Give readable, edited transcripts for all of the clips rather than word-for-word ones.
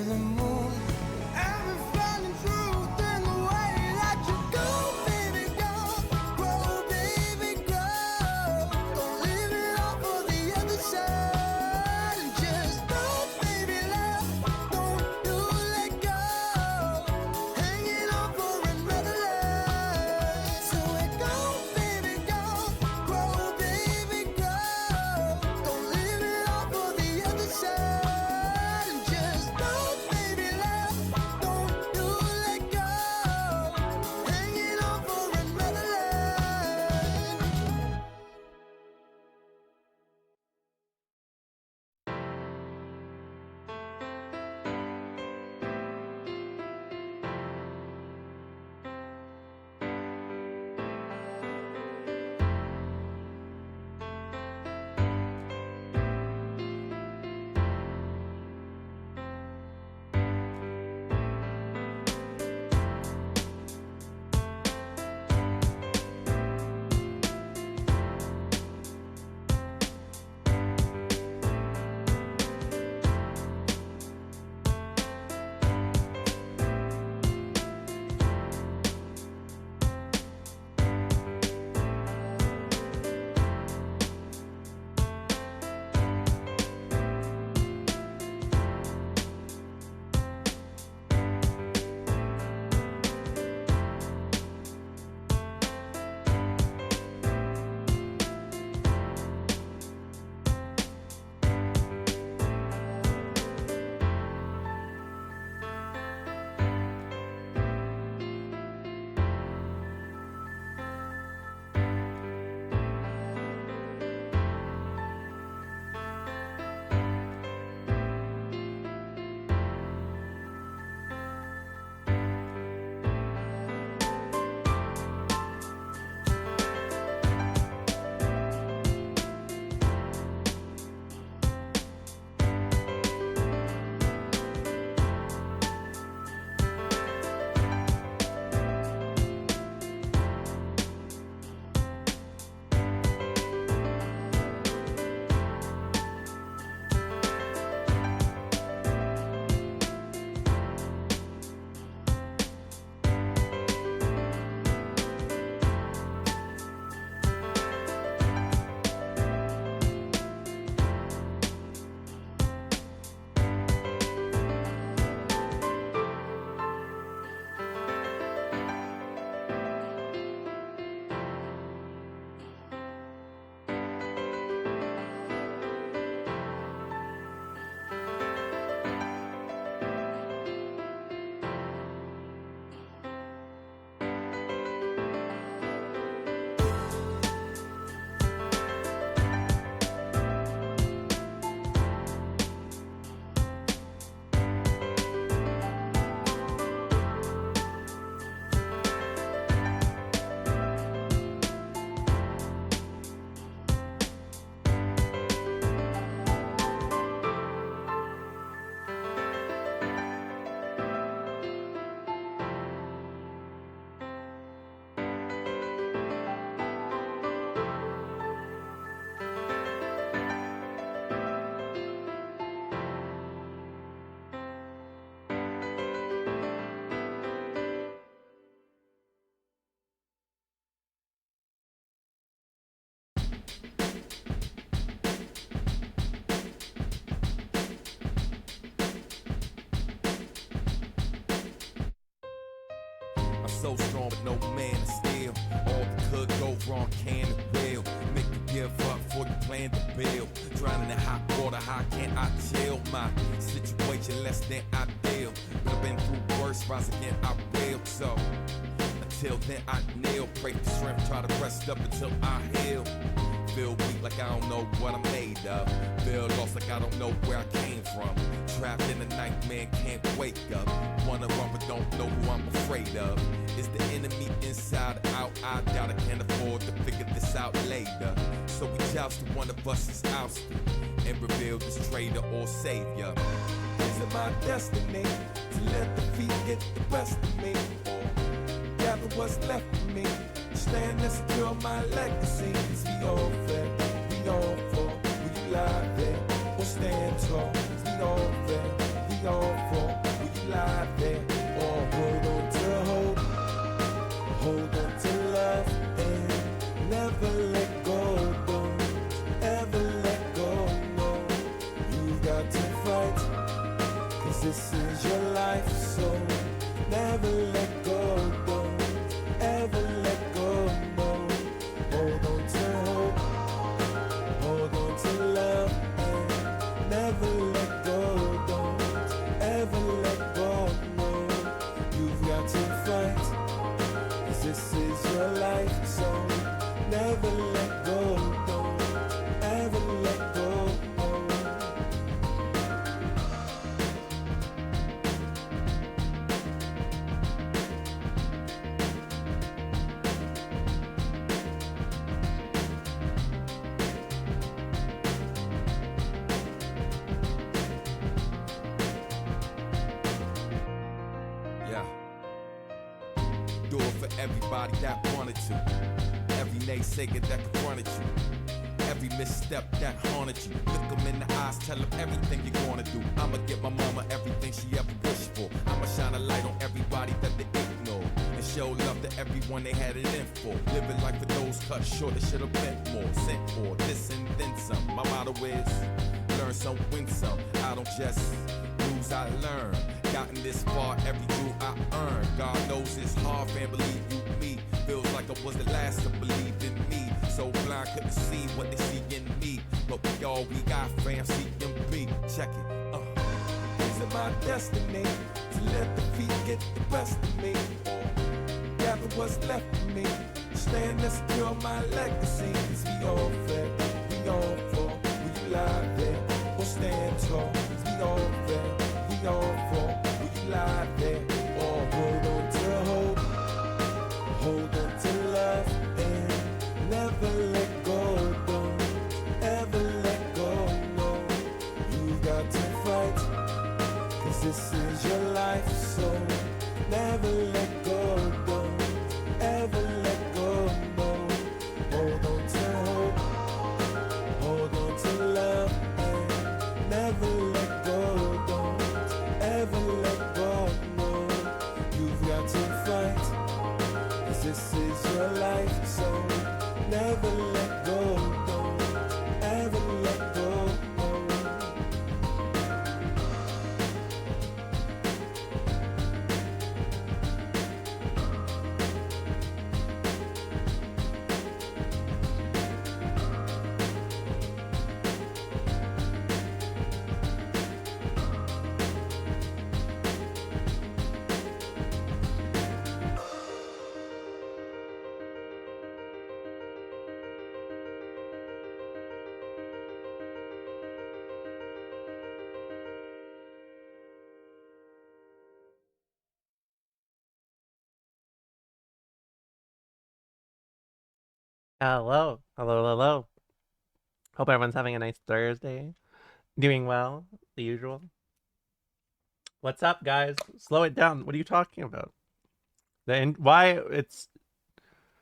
the moon. I've been finding truth in the way that you go, baby, go. Grow, baby, grow. Don't leave it all for the other side. And just don't, baby, love. Don't you let go. Hanging on for another love. So it go, baby, go. Grow, baby, grow. Don't leave it all for the other side. And just don't, baby, love. Don't you let go. Hanging on for another love. So strong, but no man is still. All that could go wrong can and will. Make you give up before you plan to build. Drowning in hot water, how can I chill? My situation less than ideal. But I've been through worse, rise again, I will. So until then, I kneel. Pray for strength, try to rest up until I heal. Feel weak like I don't know what I'm made of. Feel lost like I don't know where I came from. Trapped in a nightmare, can't wake up. Wanna run but don't know who I'm afraid of. Is the enemy inside or out? I doubt I can afford to figure this out later. So we jousted, one of us is ousted and revealed this traitor or savior. Is it my destiny to let defeat get the best of me? Or gather what's left of me? Stand and secure my legacy. Cause we all fair, we all fall. Will you lie there or stand tall? Cause we all fair, we we all fall? Will you lie there or hold on to hope? Hold on to love and never let go. Don't ever let go, no. You got to fight, cause this is your life, so never let go. Don't ever let go, no. Hold on to hope, hold on to love and never let go. Don't ever let go, no. You've got to fight, cause this is your life, so never let go. Don't ever let go, no. Yeah. Do it for everybody that wanted to. Every naysayer that confronted you. Every misstep that haunted you. Look them in the eyes, tell them everything you're gonna do. I'ma get my mama everything she ever wished for. I'ma shine a light on everybody that they ignore. And show love to everyone they had it in for. Living life for those cut short, they should've been more. Sent more, this and then some. My motto is, learn some, win some. I don't just lose, I learn. Gotten this far, every jewel I earned. God knows it's hard, fam, believe you me. Feels like I was the last to believe in me. So blind, couldn't see what they see in me. But we all we got, fam, CMB. Check it, Is it my destiny to let the feet get the best of me? Or gather what's left of me? Stand and secure my legacy. Cause we all fed, we all fall. Will you lie there or stand tall? Cause we all fed, we all fall. Will you lie there or hold on to hope? Hold on to love and never let go. Don't ever let go, no. You got to fight, cause this is your life, so never let go. Don't ever let go, no. Hold on to hope, hold on to love and never let go. Don't ever let go, no. You've got to fight, cause this is your life, so never let go. Don't ever let go, no. Hello, hello, hello. Hope everyone's having a nice Thursday. Doing well, the usual. What's up, guys? Slow it down. What are you talking about? Why it's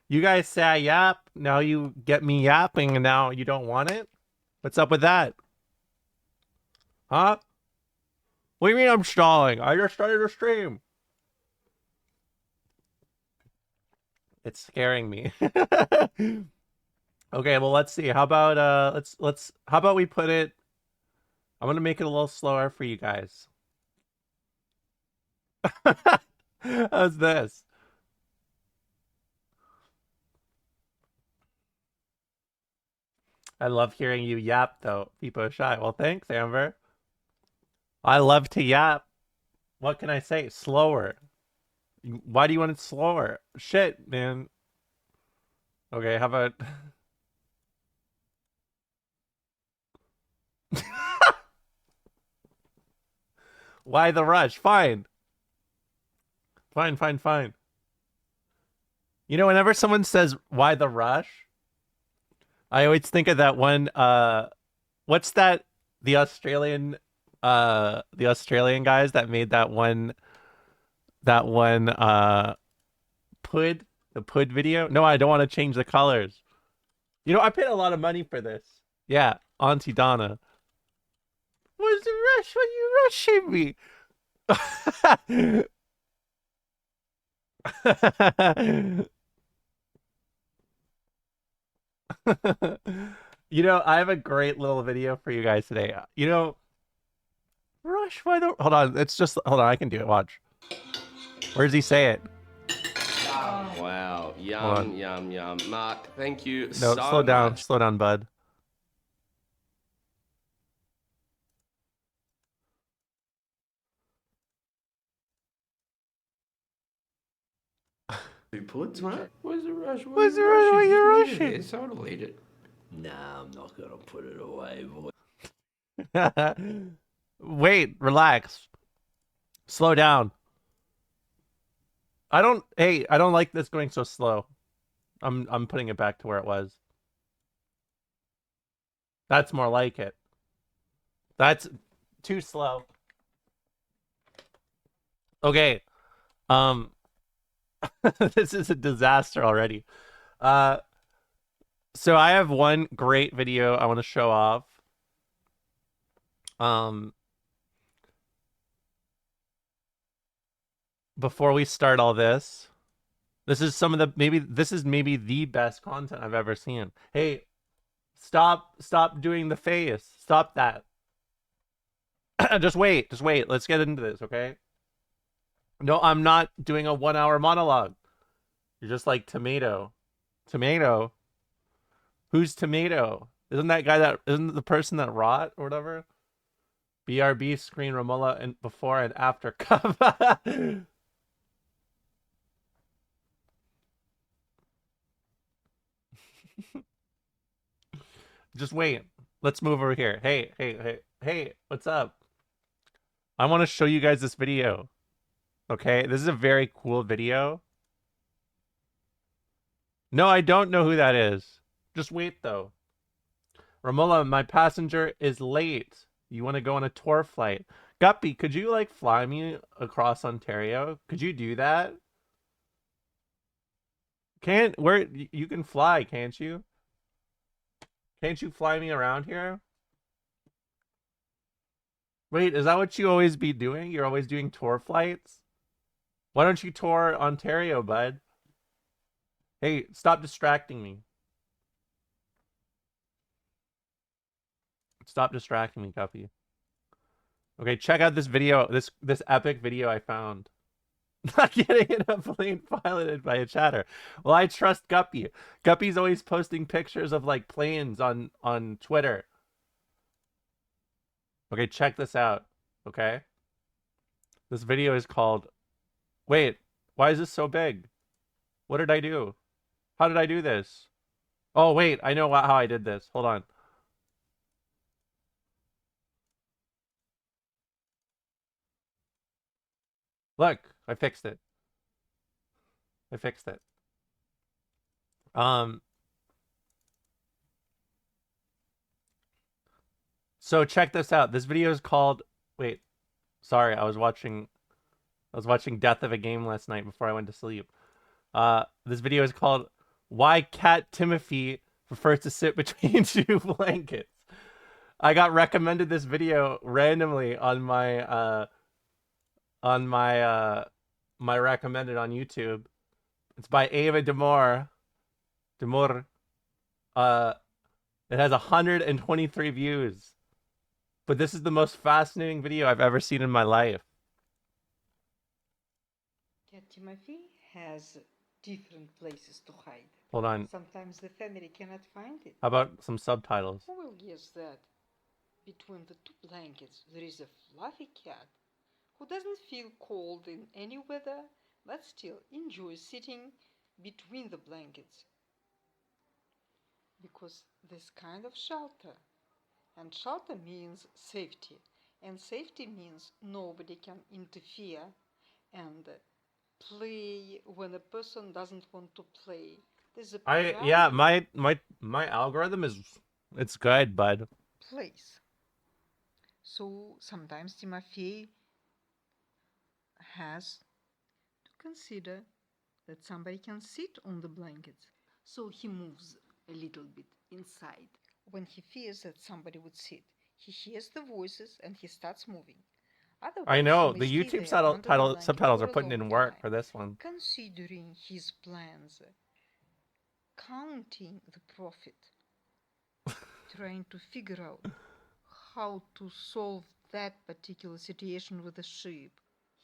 you guys say I yap, now you get me yapping, and now you don't want it? What's up with that? Huh? What do you mean I'm stalling? I just started a stream. It's scaring me. Okay, well let's see. How about how about we put it, I'm gonna make it a little slower for you guys. How's this? I love hearing you yap though, People Shy. Well, thanks, Amber. I love to yap. What can I say? Slower. Why do you want it slower? Shit, man. Okay, how about why the rush? Fine. Fine, fine, fine. You know, whenever someone says why the rush, I always think of that one what's that, the Australian guys that made that one Pud, the Pud video. No, I don't want to change the colors. You know, I paid a lot of money for this. Yeah, Auntie Donna. What's the rush? What are you rushing me? I have a great little video for you guys today. Rush, why don't hold on? It's just hold on. I can do it. Watch. Where does he say it? Wow. Hold on. Yum, yum, yum. Mark, thank you No, so slow down. much. Slow down, bud. Who puts, mate? Where's the rush? Where's the rush? Why are you Just leave it rushing? there, so I'll eat it. Nah, I'm not gonna put it away, boy. Wait, relax. Slow down. I don't like this going so slow. I'm putting it back to where it was. That's more like it. That's too slow. Okay. Um this is a disaster already. Uh so I have one great video I want to show off. Before we start all this, this is maybe the best content I've ever seen. Hey, stop doing the face. Stop that. Just wait. Let's get into this, okay? No, I'm not doing a 1 hour monologue. You're just like tomato. Tomato? Who's tomato? Isn't the person that rot or whatever? BRB screen Romola and before and after cup. Just wait. Let's move over here. Hey, what's up? I want to show you guys this video. Okay, this is a very cool video. No, I don't know who that is. Just wait, though. Romola, my passenger is late. You want to go on a tour flight? Guppy, could you, like, fly me across Ontario? Could you do that? You can fly, can't you? Can't you fly me around here? Wait, is that what you always be doing? You're always doing tour flights? Why don't you tour Ontario, bud? Hey, stop distracting me. Stop distracting me, Guppy. Okay, check out this video, this epic video I found. Not getting in a plane piloted by a chatter. Well, I trust Guppy. Guppy's always posting pictures of like planes on Twitter. Okay, check this out. Okay? This video is called Wait, why is this so big? What did I do? How did I do this? Oh, wait, I know how I did this. Hold on. Look, I fixed it. I fixed it. So check this out. This video is called Wait. Sorry, I was watching Death of a Game last night before I went to sleep. This video is called Why Cat Timothy Prefers to Sit Between Two Blankets. I got recommended this video randomly on my my recommended on YouTube. It's by Ava Demore. It has 123 views. But this is the most fascinating video I've ever seen in my life. Cat Timothy has different places to hide. Hold on. Sometimes the family cannot find it. How about some subtitles? Who will guess that between the two blankets there is a fluffy cat who doesn't feel cold in any weather but still enjoys sitting between the blankets? Because this kind of shelter. And shelter means safety. And safety means nobody can interfere and play when a person doesn't want to play. There's a my algorithm it's good, bud. place. So sometimes Timofey has to consider that somebody can sit on the blankets. So he moves a little bit inside. When he fears that somebody would sit, he hears the voices and he starts moving. I Otherwise, know he the may stay YouTube there subtitle, under the blanket subtitles for are a putting long in work time, for this one. considering his plans, counting the profit, trying to figure out how to solve that particular situation with the sheep.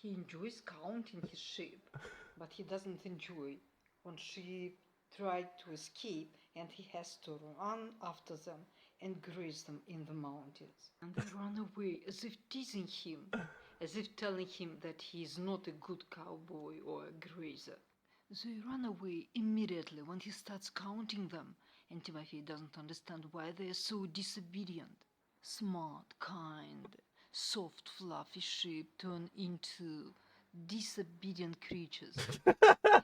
He enjoys counting his sheep, but he doesn't enjoy when sheep try to escape and he has to run after them and graze them in the mountains. And they run away as if teasing him, as if telling him that he is not a good cowboy or a grazer. They run away immediately when he starts counting them, and Timothy doesn't understand why they are so disobedient. Smart, kind, soft, fluffy sheep turn into disobedient creatures.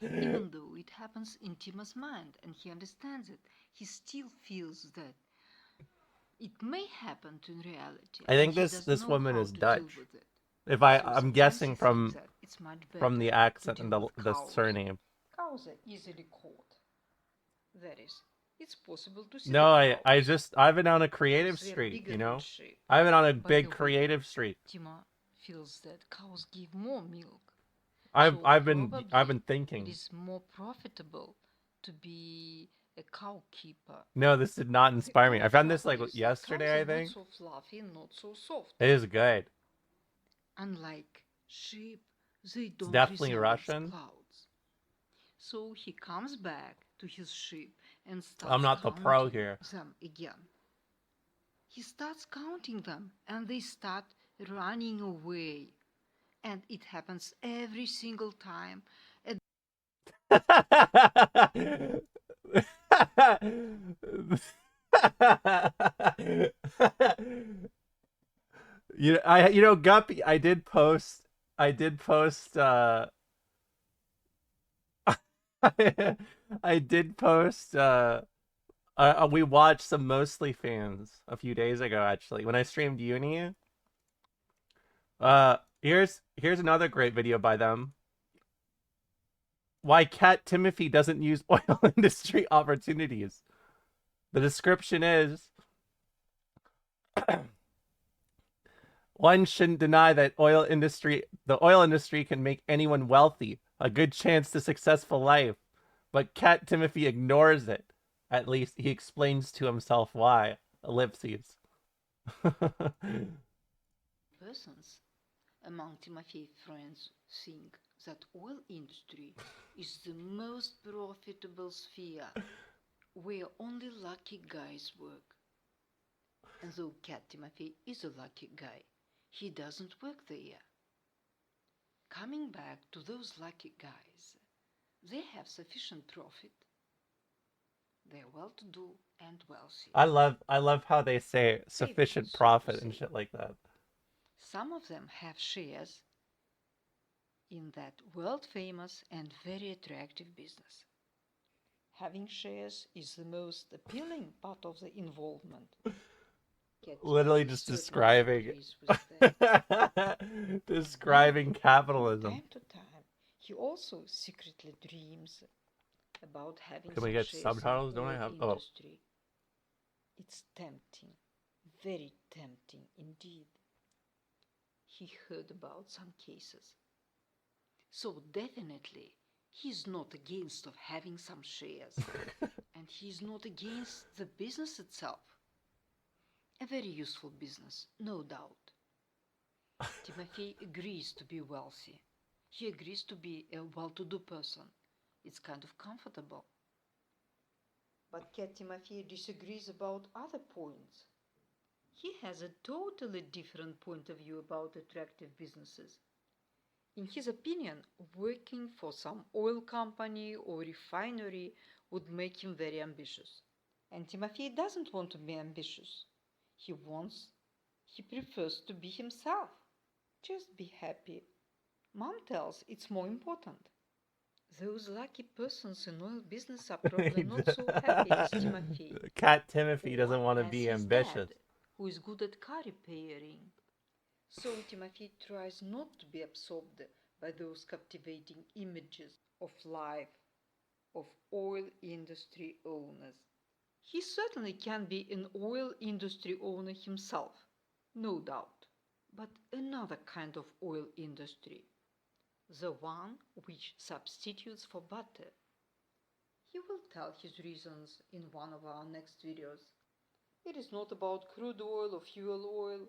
Even though it happens in Tima's mind and he understands it, he still feels that it may happen in reality. I and think he this doesn't know woman how is to Dutch. deal with it. If So I'm sometimes guessing he from thinks that it's much the better accent to and deal with the cows. surname. Cows are easily caught. That is, it's possible to see No, the cows. I've been on a creative They're streak, bigger you than know. sheep. I've been on a By big the way, creative streak. Tima feels that cows give more milk. I've So I've been probably thinking. it is more profitable to be a cow keeper. No, this did not The inspire me. only I found this trouble like is that yesterday, I cows are think. not so fluffy, not so soft. It is good. Unlike sheep, they don't definitely resemble Russian. clouds. So he comes back to his sheep and starts I'm not the pro counting here. them again. He starts counting them and they start running away. And it happens every single time. At Guppy, I did post I did post we watched some Mostly Fans a few days ago actually when I streamed Uni. Here's another great video by them. Why Cat Timothy doesn't use oil industry opportunities. The description is one shouldn't deny that the oil industry can make anyone wealthy, a good chance to successful life. But Cat Timothy ignores it. At least he explains to himself why. Ellipses. persons among Timothy's friends think that oil industry is the most profitable sphere where only lucky guys work. And though Cat Timothy is a lucky guy, he doesn't work there. Coming back to those lucky guys, they have sufficient profit. They're well-to-do and wealthy. I love how they say sufficient so to profit and say. shit like that. Some of them have shares in that world-famous and very attractive business. Having shares is the most appealing part of the involvement. Cat Literally Timothy just certainly describing agrees with that. describing From capitalism. time to time, he also secretly dreams about having Can we some get shares subtitles? in Don't I oil have- industry. It's tempting, very tempting indeed. He heard about some cases. So definitely, he's not against of having some shares, and he's not against the business itself. A very useful business, no doubt. Timothy agrees to be wealthy. He agrees to be a well-to-do person. It's kind of comfortable. But Cat Timothy disagrees about other points. He has a totally different point of view about attractive businesses. In his opinion, working for some oil company or refinery would make him very ambitious. And Timothy doesn't want to be ambitious. He prefers to be himself. Just be happy. Mom tells it's more important. Those lucky persons in oil business are probably not so happy as Timothy. Cat Timothy doesn't Or want to as be his ambitious. dad, who is good at car repairing. So Timothy tries not to be absorbed by those captivating images of life of oil industry owners. He certainly can be an oil industry owner himself, no doubt. but another kind of oil industry, the one which substitutes for butter. He will tell his reasons in one of our next videos. It is not about crude oil or fuel oil,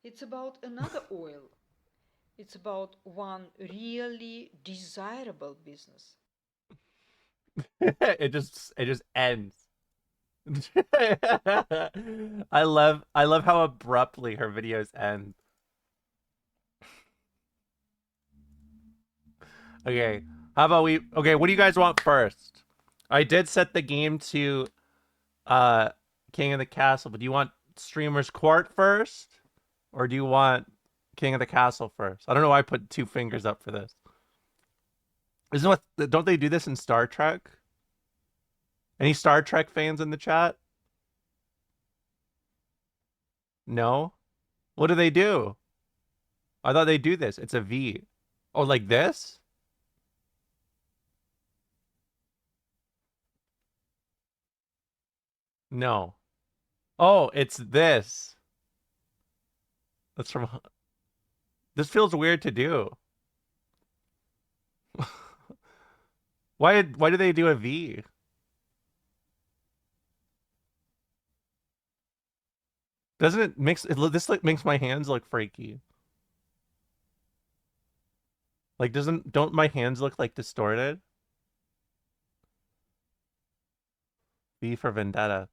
it's about another oil. It's about one really desirable business. It just ends. I love how abruptly her videos end. Okay, how about we? Okay, what do you guys want first? I did set the game to King of the Castle, but do you want Streamer's Court first, or do you want King of the Castle first? I don't know why I put 2 fingers up for this. Isn't what? Don't they do this in Star Trek? Any Star Trek fans in the chat? No? What do they do? I thought they do this. It's a V. Oh, like this? No. Oh, it's this. That's from... This feels weird to do. Why do they do a V? Doesn't it makes it this like makes my hands look freaky? Like don't my hands look like distorted? V for Vendetta.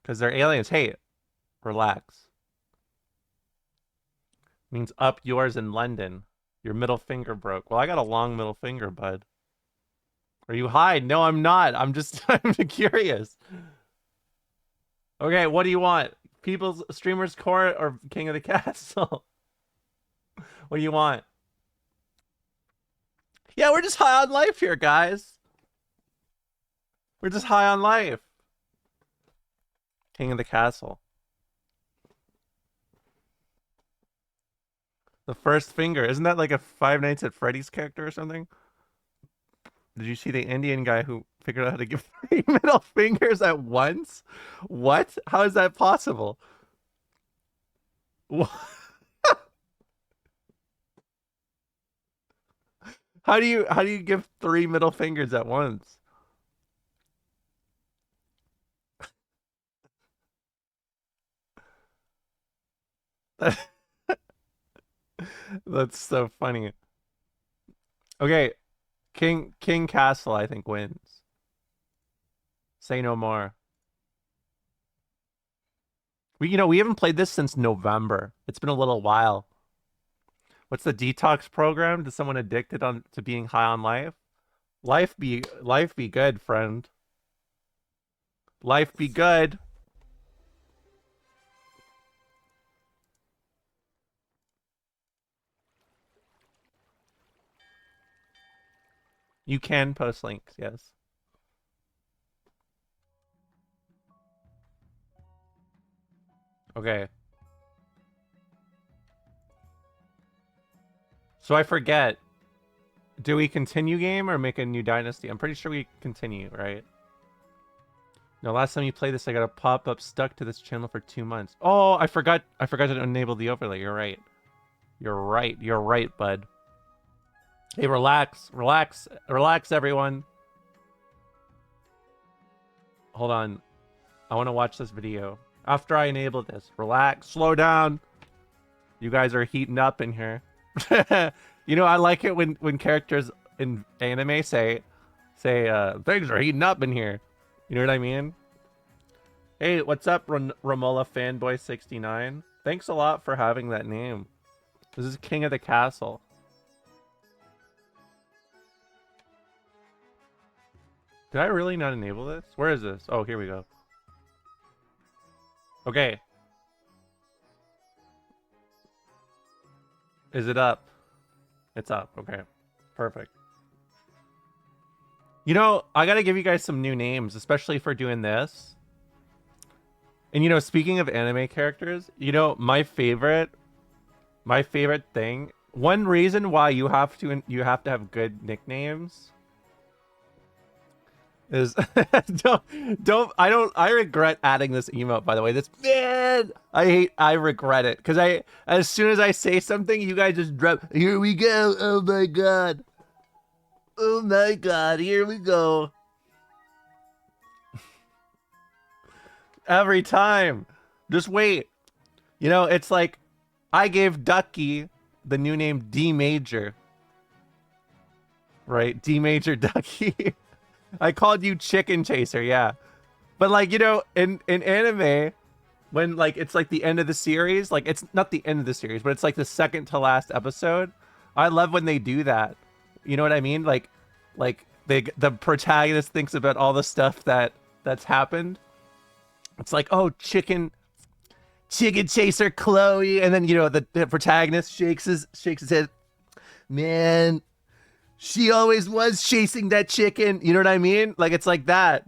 Because they're aliens. Hey, relax. Means up yours in London. Your middle finger broke. Well, I got a long middle finger, bud. Are you high? No, I'm not. I'm just I'm curious. Okay, what do you want? People's Streamer's Court or King of the Castle? What do you want? Yeah, we're just high on life here, guys. We're just high on life. King of the Castle. The first finger. Isn't that like a Five Nights at Freddy's character or something? Did you see the Indian guy who figured out how to give 3 middle fingers at once? What? How is that possible? What? How do you give 3 middle fingers at once? That's so funny. Okay, King Castle I think wins. Say no more. We haven't played this since November. It's been a little while. What's the detox program? To someone addicted to being high on life? Life be good, friend. Life be good. You can post links, yes. Okay. So I forget. Do we continue game or make a new dynasty? I'm pretty sure we continue, right? No, last time you played this, I got a pop-up stuck to this channel for 2 months. Oh, I forgot to enable the overlay. You're right. You're right, bud. Hey, relax, everyone. Hold on. I want to watch this video. After I enable this. Relax, slow down. You guys are heating up in here. I like it when characters in anime say things are heating up in here. You know what I mean? Hey, what's up, Romola Fanboy 69? Thanks a lot for having that name. This is King of the Castle. Did I really not enable this? Where is this? Oh, here we go. Okay. Is it up? It's up. Okay. Perfect. I gotta give you guys some new names, especially for doing this. And speaking of anime characters, my favorite thing, one reason why you have to have good nicknames is I regret adding this emote, by the way. This man, I regret it because as soon as I say something, you guys just drop, here we go. Oh my god. Oh my god, here we go. Every time. Just wait. You know, it's like I gave Ducky the new name D Major. Right? D Major Ducky. I called you Chicken Chaser, yeah. But like, you know, in anime, when like it's like the end of the series, like it's not the end of the series, but it's like the second to last episode. I love when they do that. You know what I mean? Like the protagonist thinks about all the stuff that's happened. It's like, oh, Chicken Chaser Chloe, and then you know the protagonist shakes his head. Man, she always was chasing that chicken. You know what I mean? Like it's like that.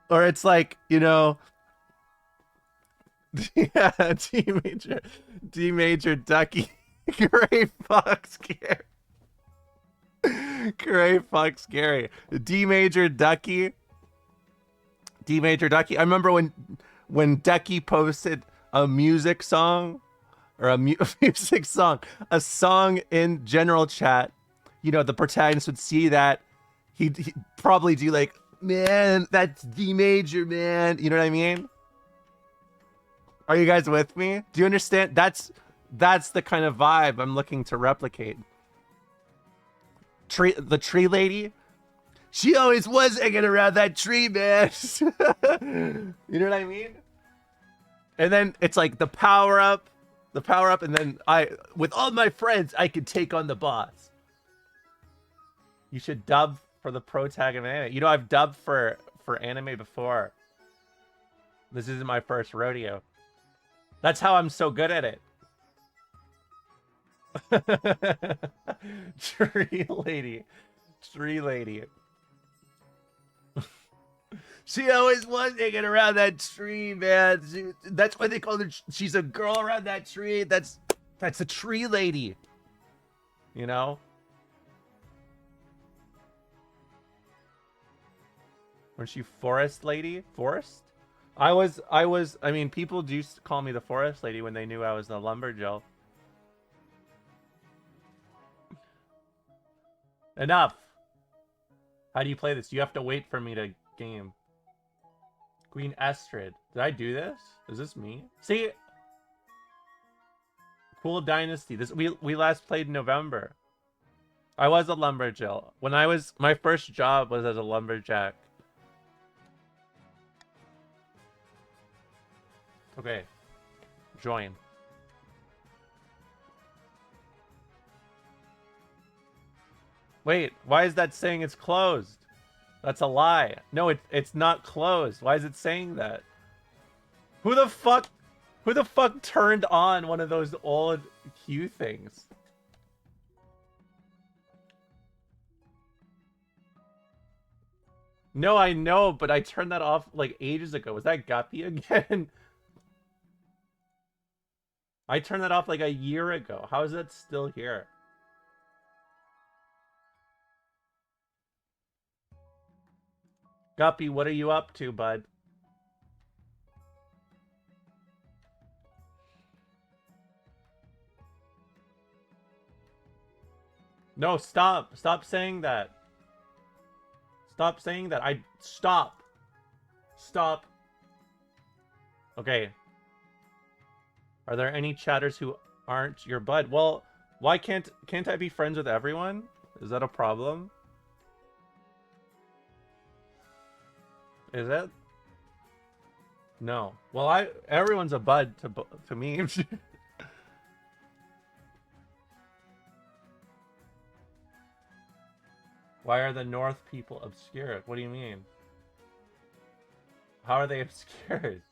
Or it's like, you know, yeah, D Major Ducky. Gray Fox Gary. Gray Fox Gary. D Major Ducky. D Major Ducky. I remember when Ducky posted a music song or a music song, a song in general chat, you know, the protagonist would see that he'd probably do like, man, that's D Major, man. You know what I mean? Are you guys with me? Do you understand? That's the kind of vibe I'm looking to replicate. The tree lady, she always was hanging around that tree, man. You know what I mean? And then it's like the power up, and then with all my friends, I could take on the boss. You should dub for the protagonist anime. You know, I've dubbed for anime before. This isn't my first rodeo. That's how I'm so good at it. Tree lady. She always was hanging around that tree, man. That's why they call her. She's a girl around that tree. That's a tree lady. You know. Was she forest lady? Forest? I mean, people do call me the forest lady when they knew I was the lumberjill. Enough. How do you play this? You have to wait for me to game. Queen Estrid. Did I do this? Is this me? See? Cool Dynasty. This we last played in November. I was a lumberjill. My first job was as a lumberjack. Okay. Join. Wait, why is that saying it's closed? That's a lie. No, it's not closed. Why is it saying that? Who the fuck turned on one of those old queue things? No, I know, but I turned that off like ages ago. Was that Guppy again? I turned that off like a year ago. How is that still here? Guppy, what are you up to, bud? No, stop. Stop saying that. Stop saying that. Stop. Stop. Okay. Are there any chatters who aren't your bud? Well, why can't I be friends with everyone? Is that a problem? Is it? No. Well, everyone's a bud to me. Why are the North people obscured? What do you mean? How are they obscured?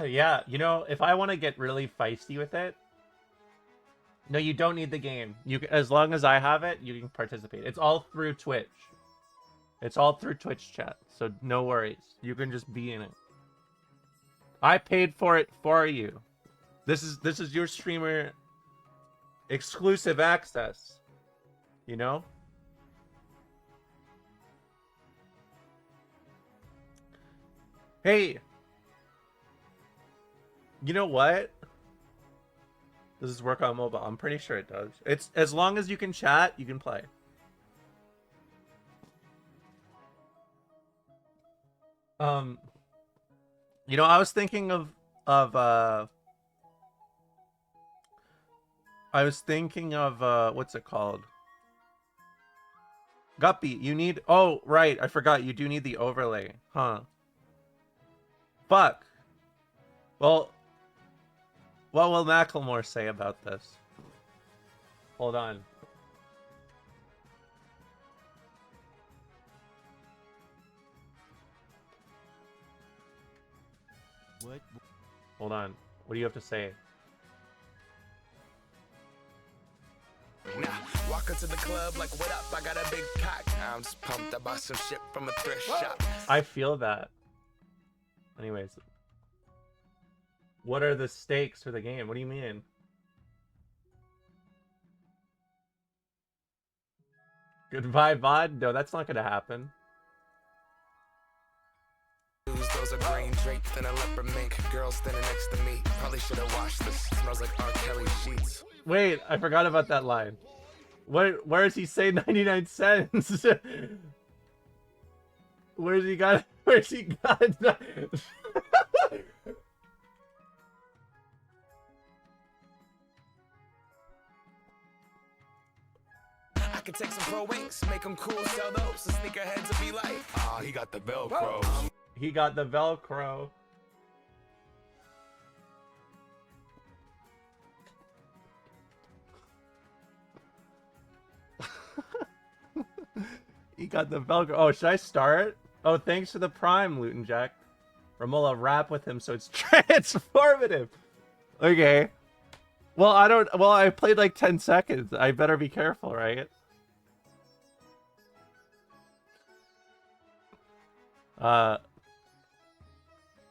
Yeah, you know, if I want to get really feisty with it, no, you don't need the game. As long as I have it, you can participate. It's all through Twitch. It's all through Twitch chat, so no worries. You can just be in it. I paid for it for you. This is your streamer exclusive access, you know? Hey, you know what? Does this work on mobile? I'm pretty sure it does. It's as long as you can chat, you can play. You know, I was thinking of what's it called? Guppy, you need, oh right, I forgot, you do need the overlay, huh? Fuck. Well, what will Macklemore say about this? Hold on. What? Hold on. What do you have to say? Nah, walk into the club like, what up? I got a big cock. I'm just pumped. I bought some shit from a thrift shop. I feel that. Anyways. What are the stakes for the game? What do you mean? Goodbye, VOD? No, that's not gonna happen. Those are green draped in a leopard mink. Girl standing next to me. Probably should have washed this. Smells like R. Kelly sheets. Wait, I forgot about that line. Where does he say 99 cents? Where's he got? I could take some pro wings, make them cool, sell those. The sneakerheads will be like, ah, he got the Velcro. He got the Velcro. He got the Velcro. Oh, should I start? Oh, thanks for the Prime, Luton Jack. Romola, rap with him so it's transformative. Okay. Well, I played like 10 seconds. I better be careful, right?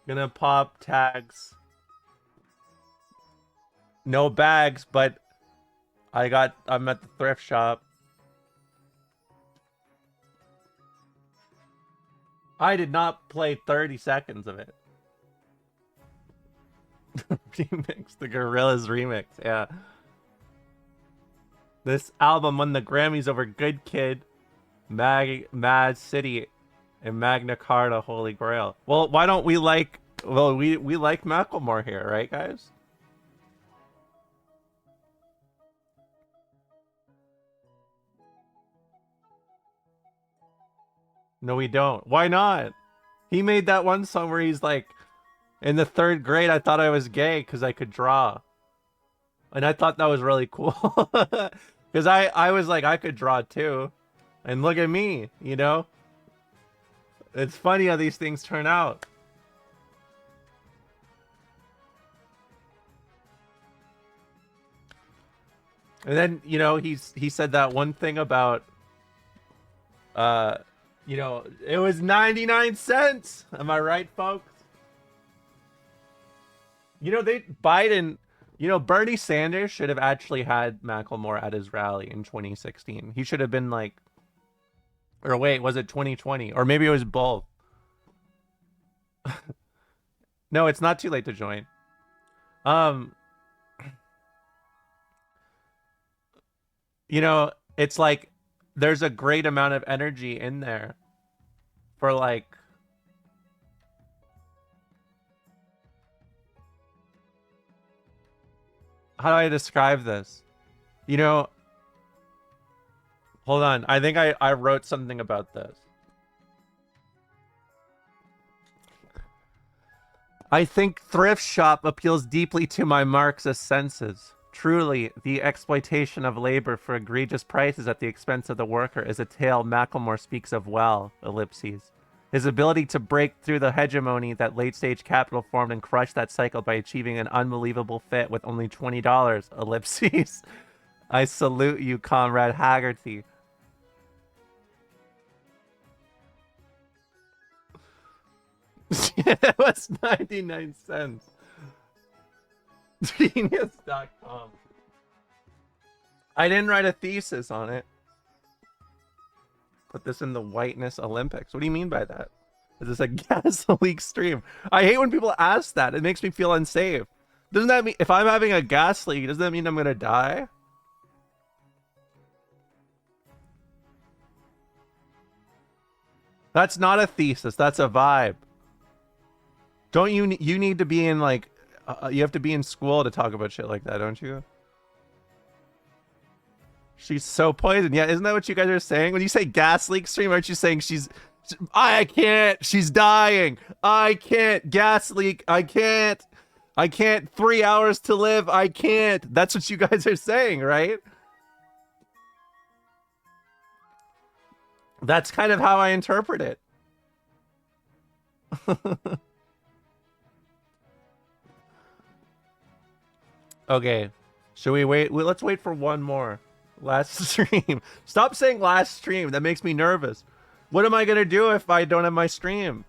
Gonna pop tags. No bags, but I'm at the thrift shop. I did not play 30 seconds of it. Remix, the Gorillaz remix, yeah. This album won the Grammys over Good Kid, Mad City, and Magna Carta Holy Grail. Well, why don't we like... Well, we like Macklemore here, right, guys? No, we don't. Why not? He made that one song where he's like, in the 3rd grade, I thought I was gay because I could draw. And I thought that was really cool. Because I was like, I could draw too. And look at me, you know? It's funny how these things turn out. And then, you know, he said that one thing about, you know, it was 99 cents. Am I right, folks? You know, Bernie Sanders should have actually had Macklemore at his rally in 2016. He should have been like, or wait, was it 2020? Or maybe it was both. No, it's not too late to join. You know, it's like there's a great amount of energy in there for like, how do I describe this? You know, hold on. I think I wrote something about this. I think thrift shop appeals deeply to my Marxist senses. Truly, the exploitation of labor for egregious prices at the expense of the worker is a tale Macklemore speaks of well, ellipses. His ability to break through the hegemony that late-stage capital formed and crush that cycle by achieving an unbelievable fit with only $20, ellipses. I salute you, Comrade Haggerty. It was 99 cents. Genius.com. I didn't write a thesis on it. Put this in the whiteness Olympics. What do you mean by that? Is this a gas leak stream? I hate when people ask that. It makes me feel unsafe. Doesn't that mean if I'm having a gas leak, doesn't that mean I'm gonna die? That's not a thesis. That's a vibe. Don't you need to be in like you have to be in school to talk about shit like that, don't you? She's so poisoned. Yeah, isn't that what you guys are saying? When you say gas leak stream, aren't you saying I can't, she's dying. I can't, gas leak, I can't. 3 hours to live, I can't. That's what you guys are saying, right? That's kind of how I interpret it. Okay. Should we wait? Let's wait for one more. Last stream. Stop saying last stream. That makes me nervous. What am I going to do if I don't have my stream?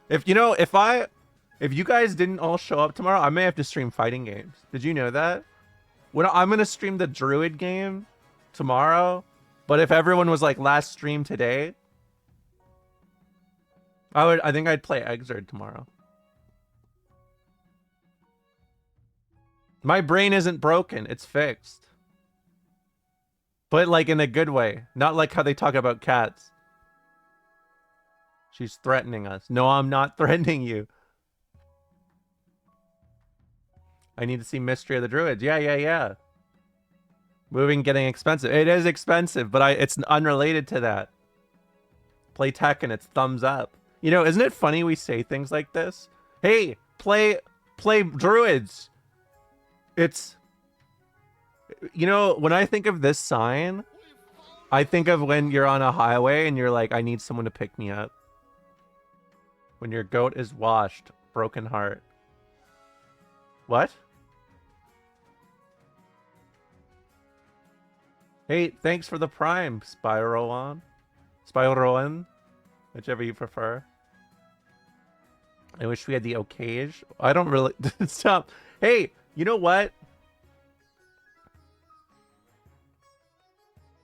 If you guys didn't all show up tomorrow, I may have to stream fighting games. Did you know that? I'm going to stream the Druid game tomorrow. But if everyone was like last stream today, I think I'd play Exerd tomorrow. My brain isn't broken, it's fixed. But like in a good way, not like how they talk about cats. She's threatening us. No, I'm not threatening you. I need to see Mystery of the Druids. Yeah. Moving getting expensive. It is expensive, but it's unrelated to that. Play Tekken, it's thumbs up. You know, isn't it funny we say things like this? Hey, play Druids. It's, you know, when I think of this sign, I think of when you're on a highway and you're like, I need someone to pick me up. When your goat is washed, broken heart. What? Hey, thanks for the prime, Spyroan, whichever you prefer. I wish we had the Okage. I don't really... Stop. Hey, you know what?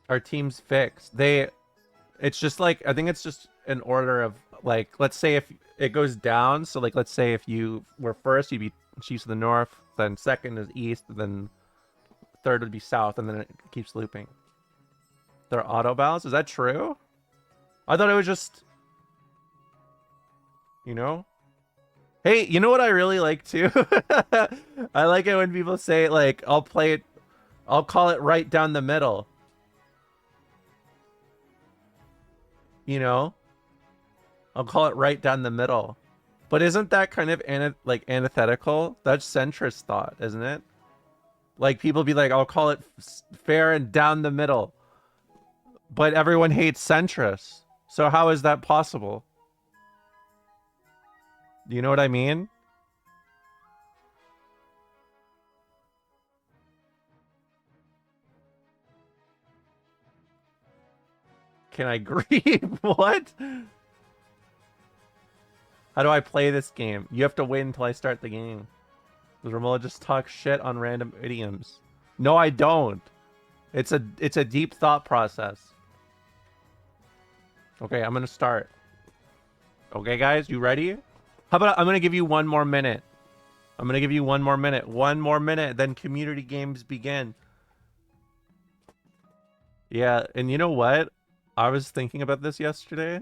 Our team's fixed. It's just like, I think it's just an order of, like, let's say if it goes down, so like, let's say if you were first, you'd be Chiefs of the North, then second is East, then third would be South, and then it keeps looping. They're auto balance? Is that true? I thought it was just, you know? Hey, you know what I really like too? I like it when people say, like, I'll call it right down the middle. You know? I'll call it right down the middle. But isn't that kind of antithetical? That's centrist thought, isn't it? Like, people be like, I'll call it fair and down the middle. But everyone hates centrists. So how is that possible? Do you know what I mean? Can I grieve? What? How do I play this game? You have to wait until I start the game. Does Romola just talk shit on random idioms? No, I don't. It's a deep thought process. Okay, I'm gonna start. Okay, guys, you ready? How about I'm gonna give you one more minute. I'm gonna give you one more minute. One more minute, then community games begin. Yeah, and you know what? I was thinking about this yesterday.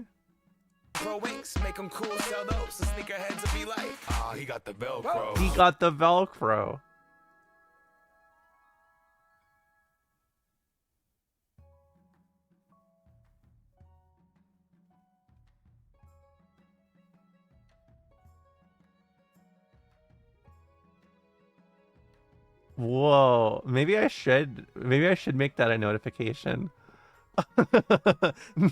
Pro wings, make them cool, sell those. The sneakerheads will be like, ah, he got the Velcro. He got the Velcro. Whoa, maybe I should make that a notification.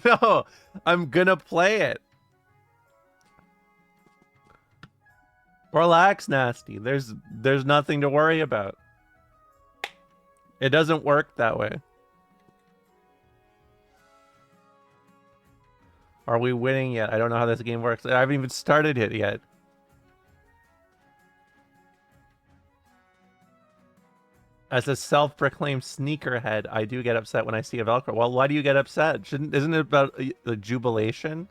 No, I'm gonna play it. Relax, Nasty. There's nothing to worry about. It doesn't work that way. Are we winning yet? I don't know how this game works. I haven't even started it yet. As a self-proclaimed sneakerhead, I do get upset when I see a Velcro. Well, why do you get upset? Isn't it about the jubilation?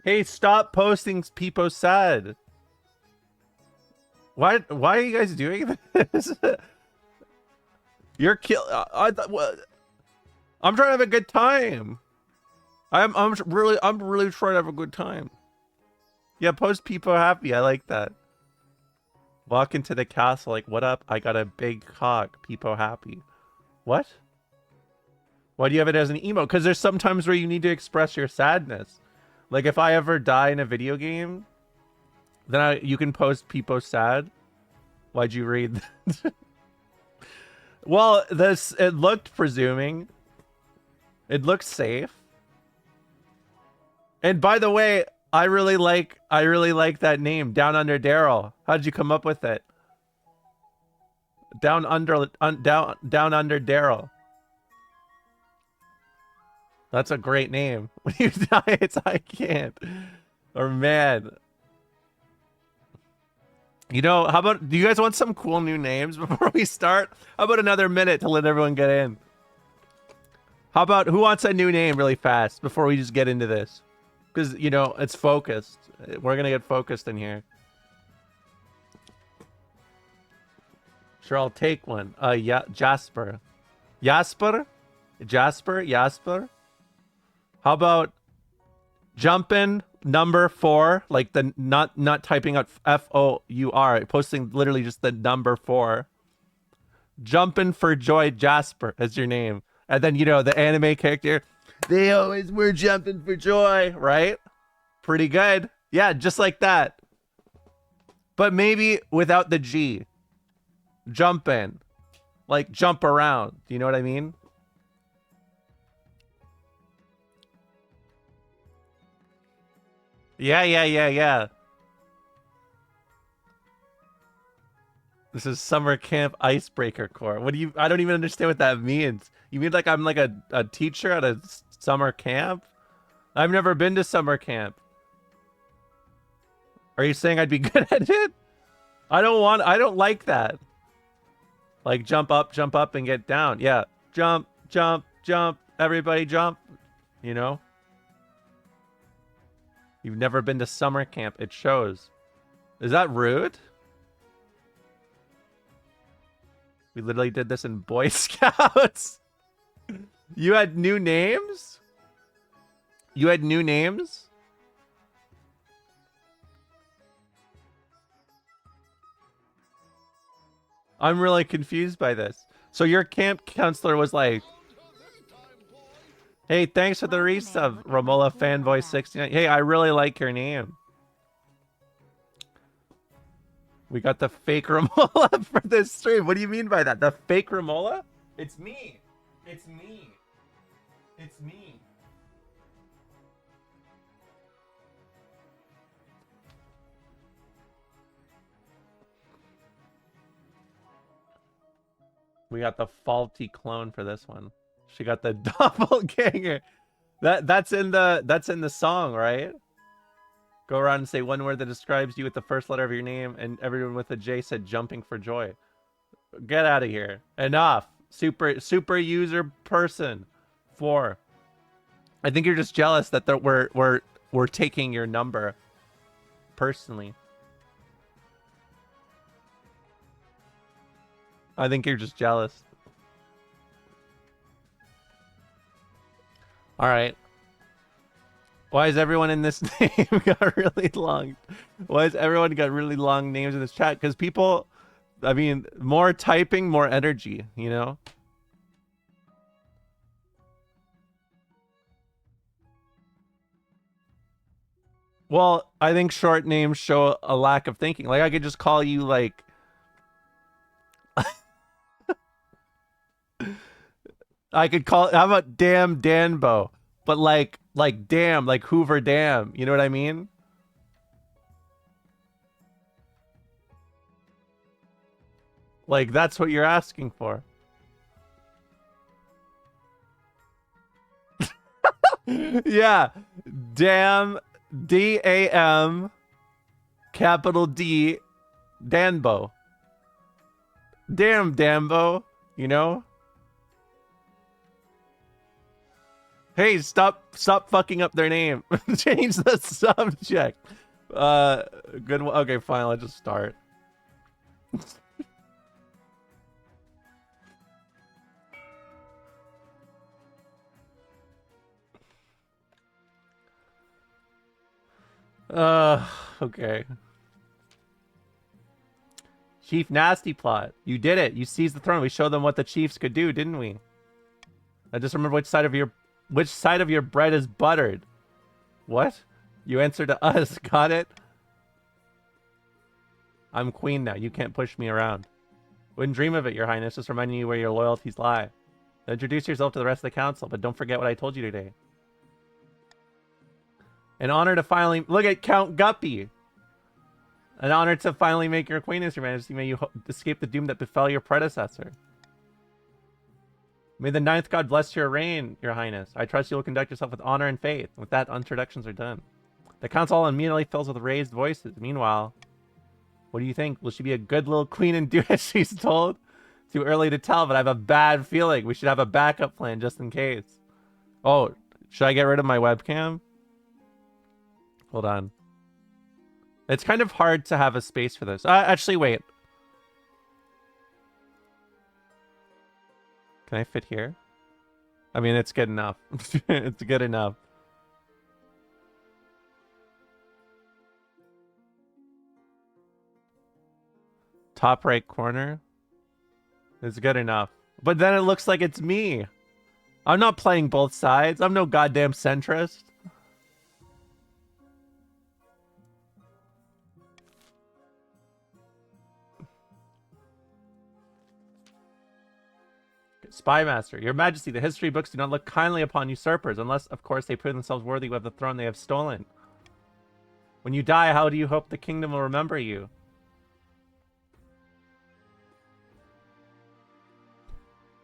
Hey, stop posting Peepo sad. Why are you guys doing this? You're what? I'm trying to have a good time. I'm really trying to have a good time. Yeah, post Peepo happy. I like that. Walk into the castle like, what up? I got a big cock. Peepo happy. What? Why do you have it as an emote? Because there's sometimes where you need to express your sadness. Like if I ever die in a video game, then you can post Peepo sad. Why'd you read that? Well, it looked presuming. It looked safe. And by the way, I really like that name, Down Under Daryl. How did you come up with it? Down Under Daryl. That's a great name. When you die, it's I can't. Or man. You know, how about, do you guys want some cool new names before we start? How about another minute to let everyone get in? How about, who wants a new name really fast before we just get into this? Because, you know, it's focused. We're going to get focused in here. Sure, I'll take one. Yeah, Jasper. Jasper? How about jumpin' number 4? Like the not typing out F-O-U-R. Posting literally just the number 4. Jumpin' for Joy Jasper as your name. And then, you know, the anime character. They always were jumping for joy, right? Pretty good. Yeah, just like that. But maybe without the G. Jump in. Like jump around. Do you know what I mean? Yeah. This is summer camp icebreaker core. What do you, I don't even understand what that means. You mean like I'm like a teacher at a summer camp? I've never been to summer camp. Are you saying I'd be good at it? I don't like that. Like jump up and get down. Yeah. Jump. Everybody jump. You know? You've never been to summer camp. It shows. Is that rude? We literally did this in Boy Scouts. You had new names? You had new names? I'm really confused by this. So your camp counselor was like, hey, thanks for the resub, Romola Fanboy 69. Hey, I really like your name. We got the fake Romola for this stream. What do you mean by that? The fake Romola? It's me. It's me. It's me. We got the faulty clone for this one. She got the doppelganger. That's in the song, right? Go around and say one word that describes you with the first letter of your name, and everyone with a J said jumping for joy. Get out of here. Enough. Super user person 4. I think you're just jealous that we're taking your number personally. I think you're just jealous. All right. Why is everyone in this name got really long? Why has everyone got really long names in this chat? Because people, I mean, more typing, more energy, you know? Well, I think short names show a lack of thinking. Like, I could just call you, like... I could call... How about Damn Danbo? But like damn, like Hoover Dam. You know what I mean? Like, that's what you're asking for. Yeah. Damn, D-A-M, capital D, Danbo. Damn, Dambo. You know? Hey, stop fucking up their name. Change the subject. Good one. Okay, fine. Let's just start. Okay. Chief Nasty Plot. You did it. You seized the throne. We showed them what the chiefs could do, didn't we? I just remember which side of your bread is buttered. What? You answer to us. Got it? I'm queen now. You can't push me around. Wouldn't dream of it, your highness. Just reminding you where your loyalties lie. Now introduce yourself to the rest of the council, but don't forget what I told you today. An honor to finally... Look at Count Guppy! An honor to finally make your acquaintance, your majesty. May you escape the doom that befell your predecessor. May the ninth god bless your reign, your highness. I trust you will conduct yourself with honor and faith. With that, introductions are done. The council immediately fills with raised voices. Meanwhile, what do you think? Will she be a good little queen and do as she's told? Too early to tell, but I have a bad feeling. We should have a backup plan just in case. Oh, should I get rid of my webcam? Hold on. It's kind of hard to have a space for this. Actually, wait. Can I fit here? I mean, it's good enough. It's good enough. Top right corner. It's good enough. But then it looks like it's me. I'm not playing both sides. I'm no goddamn centrist. Spymaster, your majesty, the history books do not look kindly upon usurpers, unless, of course, they prove themselves worthy of the throne they have stolen. When you die, how do you hope the kingdom will remember you?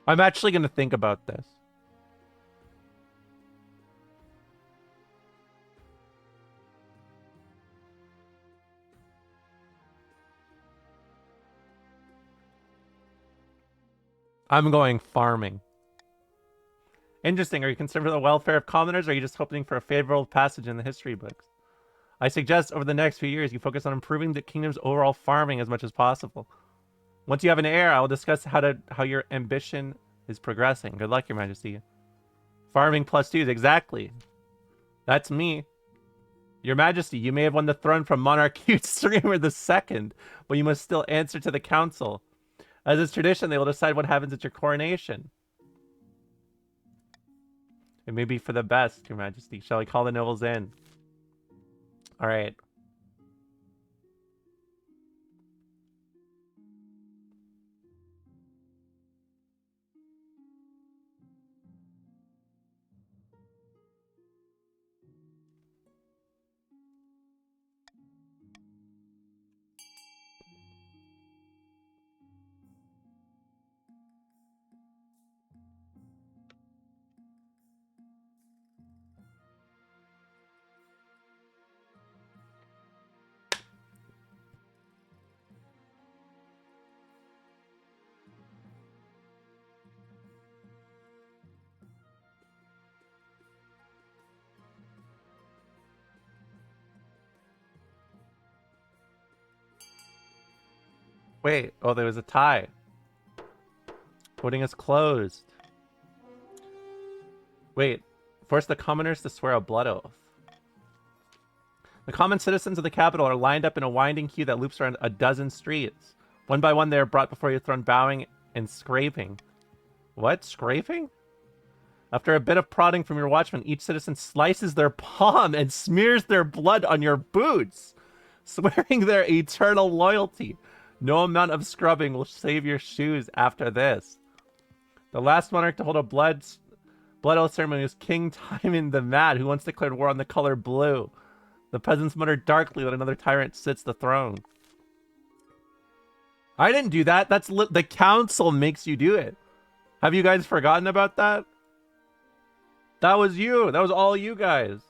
I'm actually going to think about this. I'm going farming. Interesting. Are you concerned for the welfare of commoners, or are you just hoping for a favorable passage in the history books? I suggest over the next few years you focus on improving the kingdom's overall farming as much as possible. Once you have an heir, I will discuss how your ambition is progressing. Good luck, your majesty. Farming +2s, exactly. That's me. Your majesty, you may have won the throne from Monarch Streamer II, but you must still answer to the council. As is tradition, they will decide what happens at your coronation. It may be for the best, your majesty. Shall we call the nobles in? All right. Wait, oh, there was a tie. Voting is closed. Wait, force the commoners to swear a blood oath. The common citizens of the capital are lined up in a winding queue that loops around a dozen streets. One by one, they are brought before your throne, bowing and scraping. What? Scraping? After a bit of prodding from your watchman, each citizen slices their palm and smears their blood on your boots, swearing their eternal loyalty. No amount of scrubbing will save your shoes after this. The last monarch to hold a blood oath ceremony was King Timon the Mad, who once declared war on the color blue. The peasants muttered darkly that another tyrant sits the throne. I didn't do that. That's the council makes you do it. Have you guys forgotten about that? That was you. That was all you guys.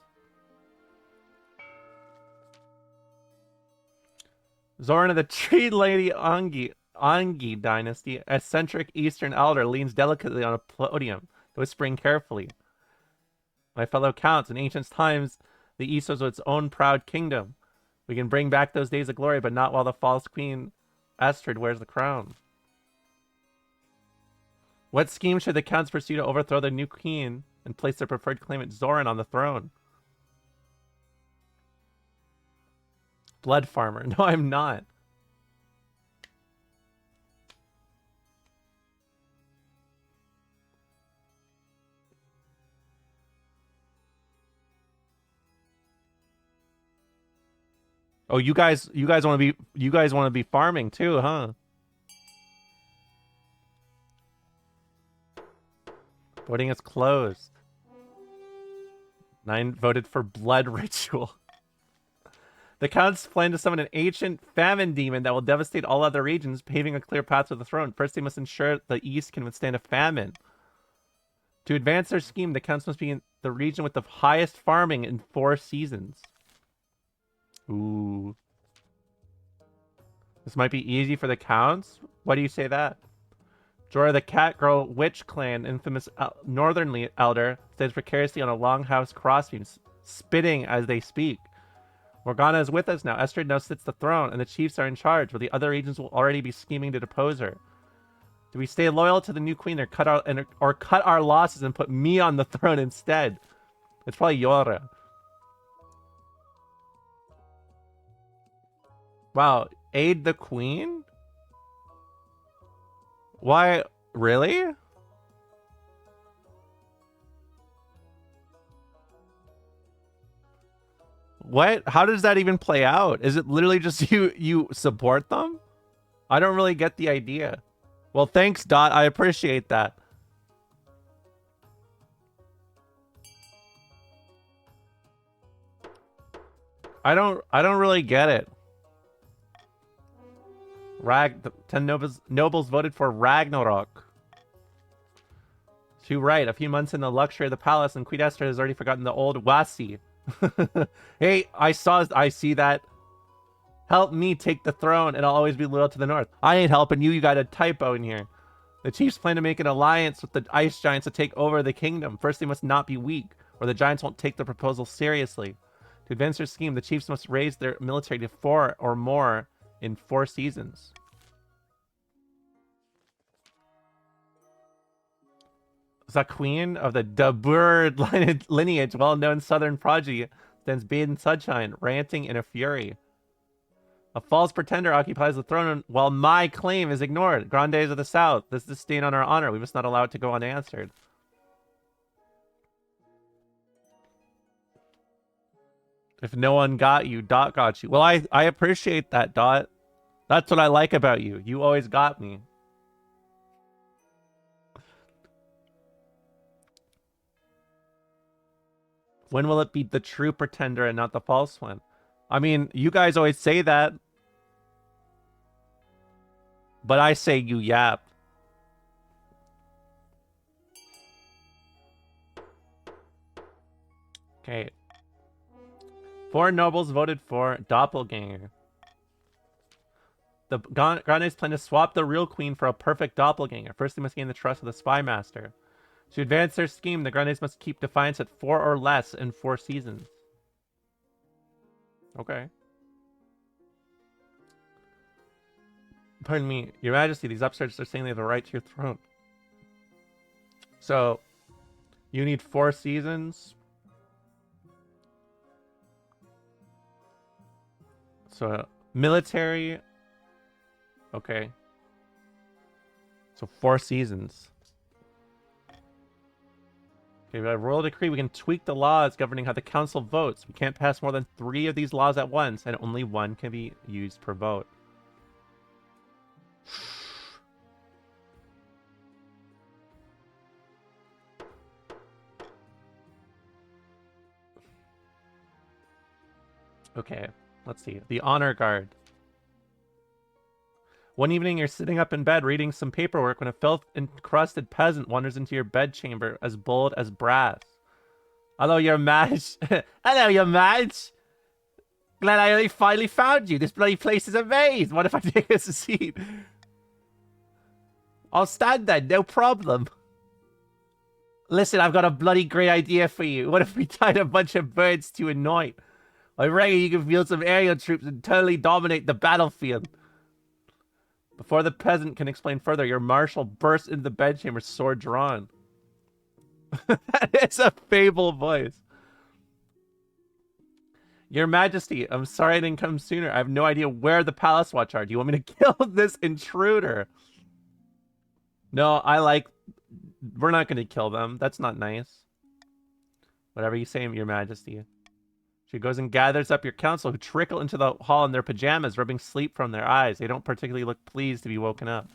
Zorna the Tree Lady Angi. Angi dynasty, eccentric Eastern elder leans delicately on a podium, whispering carefully. My fellow counts, in ancient times, the East was its own proud kingdom. We can bring back those days of glory, but not while the false queen Estrid wears the crown. What scheme should the counts pursue to overthrow the new queen and place their preferred claimant Zoran on the throne? Blood farmer. No, I'm not. Oh, you guys want to be farming too, huh? Voting is closed. 9 voted for blood ritual. The counts plan to summon an ancient famine demon that will devastate all other regions, paving a clear path to the throne. First, they must ensure the East can withstand a famine. To advance their scheme, the counts must be in the region with the highest farming in 4 seasons. Ooh. This might be easy for the counts? Why do you say that? Jorah the Catgirl Witch Clan, infamous northernly elder, stands precariously on a longhouse crossbeam, spitting as they speak. Morgana is with us now. Estrid now sits the throne, and the chiefs are in charge, where the other regions will already be scheming to depose her. Do we stay loyal to the new queen or cut our losses and put me on the throne instead? It's probably Jorah. Wow, aid the queen? Why? Really? What? How does that even play out? Is it literally just you support them? I don't really get the idea. Well, thanks, Dot. I appreciate that. I don't really get it. 10 nobles voted for Ragnarok. Too right. A few months in the luxury of the palace, and Queen Esther has already forgotten the old Wasi. Hey, I see that. Help me take the throne, and I'll always be loyal to the north. I ain't helping you. You got a typo in here. The chiefs plan to make an alliance with the ice giants to take over the kingdom. First, they must not be weak, or the giants won't take the proposal seriously. To advance their scheme, the chiefs must raise their military to 4 or more in 4 seasons. The queen of the Dabur lineage, well-known southern prodigy, stands bathed in sunshine, ranting in a fury. A false pretender occupies the throne while my claim is ignored. Grandes of the South, this is a stain on our honor. We must not allow it to go unanswered. If no one got you, Dot got you. Well, I appreciate that, Dot. That's what I like about you. You always got me. When will it be the true pretender and not the false one? I mean, you guys always say that. But I say you yap. Okay. 4 nobles voted for Doppelganger. The Grandes plan to swap the real queen for a perfect doppelganger. First, they must gain the trust of the spy master. To advance their scheme, the Grandes must keep defiance at 4 or less in 4 seasons. Okay. Pardon me, Your Majesty, these upstarts are saying they have a right to your throne. So, you need 4 seasons. So, military. Okay. So 4 seasons. Okay, by royal decree, we can tweak the laws governing how the council votes. We can't pass more than 3 of these laws at once, and only 1 can be used per vote. Okay, let's see. The honor guard. One evening, you're sitting up in bed reading some paperwork when a filth-encrusted peasant wanders into your bedchamber as bold as brass. Hello, Your Maj. Hello, Your Maj. Glad I finally found you. This bloody place is a maze. What if I take us a seat? I'll stand then, no problem. Listen, I've got a bloody great idea for you. What if we tied a bunch of birds to a knot? I reckon you can field some aerial troops and totally dominate the battlefield. Before the peasant can explain further, your marshal bursts into the bedchamber, sword drawn. That is a Fable voice. Your Majesty, I'm sorry I didn't come sooner. I have no idea where the Palace Watch are. Do you want me to kill this intruder? No, we're not going to kill them. That's not nice. Whatever you say, Your Majesty. She goes and gathers up your council who trickle into the hall in their pajamas, rubbing sleep from their eyes. They don't particularly look pleased to be woken up.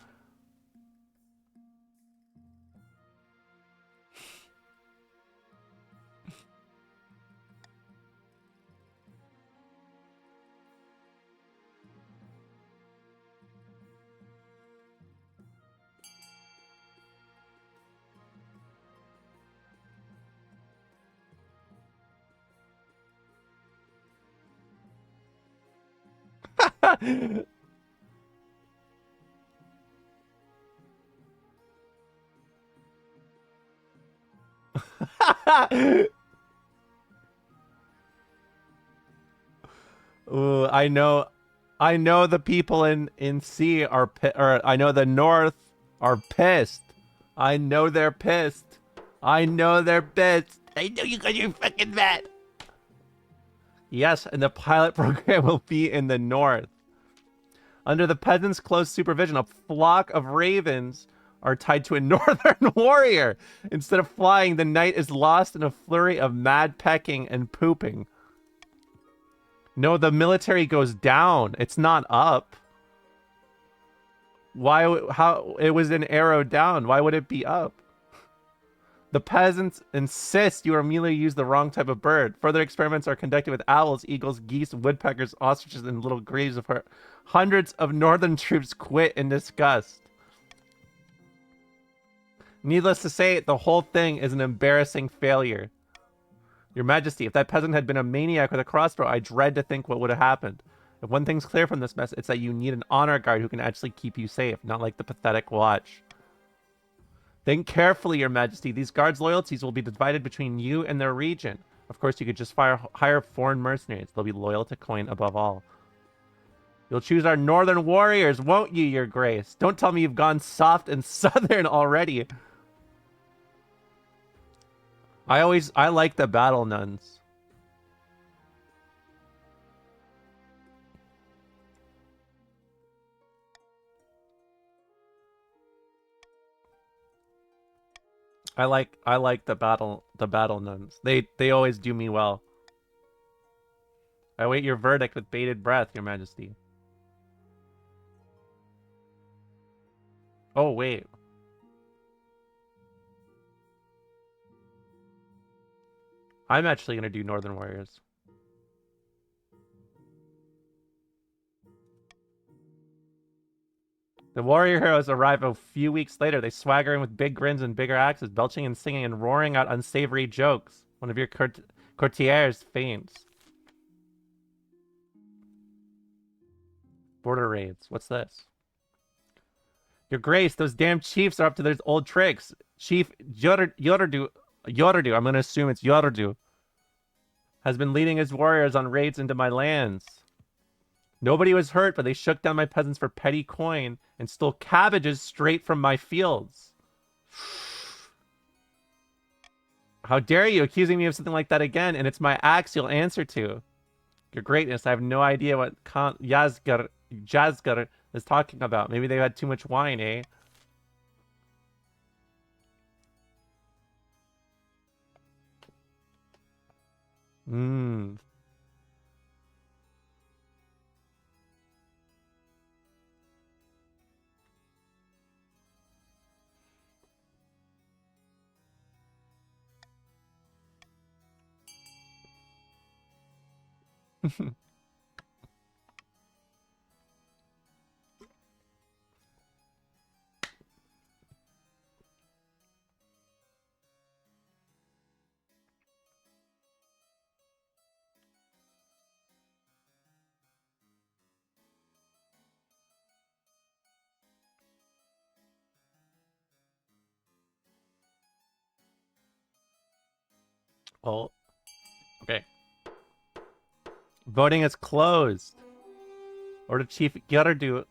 Ooh, I know the people in C are or I know the North are pissed. I know they're pissed. I know they're pissed. I know you got your fucking mad. Yes, and the pilot program will be in the North. Under the peasants' close supervision, a flock of ravens are tied to a northern warrior. Instead of flying, the night is lost in a flurry of mad pecking and pooping. No, the military goes down. It's not up. How it was an arrow down. Why would it be up? The peasants insist you immediately use the wrong type of bird. Further experiments are conducted with owls, eagles, geese, woodpeckers, ostriches, and little graves of her. Hundreds of northern troops quit in disgust. Needless to say, the whole thing is an embarrassing failure. Your Majesty, if that peasant had been a maniac with a crossbow, I dread to think what would have happened. If one thing's clear from this mess, it's that you need an honor guard who can actually keep you safe, not like the pathetic watch. Think carefully, Your Majesty. These guards' loyalties will be divided between you and their region. Of course, you could just hire foreign mercenaries. They'll be loyal to coin above all. You'll choose our northern warriors, won't you, Your Grace? Don't tell me you've gone soft and southern already. I like the battle nuns. I like the battle nuns. They always do me well. I await your verdict with bated breath, Your Majesty. Oh wait. I'm actually gonna do Northern Warriors. The warrior heroes arrive a few weeks later. They swagger in with big grins and bigger axes, belching and singing and roaring out unsavory jokes. One of your courtiers faints. Border raids. What's this? Your Grace, those damn chiefs are up to their old tricks. Chief Yordu, I'm going to assume it's Yordu, has been leading his warriors on raids into my lands. Nobody was hurt, but they shook down my peasants for petty coin and stole cabbages straight from my fields. How dare you accusing me of something like that again, and it's my axe you'll answer to. Your Greatness, I have no idea what Jazgar is talking about. Maybe they had too much wine, eh? Mmm. Oh. Okay. Voting is closed. Order Chief Gutterdu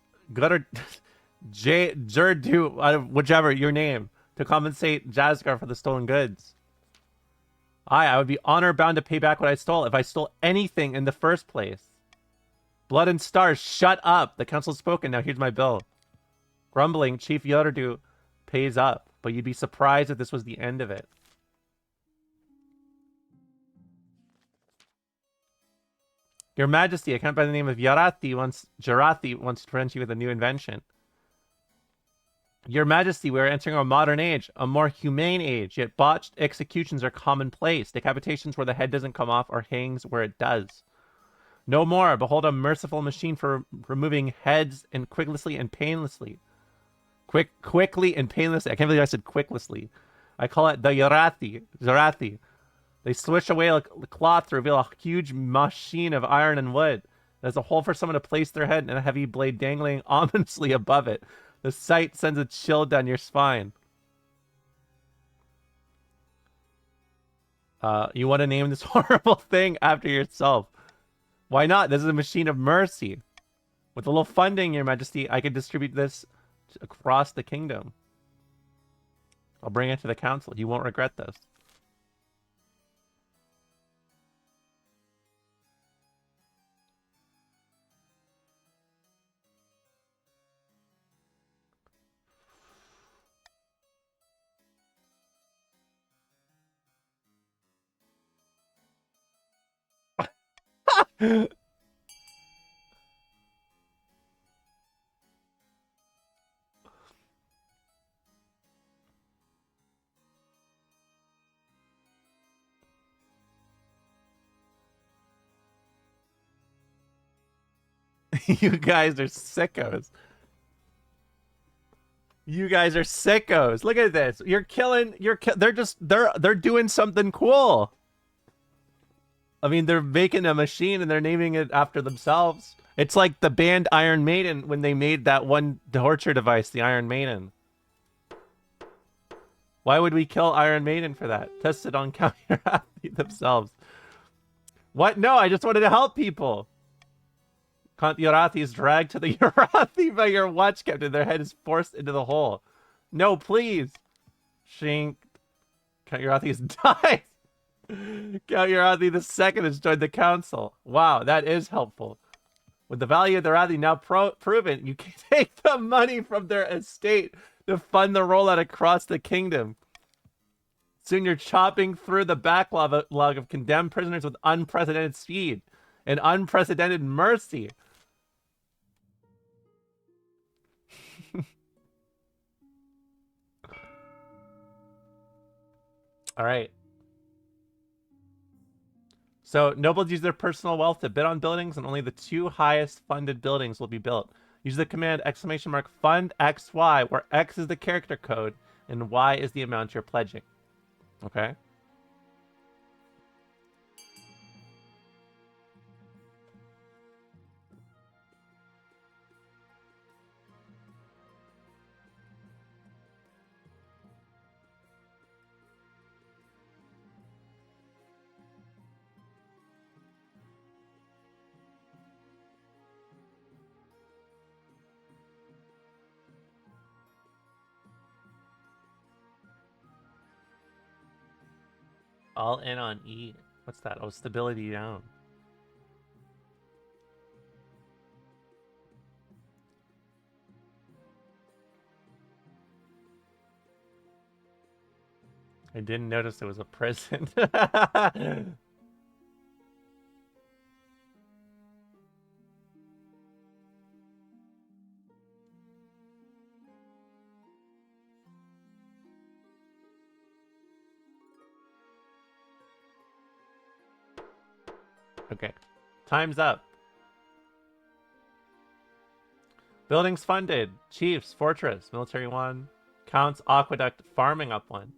Jurdu, whichever your name, to compensate Jazzgar for the stolen goods. I would be honor bound to pay back what I stole if I stole anything in the first place. Blood and Stars, shut up. The council's spoken. Now here's my bill. Grumbling, Chief Yurdu pays up, but you'd be surprised if this was the end of it. Your Majesty, a count by the name of Jarathi wants to present you with a new invention. Your Majesty, we are entering a modern age, a more humane age, yet botched executions are commonplace. Decapitations where the head doesn't come off or hangs where it does. No more. Behold a merciful machine for removing heads and quickly and painlessly. Quickly and painlessly. I can't believe I said quicklessly. I call it the Jarathi. They switch away a cloth to reveal a huge machine of iron and wood. There's a hole for someone to place their head and a heavy blade dangling ominously above it. The sight sends a chill down your spine. You want to name this horrible thing after yourself? Why not? This is a machine of mercy. With a little funding, Your Majesty, I could distribute this across the kingdom. I'll bring it to the council. You won't regret this. You guys are sickos. You guys are sickos. Look at this. You're killing. They're doing something cool. I mean, they're making a machine and they're naming it after themselves. It's like the band Iron Maiden when they made that one torture device, the Iron Maiden. Why would we kill Iron Maiden for that? Tested on Count Urathi themselves. What? No, I just wanted to help people. Count Urathi is dragged to the Urathi by your watch captain. Their head is forced into the hole. No, please. Shink. Count Urathi has died. Count Urathi II has joined the council. Wow, that is helpful. With the value of the Urathi now proven, you can take the money from their estate to fund the rollout across the kingdom. Soon you're chopping through the backlog of condemned prisoners with unprecedented speed and unprecedented mercy. All right. So nobles use their personal wealth to bid on buildings, and only the 2 highest funded buildings will be built. Use the command !fund XY, where X is the character code and Y is the amount you're pledging. Okay? All in on E. What's that? Oh, stability down. I didn't notice it was a prison. Okay. Time's up. Buildings funded. Chiefs, Fortress, Military 1. Counts, Aqueduct, Farming up 1.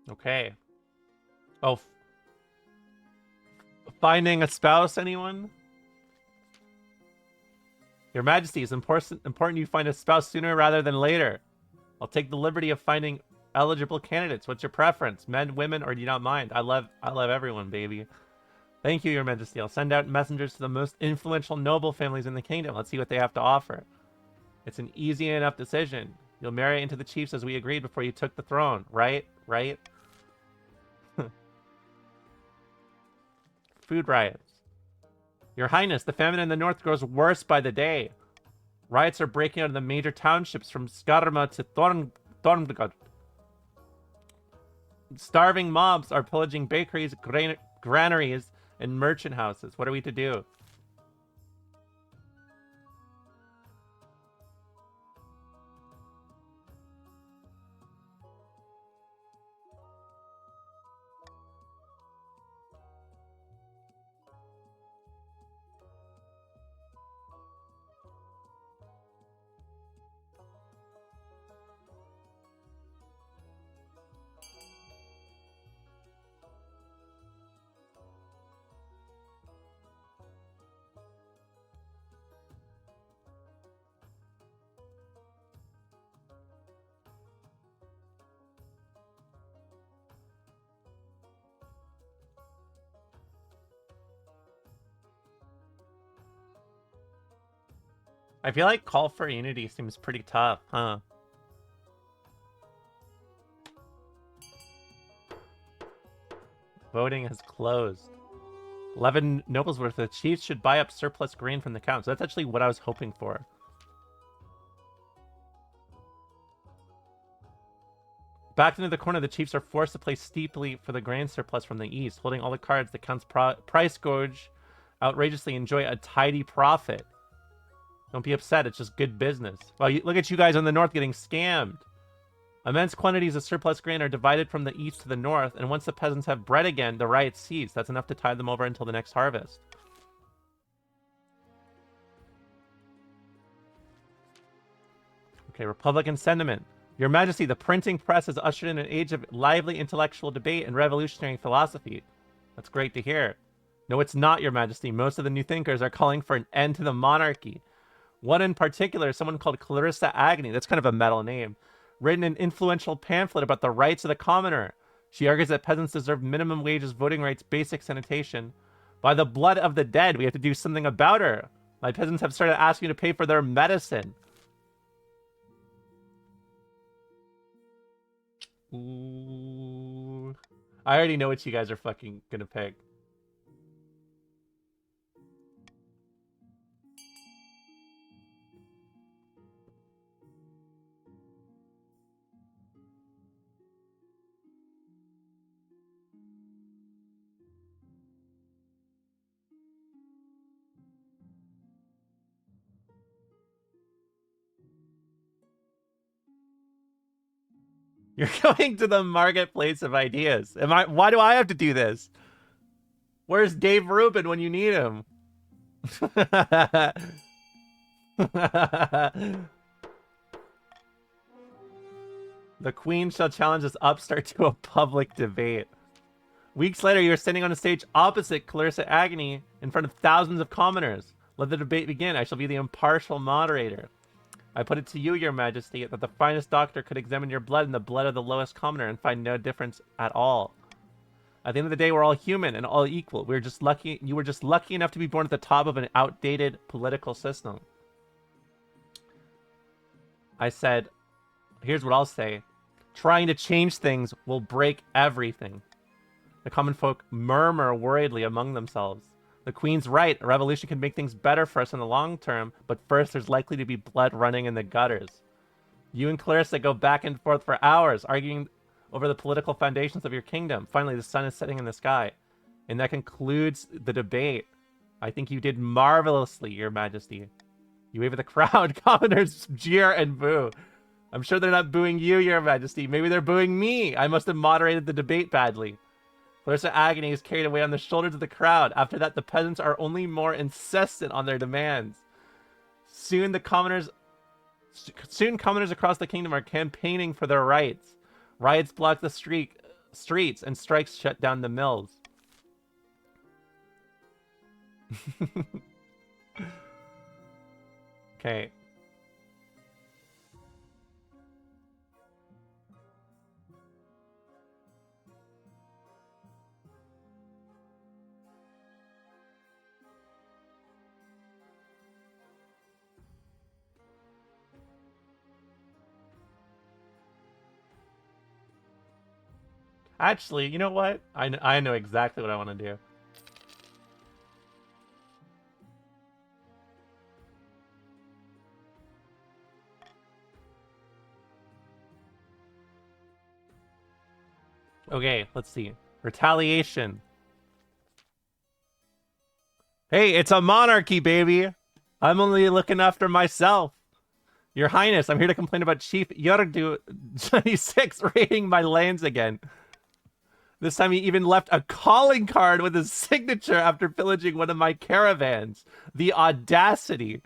Okay. Oh. Finding a spouse, anyone? Your Majesty, it's important you find a spouse sooner rather than later. I'll take the liberty of finding eligible candidates. What's your preference? Men, women, or do you not mind? I love everyone, baby. Thank you, Your Majesty. I'll send out messengers to the most influential noble families in the kingdom. Let's see what they have to offer. It's an easy enough decision. You'll marry into the chiefs as we agreed before you took the throne, right? Right? Food riots. Your Highness, the famine in the north grows worse by the day. Riots are breaking out in the major townships from Skarma to Thorngard. Starving mobs are pillaging bakeries, granaries, and merchant houses. What are we to do? I feel like Call for Unity seems pretty tough, huh? Voting has closed. 11 nobles worth. The chiefs should buy up surplus grain from the count. So that's actually what I was hoping for. Backed into the corner, the chiefs are forced to play steeply for the grain surplus from the east. Holding all the cards, the count's price gouge outrageously, enjoy a tidy profit. Don't be upset, it's just good business. Well, look at you guys on the north getting scammed. Immense quantities of surplus grain are divided from the east to the north, and once the peasants have bread again, the riots cease. That's enough to tide them over until the next harvest. Okay, Republican sentiment. Your Majesty, the printing press has ushered in an age of lively intellectual debate and revolutionary philosophy. That's great to hear. No, it's not, Your Majesty. Most of the new thinkers are calling for an end to the monarchy. One in particular, someone called Clarissa Agnew, that's kind of a metal name, written an influential pamphlet about the rights of the commoner. She argues that peasants deserve minimum wages, voting rights, basic sanitation. By the blood of the dead, we have to do something about her. My peasants have started asking to pay for their medicine. Ooh. I already know what you guys are fucking gonna pick. You're going to the marketplace of ideas. Why do I have to do this? Where's Dave Rubin when you need him? The Queen shall challenge this upstart to a public debate. Weeks later, you're standing on a stage opposite Clarissa Agnew in front of thousands of commoners. Let the debate begin. I shall be the impartial moderator. I put it to you, Your Majesty, that the finest doctor could examine your blood and the blood of the lowest commoner and find no difference at all. At the end of the day, we're all human and all equal. You were just lucky enough to be born at the top of an outdated political system. I said, here's what I'll say. Trying to change things will break everything. The common folk murmur worriedly among themselves. The Queen's right. A revolution can make things better for us in the long term, but first there's likely to be blood running in the gutters. You and Clarissa go back and forth for hours, arguing over the political foundations of your kingdom. Finally, the sun is setting in the sky. And that concludes the debate. I think you did marvelously, Your Majesty. You wave at the crowd. Commoners jeer and boo. I'm sure they're not booing you, Your Majesty. Maybe they're booing me. I must have moderated the debate badly. Clarissa Agnew is carried away on the shoulders of the crowd. After that, the peasants are only more insistent on their demands. Soon commoners across the kingdom are campaigning for their rights. Riots block the streets, and strikes shut down the mills. Okay. Actually, you know what? I know exactly what I want to do. Okay, let's see. Retaliation. Hey, it's a monarchy, baby. I'm only looking after myself. Your Highness, I'm here to complain about Chief Yordu 26 raiding my lands again. This time he even left a calling card with his signature after pillaging one of my caravans. The audacity.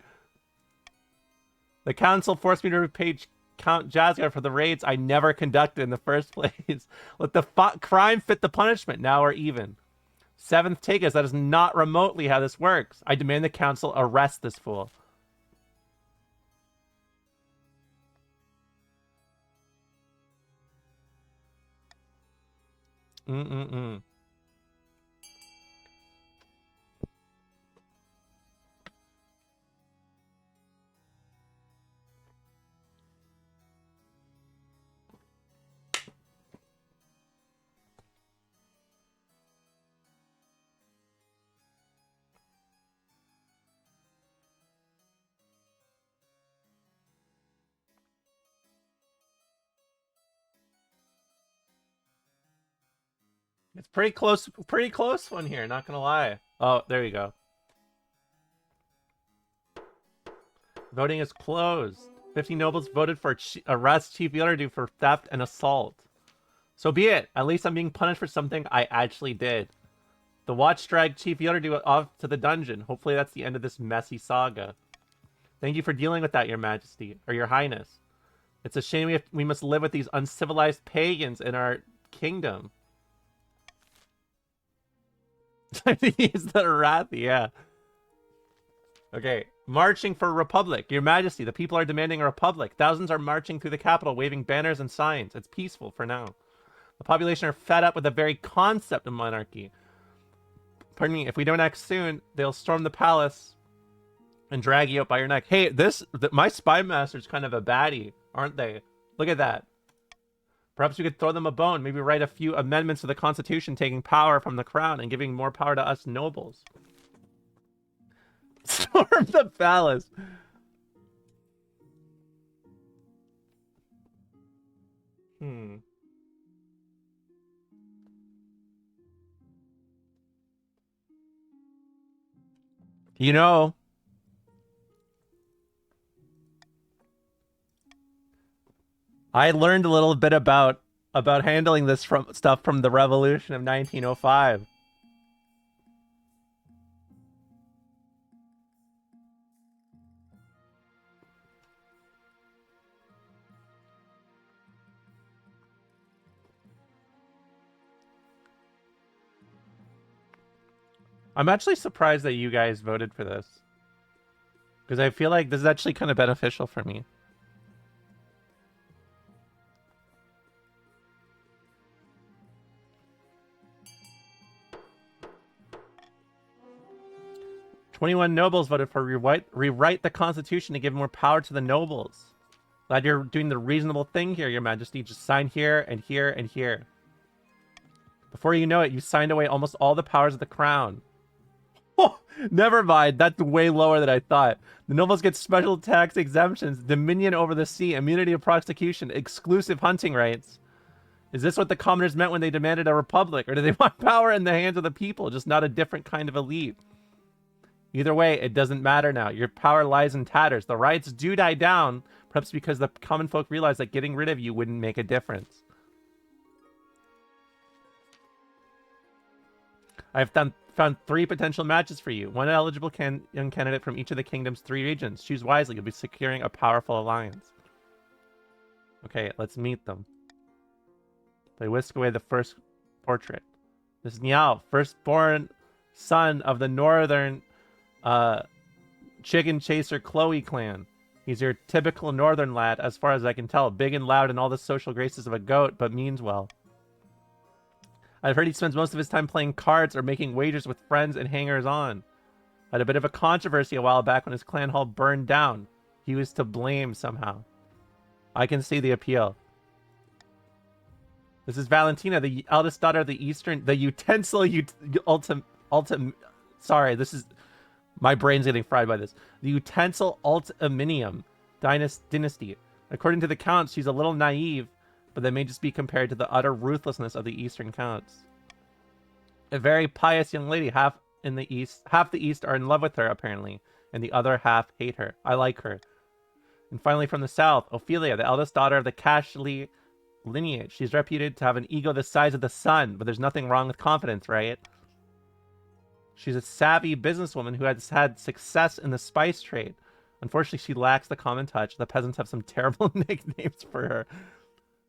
The council forced me to repay Count Jazgar for the raids I never conducted in the first place. Let the crime fit the punishment. Now we're even. Seventh take us. That is not remotely how this works. I demand the council arrest this fool. Mm-mm-mm. It's pretty close one here, not gonna lie. Oh, there you go. Voting is closed. 50 nobles voted for arrest Chief Yordu for theft and assault. So be it. At least I'm being punished for something I actually did. The watch dragged Chief Yordu off to the dungeon. Hopefully that's the end of this messy saga. Thank you for dealing with that, Your Majesty, or Your Highness. It's a shame we must live with these uncivilized pagans in our kingdom. He's the Arathi, yeah. Okay, marching for a republic. Your Majesty, the people are demanding a republic. Thousands are marching through the capital, waving banners and signs. It's peaceful for now. The population are fed up with the very concept of monarchy. Pardon me, if we don't act soon, they'll storm the palace and drag you out by your neck. Hey, my spy master's kind of a baddie, aren't they? Look at that. Perhaps we could throw them a bone, maybe write a few amendments to the Constitution taking power from the crown and giving more power to us nobles. Storm the palace. You know, I learned a little bit about handling this stuff from the Revolution of 1905. I'm actually surprised that you guys voted for this, because I feel like this is actually kind of beneficial for me. "21 nobles voted for rewrite the Constitution to give more power to the nobles. Glad you're doing the reasonable thing here, Your Majesty. Just sign here and here and here." Before you know it, you signed away almost all the powers of the crown. Oh, never mind. That's way lower than I thought. The nobles get special tax exemptions, dominion over the sea, immunity of prosecution, exclusive hunting rights. Is this what the commoners meant when they demanded a republic? Or do they want power in the hands of the people, just not a different kind of elite? Either way, it doesn't matter now. Your power lies in tatters. The riots do die down, perhaps because the common folk realize that getting rid of you wouldn't make a difference. I've found 3 potential matches for you. One eligible young candidate from each of the kingdom's 3 regions. Choose wisely. You'll be securing a powerful alliance. Okay, let's meet them. They whisk away the first portrait. This is Niall, firstborn son of the northern chicken chaser Chloe clan. He's your typical northern lad, as far as I can tell. Big and loud and all the social graces of a goat, but means well. I've heard he spends most of his time playing cards or making wagers with friends and hangers-on. Had a bit of a controversy a while back when his clan hall burned down. He was to blame somehow. I can see the appeal. This is Valentina, the eldest daughter of the sorry, this is... My brain's getting fried by this. The Utensil Ultiminium dynasty. According to the counts, she's a little naive, but that may just be compared to the utter ruthlessness of the Eastern counts. A very pious young lady, half the East are in love with her, apparently, and the other half hate her. I like her. And finally, from the South, Ophelia, the eldest daughter of the Cashley lineage. She's reputed to have an ego the size of the sun, but there's nothing wrong with confidence, right? She's a savvy businesswoman who has had success in the spice trade. Unfortunately, she lacks the common touch. The peasants have some terrible nicknames for her.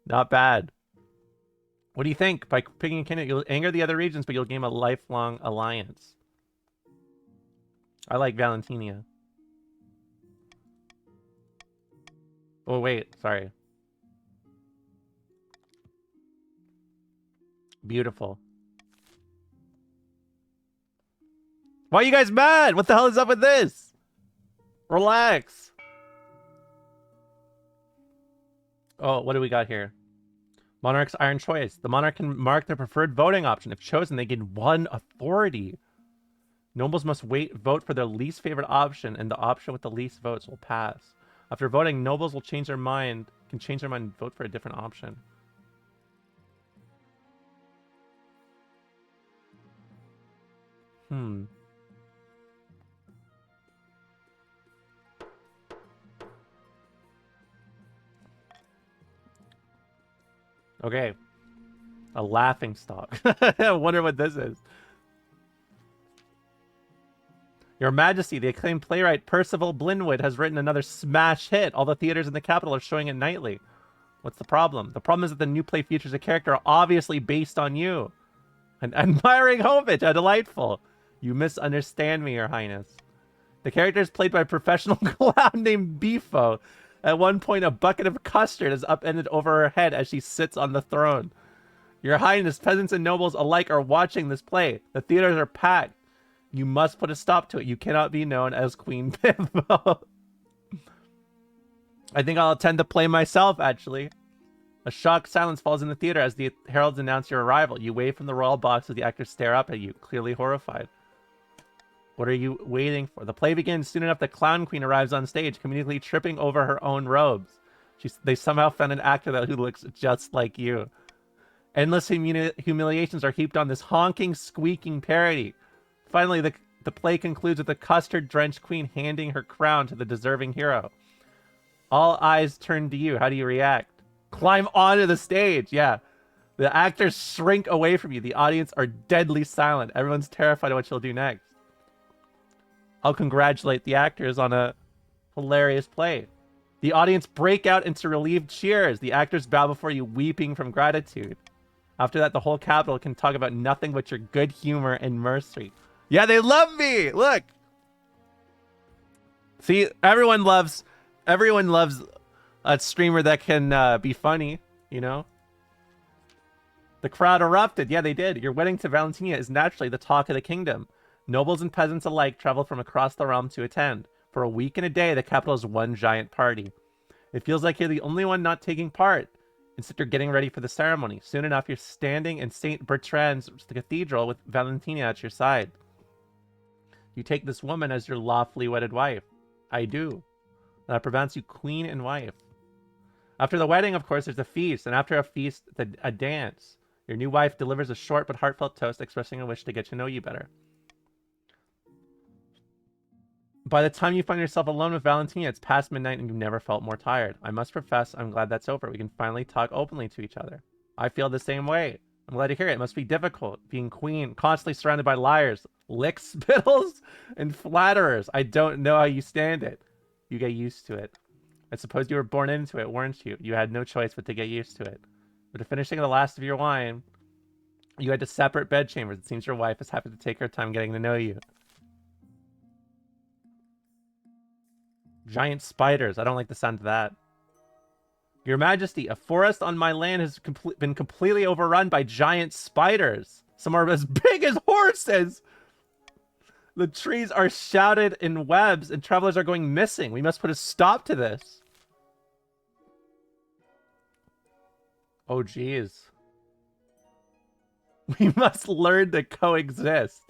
Not bad. What do you think? By picking a candidate, you'll anger the other regions, but you'll gain a lifelong alliance. I like Valentina. Oh, wait. Sorry. Beautiful. Why are you guys mad? What the hell is up with this? Relax. Oh, what do we got here? Monarch's iron choice. The monarch can mark their preferred voting option. If chosen, they gain 1 authority. Nobles must vote for their least favorite option, and the option with the least votes will pass. After voting, nobles will change their mind, and vote for a different option. Okay. A laughing stock. I wonder what this is. Your Majesty, the acclaimed playwright Percival Blinwood has written another smash hit. All the theaters in the capital are showing it nightly. What's the problem? The problem is that the new play features a character obviously based on you. An admiring homage, how delightful. You misunderstand me, Your Highness. The character is played by a professional clown named Beefo. At one point, a bucket of custard is upended over her head as she sits on the throne. Your Highness, peasants and nobles alike are watching this play. The theaters are packed. You must put a stop to it. You cannot be known as Queen Bimbo. I think I'll attend the play myself, actually. A shocked silence falls in the theater as the heralds announce your arrival. You wave from the royal box as the actors stare up at you, clearly horrified. What are you waiting for? The play begins. Soon enough, the Clown Queen arrives on stage, conveniently tripping over her own robes. They somehow found an actor who looks just like you. Endless humiliations are heaped on this honking, squeaking parody. Finally, the play concludes with the custard-drenched queen handing her crown to the deserving hero. All eyes turn to you. How do you react? Climb onto the stage. Yeah. The actors shrink away from you. The audience are deadly silent. Everyone's terrified of what you'll do next. I'll congratulate the actors on a hilarious play. The audience break out into relieved cheers. The actors bow before you, weeping from gratitude. After that, the whole capital can talk about nothing but your good humor and mercy. Yeah, they love me! Look! See, everyone loves a streamer that can be funny, you know? The crowd erupted. Yeah, they did. Your wedding to Valentina is naturally the talk of the kingdom. Nobles and peasants alike travel from across the realm to attend. For a week and a day, the capital is one giant party. It feels like you're the only one not taking part. Instead, you're getting ready for the ceremony. Soon enough, you're standing in St. Bertrand's cathedral with Valentina at your side. You take this woman as your lawfully wedded wife. I do. That prevents you queen and wife. After the wedding, of course, there's a feast, and after a feast, a dance. Your new wife delivers a short but heartfelt toast expressing a wish to get to know you better. By the time you find yourself alone with Valentina, it's past midnight and you've never felt more tired. I must profess, I'm glad that's over. We can finally talk openly to each other. I feel the same way. I'm glad to hear it. It must be difficult, being queen, constantly surrounded by liars, lick-spittles, and flatterers. I don't know how you stand it. You get used to it. I suppose you were born into it, weren't you? You had no choice but to get used to it. After finishing the last of your wine, you had to separate bedchambers. It seems your wife is happy to take her time getting to know you. Giant spiders. I don't like the sound of that. Your Majesty, a forest on my land has been completely overrun by giant spiders. Some are as big as horses. The trees are shrouded in webs and travelers are going missing. We must put a stop to this. Oh, geez. We must learn to coexist.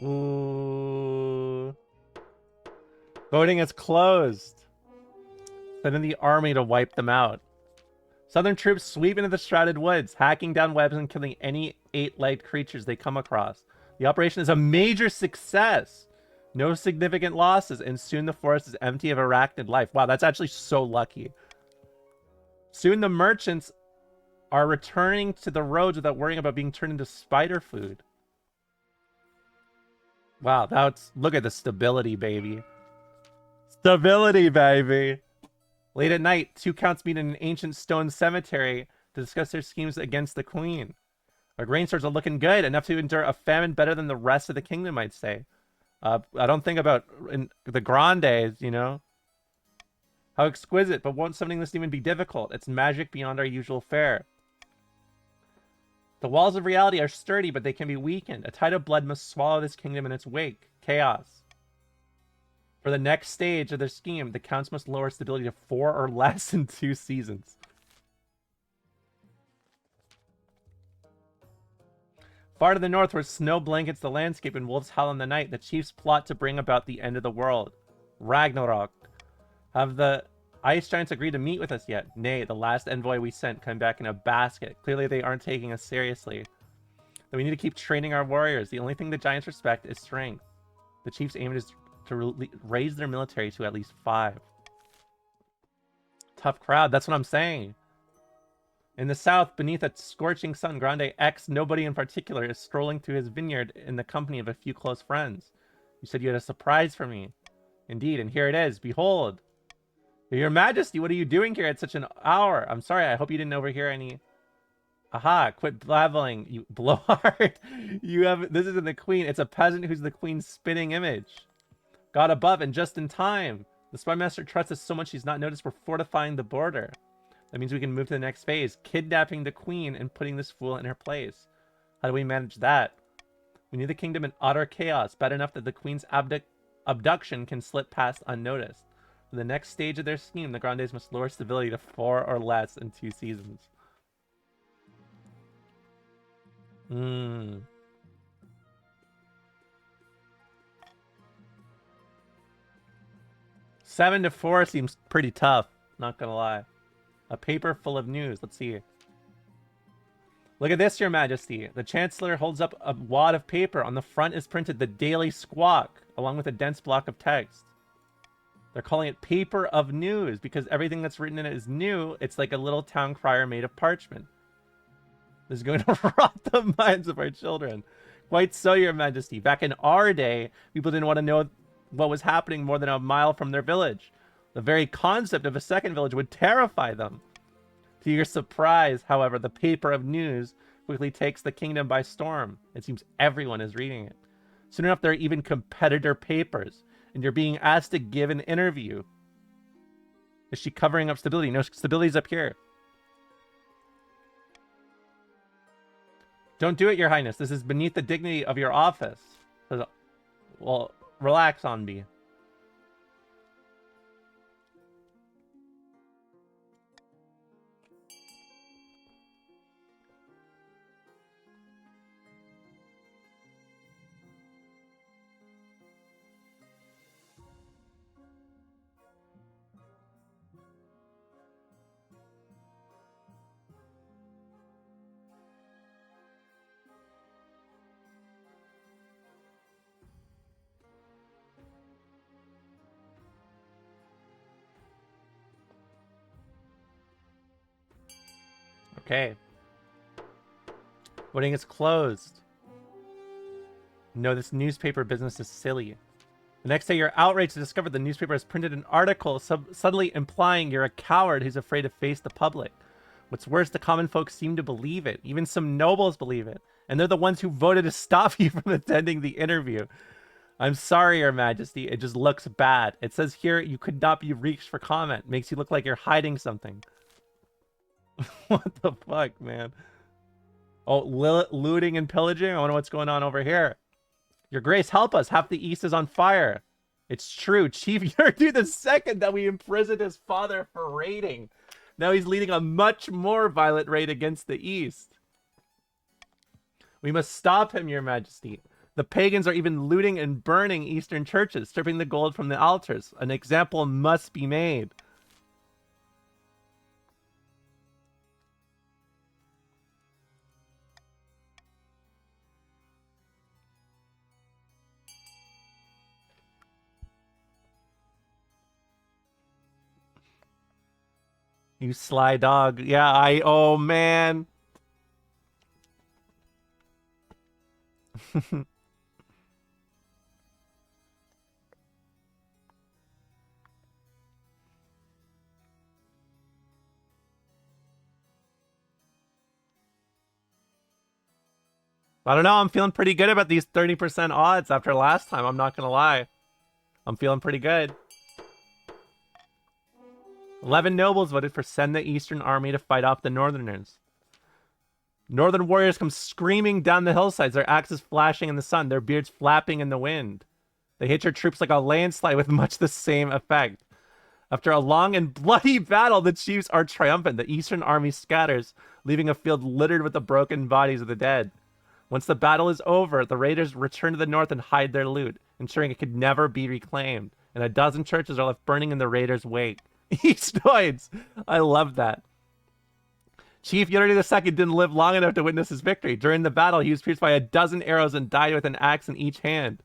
Ooh. Voting is closed. Send in the army to wipe them out. Southern troops sweep into the shrouded woods, hacking down webs and killing any 8-legged creatures they come across. The operation is a major success. No significant losses, and soon the forest is empty of arachnid life. Wow, that's actually so lucky. Soon the merchants are returning to the roads without worrying about being turned into spider food. Wow, that's... Look at the stability, baby. Stability, baby! Late at night, two counts meet in an ancient stone cemetery to discuss their schemes against the queen. Our grain stores are looking good, enough to endure a famine better than the rest of the kingdom, I'd say. I don't think about in the Grandes, you know? How exquisite, but won't summoning this demon be difficult? It's magic beyond our usual fare. The walls of reality are sturdy, but they can be weakened. A tide of blood must swallow this kingdom in its wake. Chaos. For the next stage of their scheme, the counts must lower stability to 4 or less in 2 seasons. Far to the north, where snow blankets the landscape and wolves howl in the night, the chiefs plot to bring about the end of the world. Ragnarok. Have the ice giants agreed to meet with us yet? Nay, the last envoy we sent came back in a basket. Clearly they aren't taking us seriously. Then we need to keep training our warriors. The only thing the giants respect is strength. The chiefs' aim is to raise their military to at least 5. Tough crowd, that's what I'm saying. In the south, beneath a scorching sun, Grande X, nobody in particular, is strolling through his vineyard in the company of a few close friends. You said you had a surprise for me. Indeed, and here it is. Behold. Your Majesty, what are you doing here at such an hour? I'm sorry, I hope you didn't overhear any... Aha, quit blabbling, you blowhard. You have... This isn't the queen, it's a peasant who's the queen's spitting image. God above, and just in time. The spy master trusts us so much he's not noticed we're fortifying the border. That means we can move to the next phase, kidnapping the queen and putting this fool in her place. How do we manage that? We need the kingdom in utter chaos, bad enough that the queen's abduction can slip past unnoticed. For the next stage of their scheme, the Grandes must lower stability to 4 or less in 2 seasons. 7 to 4 seems pretty tough, not gonna lie. A paper full of news. Let's see. Look at this, Your Majesty. The Chancellor holds up a wad of paper. On the front is printed the Daily Squawk, along with a dense block of text. They're calling it paper of news because everything that's written in it is new. It's like a little town crier made of parchment. This is going to rot the minds of our children. Quite so, Your Majesty. Back in our day, people didn't want to know what was happening more than a mile from their village. The very concept of a second village would terrify them. To your surprise, however, the paper of news quickly takes the kingdom by storm. It seems everyone is reading it. Soon enough, there are even competitor papers, and you're being asked to give an interview. Is she covering up stability? No, stability's up here. Don't do it, Your Highness. This is beneath the dignity of your office. Well, relax, Onbi. Okay. Voting is closed. No, this newspaper business is silly. The next day, you're outraged to discover the newspaper has printed an article subtly implying you're a coward who's afraid to face the public. What's worse, the common folk seem to believe it. Even some nobles believe it. And they're the ones who voted to stop you from attending the interview. I'm sorry, Your Majesty. It just looks bad. It says here you could not be reached for comment. Makes you look like you're hiding something. What the fuck, man? Oh, looting and pillaging? I wonder what's going on over here. Your Grace, help us. Half the East is on fire. It's true. Chief Yurdu the second that we imprisoned his father for raiding. Now he's leading a much more violent raid against the East. We must stop him, Your Majesty. The pagans are even looting and burning Eastern churches, stripping the gold from the altars. An example must be made. You sly dog. Yeah, oh man. I don't know. I'm feeling pretty good about these 30% odds after last time. I'm not going to lie. I'm feeling pretty good. 11 nobles voted for send the Eastern army to fight off the Northerners. Northern warriors come screaming down the hillsides, their axes flashing in the sun, their beards flapping in the wind. They hit your troops like a landslide with much the same effect. After a long and bloody battle, the chiefs are triumphant. The Eastern army scatters, leaving a field littered with the broken bodies of the dead. Once the battle is over, the raiders return to the north and hide their loot, ensuring it could never be reclaimed. And a dozen churches are left burning in the raiders' wake. Eastoids! I love that. Chief Yurdu II didn't live long enough to witness his victory. During the battle, he was pierced by a dozen arrows and died with an axe in each hand.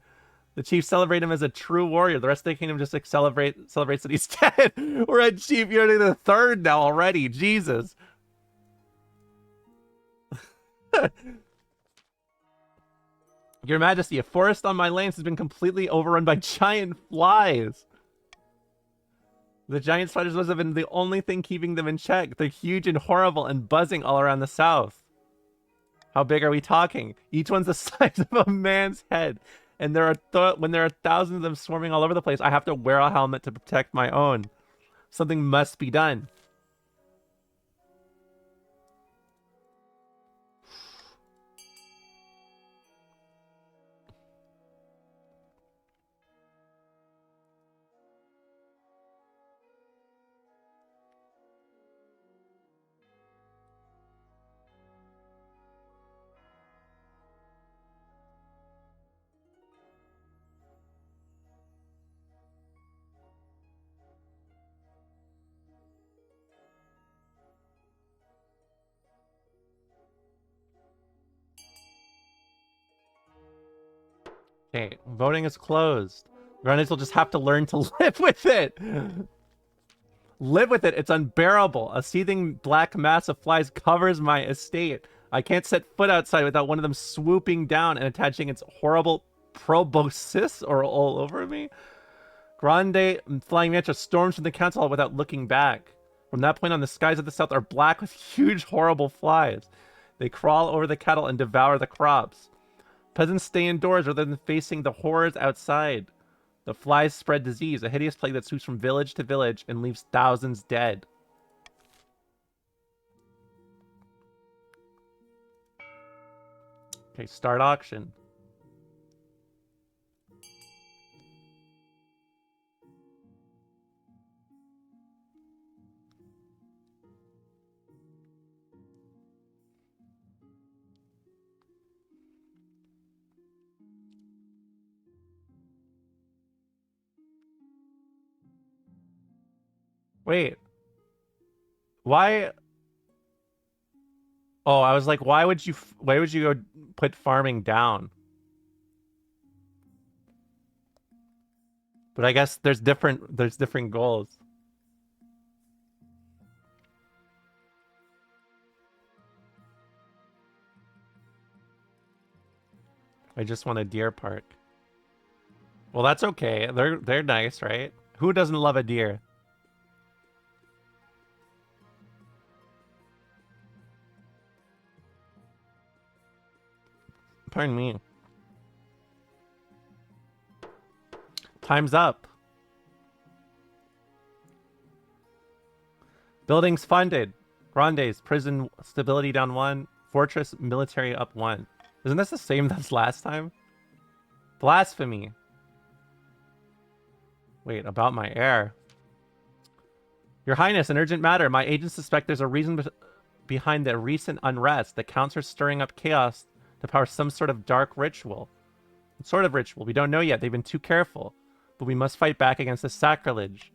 The chiefs celebrate him as a true warrior. The rest of the kingdom just celebrates that he's dead. We're at Chief Yurdu III now already. Jesus. Your Majesty, a forest on my lands has been completely overrun by giant flies. The giant spiders must have been the only thing keeping them in check. They're huge and horrible and buzzing all around the south. How big are we talking? Each one's the size of a man's head. And there are when there are thousands of them swarming all over the place, I have to wear a helmet to protect my own. Something must be done. Okay, voting is closed. Grannies will just have to learn to live with it. Live with it. It's unbearable. A seething black mass of flies covers my estate. I can't set foot outside without one of them swooping down and attaching its horrible proboscis all over me. Grande Flying Mantra storms from the council hall without looking back. From that point on, the skies of the south are black with huge, horrible flies. They crawl over the cattle and devour the crops. Peasants stay indoors rather than facing the horrors outside. The flies spread disease, a hideous plague that sweeps from village to village and leaves thousands dead. Okay, start auction. Wait. Why? Oh, I was like, why would you go put farming down? But I guess there's different goals. I just want a deer park. Well, that's okay. They're nice, right? Who doesn't love a deer? Pardon me. Time's up. Buildings funded. Grandes, prison stability down 1. Fortress military up 1. Isn't this the same as last time? Blasphemy. Wait, about my heir. Your Highness, an urgent matter. My agents suspect there's a reason behind the recent unrest. The counts are stirring up chaos to power some sort of dark ritual. What sort of ritual? We don't know yet. They've been too careful. But we must fight back against this sacrilege.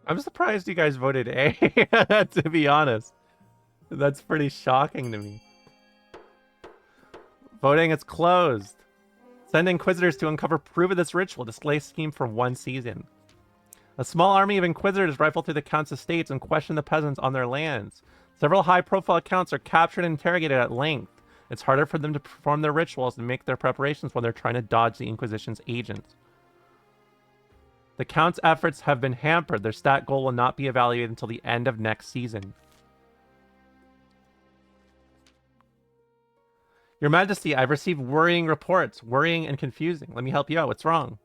I'm surprised you guys voted A, to be honest. That's pretty shocking to me. Voting is closed. Send Inquisitors to uncover proof of this ritual. Display scheme for 1 season. A small army of Inquisitors rifle through the Count's estates and question the peasants on their lands. Several high-profile Counts are captured and interrogated at length. It's harder for them to perform their rituals and make their preparations when they're trying to dodge the Inquisition's agents. The Count's efforts have been hampered. Their stat goal will not be evaluated until the end of next season. Your Majesty, I've received worrying reports. Worrying and confusing. Let me help you out. What's wrong?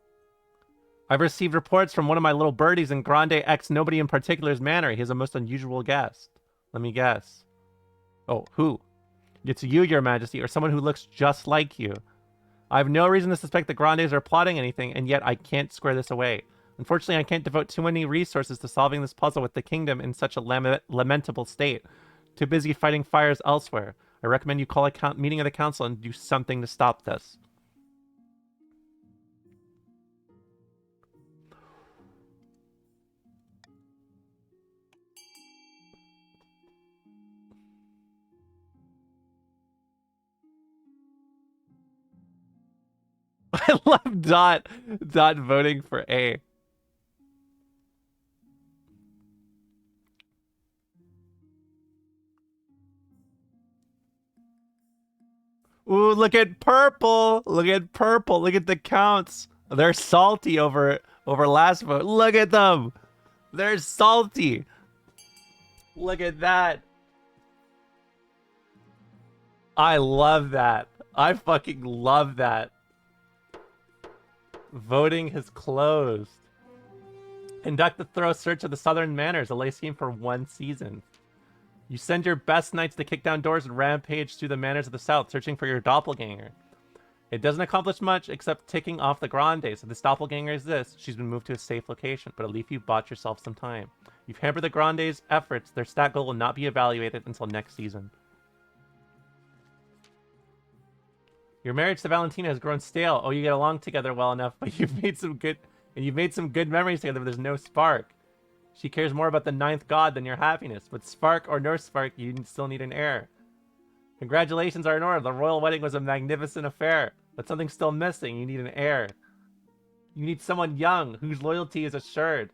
I've received reports from one of my little birdies in Grande X Nobody in Particular's manor. He has a most unusual guest. Let me guess. Oh, who? It's you, Your Majesty, or someone who looks just like you. I have no reason to suspect the Grandes are plotting anything, and yet I can't square this away. Unfortunately, I can't devote too many resources to solving this puzzle with the kingdom in such a lamentable state. Too busy fighting fires elsewhere. I recommend you call a meeting of the council and do something to stop this. I love Dot voting for A. Ooh, look at purple. Look at purple. Look at the counts. They're salty over last vote. Look at them. They're salty. Look at that. I love that. I fucking love that. Voting has closed. Conduct a thorough search of the southern manors, a lay scheme for 1 season. You send your best knights to kick down doors and rampage through the manors of the south, searching for your doppelganger. It doesn't accomplish much except ticking off the Grandes. If this doppelganger is this, she's been moved to a safe location, but at least you've bought yourself some time. You've hampered the Grandes' efforts. Their stat goal will not be evaluated until next season. Your marriage to Valentina has grown stale. Oh, you get along together well enough, but you've made some good memories together, but there's no spark. She cares more about the 9th god than your happiness. But spark or no spark, you still need an heir. Congratulations are in order. The royal wedding was a magnificent affair. But something's still missing. You need an heir. You need someone young, whose loyalty is assured.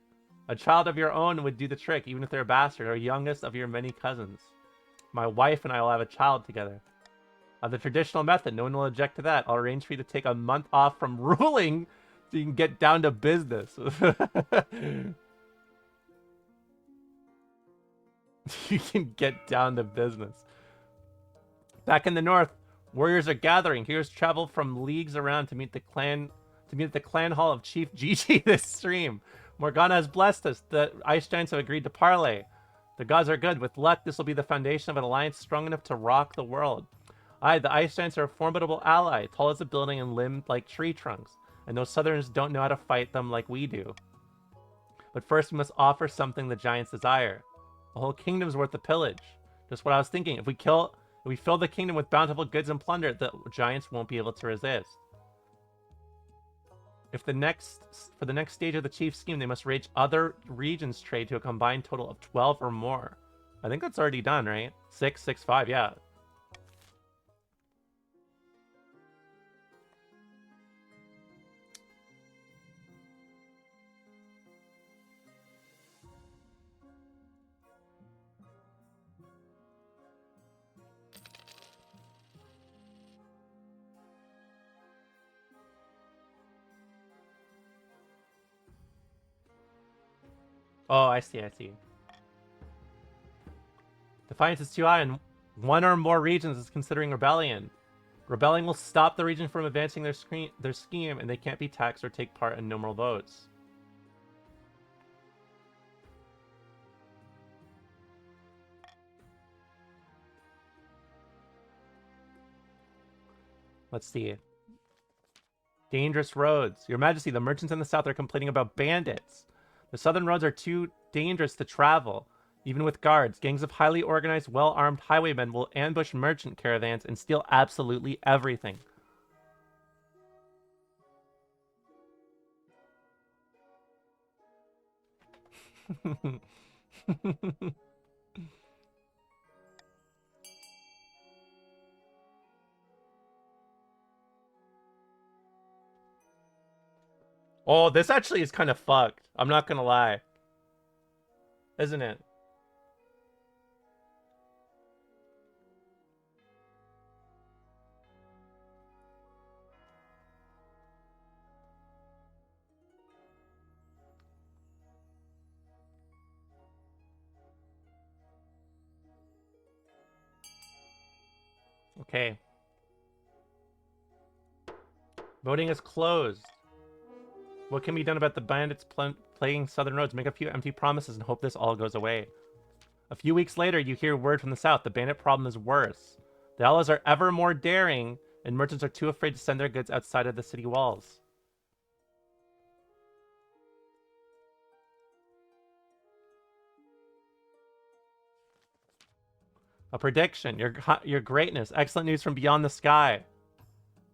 A child of your own would do the trick, even if they're a bastard, or youngest of your many cousins. My wife and I will have a child together. The traditional method, no one will object to that. I'll arrange for you to take a month off from ruling so you can get down to business. You can get down to business. Back in the north, warriors are gathering. Heroes travel from leagues around to meet at the clan hall of Chief Gigi this stream. Morgana has blessed us. The Ice Giants have agreed to parley. The gods are good. With luck, this will be the foundation of an alliance strong enough to rock the world. Aye, the Ice Giants are a formidable ally, tall as a building and limbed like tree trunks. And those Southerners don't know how to fight them like we do. But first we must offer something the Giants desire. A whole kingdom's worth of pillage. Just what I was thinking. If we kill If we fill the kingdom with bountiful goods and plunder, the giants won't be able to resist. If for the next stage of the chief scheme, they must raid other regions' trade to a combined total of 12 or more. I think that's already done, right? 6, 6, 5, yeah. Oh, I see, I see. Defiance is too high, and one or more regions is considering rebellion. Rebelling will stop the region from advancing their scheme, and they can't be taxed or take part in numeral votes. Let's see. Dangerous roads. Your Majesty, the merchants in the south are complaining about bandits. The southern roads are too dangerous to travel. Even with guards, gangs of highly organized, well-armed highwaymen will ambush merchant caravans and steal absolutely everything. Oh, this actually is kind of fucked. I'm not gonna lie. Isn't it? Okay. Voting is closed. What can be done about the bandits plaguing southern roads? Make a few empty promises and hope this all goes away. A few weeks later, you hear word from the south. The bandit problem is worse. The outlaws are ever more daring, and merchants are too afraid to send their goods outside of the city walls. A prediction. Your greatness. Excellent news from beyond the sky.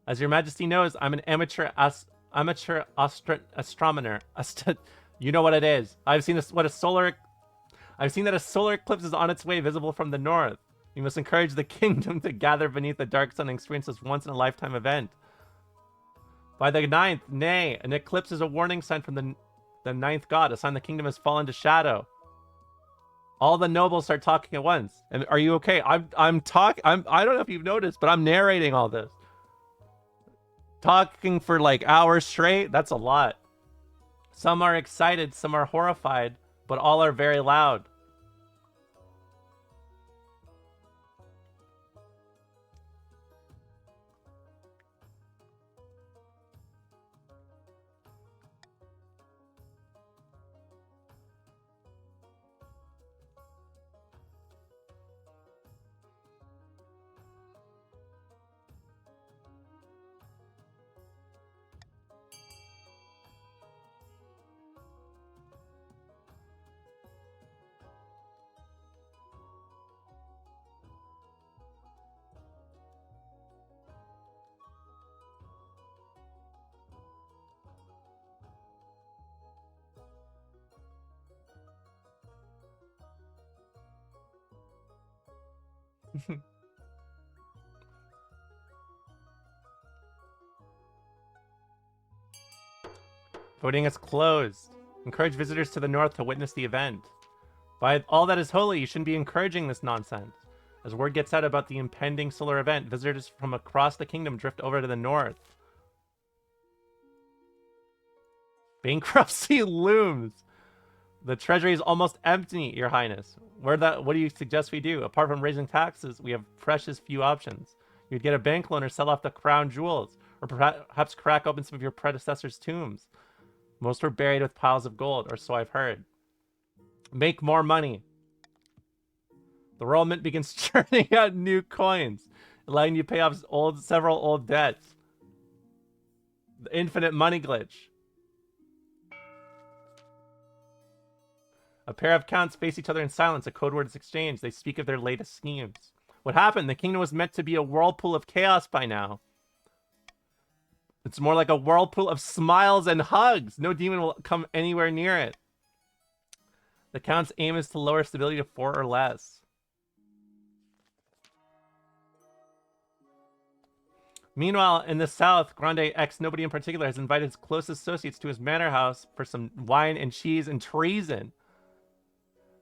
As your majesty knows, I'm an amateur astronomer. You know what it is. I've seen that a solar eclipse is on its way, visible from the north. We must encourage the kingdom to gather beneath the dark sun and experience this once-in-a-lifetime event. By the 9th, nay, an eclipse is a warning sign from the 9th god, a sign the kingdom has fallen to shadow. All the nobles start talking at once. And are you okay? I don't know if you've noticed, but I'm narrating all this. Talking for like hours straight? That's a lot. Some are excited, some are horrified, but all are very loud. Voting is closed. Encourage visitors to the north to witness the event. By all that is holy, you shouldn't be encouraging this nonsense. As word gets out about the impending solar event, visitors from across the kingdom drift over to the north. Bankruptcy looms. The treasury is almost empty, Your Highness. What do you suggest we do? Apart from raising taxes, we have precious few options. You'd get a bank loan or sell off the crown jewels, or perhaps crack open some of your predecessors' tombs. Most were buried with piles of gold, or so I've heard. Make more money. The Royal Mint begins churning out new coins, allowing you to pay off several old debts. The infinite money glitch. A pair of counts face each other in silence. A code word is exchanged. They speak of their latest schemes. What happened? The kingdom was meant to be a whirlpool of chaos by now. It's more like a whirlpool of smiles and hugs. No demon will come anywhere near it. The Count's aim is to lower stability to 4 or less. Meanwhile, in the south, Grande X Nobody in particular has invited his close associates to his manor house for some wine and cheese and treason.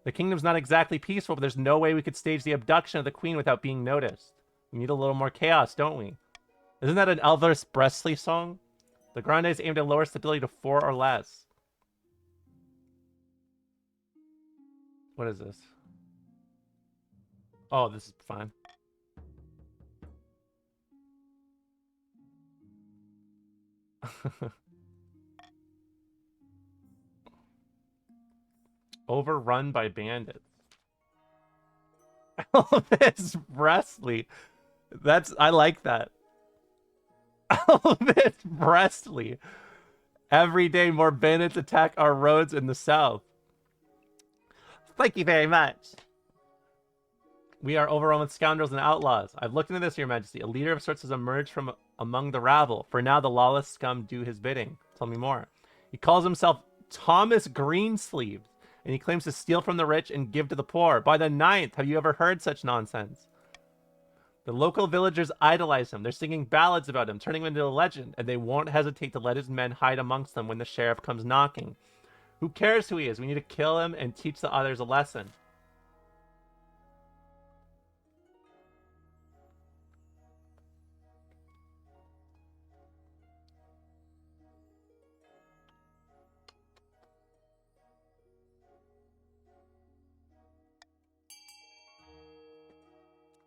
The kingdom's not exactly peaceful, but there's no way we could stage the abduction of the queen without being noticed. We need a little more chaos, don't we? Isn't that an Elvis Presley song? The Grandes aim to lower stability to 4 or less. What is this? Oh, this is fine. Overrun by bandits. Elvis Presley. I like that. Elvis Presley. Every day more bandits attack our roads in the south. Thank you very much. We are overrun with scoundrels and outlaws. I've looked into this, Your Majesty. A leader of sorts has emerged from among the rabble. For now, the lawless scum do his bidding. Tell me more. He calls himself Thomas Greensleeves, and he claims to steal from the rich and give to the poor. By the 9th, have you ever heard such nonsense? The local villagers idolize him. They're singing ballads about him, turning him into a legend, and they won't hesitate to let his men hide amongst them when the sheriff comes knocking. Who cares who he is? We need to kill him and teach the others a lesson.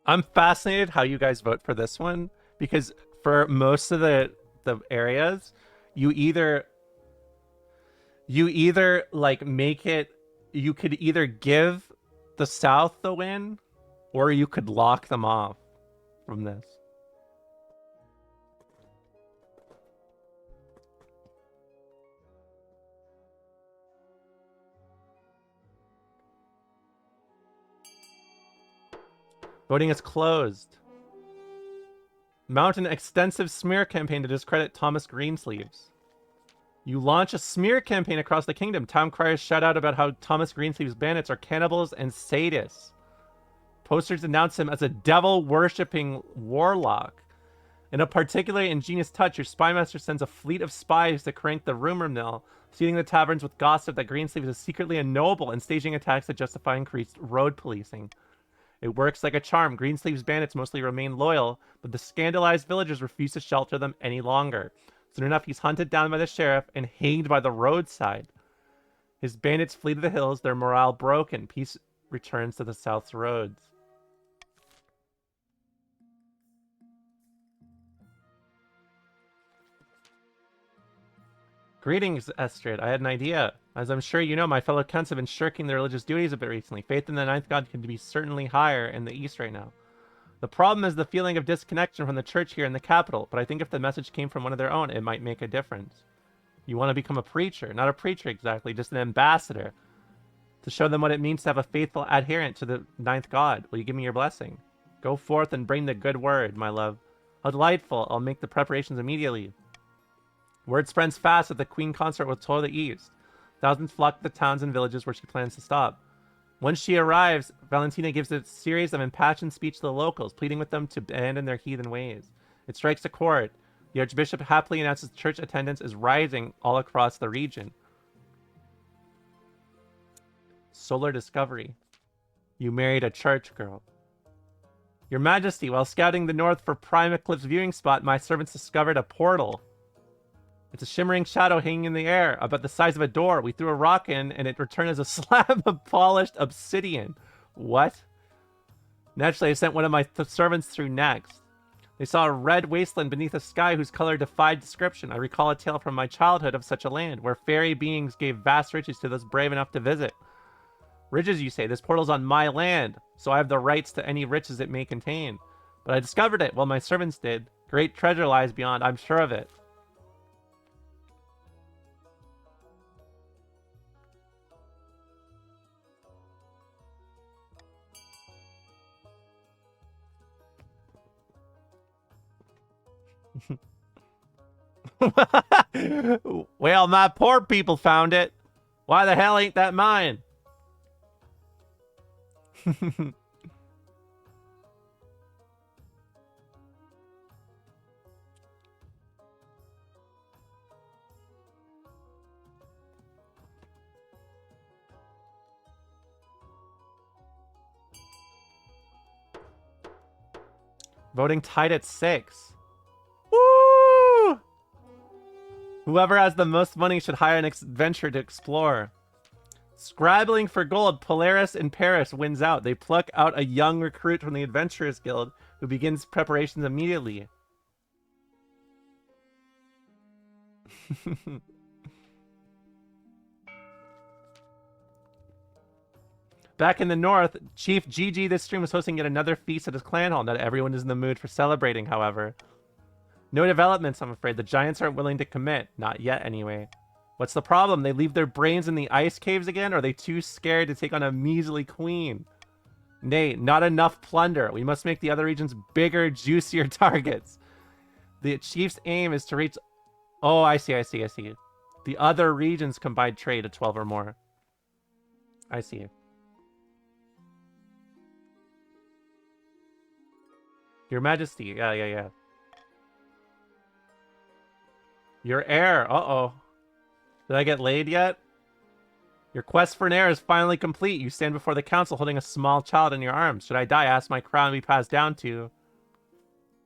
I'm fascinated how you guys vote for this one, because for most of the areas, you either like make it, you could either give the South the win, or you could lock them off from this. Voting is closed. Mount an extensive smear campaign to discredit Thomas Greensleeves. You launch a smear campaign across the kingdom. Town criers shout out about how Thomas Greensleeves bandits are cannibals and sadists. Posters announce him as a devil-worshipping warlock. In a particularly ingenious touch, your spymaster sends a fleet of spies to crank the rumor mill, seeding the taverns with gossip that Greensleeves is secretly a noble and staging attacks that justify increased road policing. It works like a charm. Greensleeves bandits mostly remain loyal, but the scandalized villagers refuse to shelter them any longer. Soon enough, he's hunted down by the sheriff and hanged by the roadside. His bandits flee to the hills, their morale broken. Peace returns to the South's roads. Greetings, Estrid. I had an idea. As I'm sure you know, my fellow counts have been shirking their religious duties a bit recently. Faith in the Ninth God can be certainly higher in the East right now. The problem is the feeling of disconnection from the church here in the capital, but I think if the message came from one of their own, it might make a difference. You want to become a preacher. Not a preacher exactly, just an ambassador. To show them what it means to have a faithful adherent to the Ninth God. Will you give me your blessing? Go forth and bring the good word, my love. How delightful. I'll make the preparations immediately. Word spreads fast that the Queen consort will tour the east. Thousands flock to the towns and villages where she plans to stop. Once she arrives, Valentina gives a series of impassioned speech to the locals, pleading with them to abandon their heathen ways. It strikes a chord. The Archbishop happily announces church attendance is rising all across the region. Solar discovery. You married a church girl. Your Majesty, while scouting the north for Prime Eclipse viewing spot, my servants discovered a portal. It's a shimmering shadow hanging in the air, about the size of a door. We threw a rock in, and it returned as a slab of polished obsidian. What? Naturally, I sent one of my servants through next. They saw a red wasteland beneath a sky whose color defied description. I recall a tale from my childhood of such a land, where fairy beings gave vast riches to those brave enough to visit. Riches, you say? This portal's on my land, so I have the rights to any riches it may contain. But I discovered it, well, my servants did. Great treasure lies beyond, I'm sure of it. Well, my poor people found it. Why the hell ain't that mine? Voting tied at 6. Woo! Whoever has the most money should hire an adventure to explore. Scrabbling for gold, Polaris in Paris wins out. They pluck out a young recruit from the Adventurers Guild who begins preparations immediately. Back in the north, Chief GG this stream was hosting yet another feast at his clan hall. Not everyone is in the mood for celebrating, however. No developments, I'm afraid. The giants aren't willing to commit. Not yet, anyway. What's the problem? They leave their brains in the ice caves again? Or are they too scared to take on a measly queen? Nay, not enough plunder. We must make the other regions bigger, juicier targets. The chief's aim is to reach... Oh, I see. The other regions combined trade at 12 or more. I see. Your Majesty. Yeah. Your heir. Uh-oh. Did I get laid yet? Your quest for an heir is finally complete. You stand before the council holding a small child in your arms. Should I die, ask my crown to be passed down to.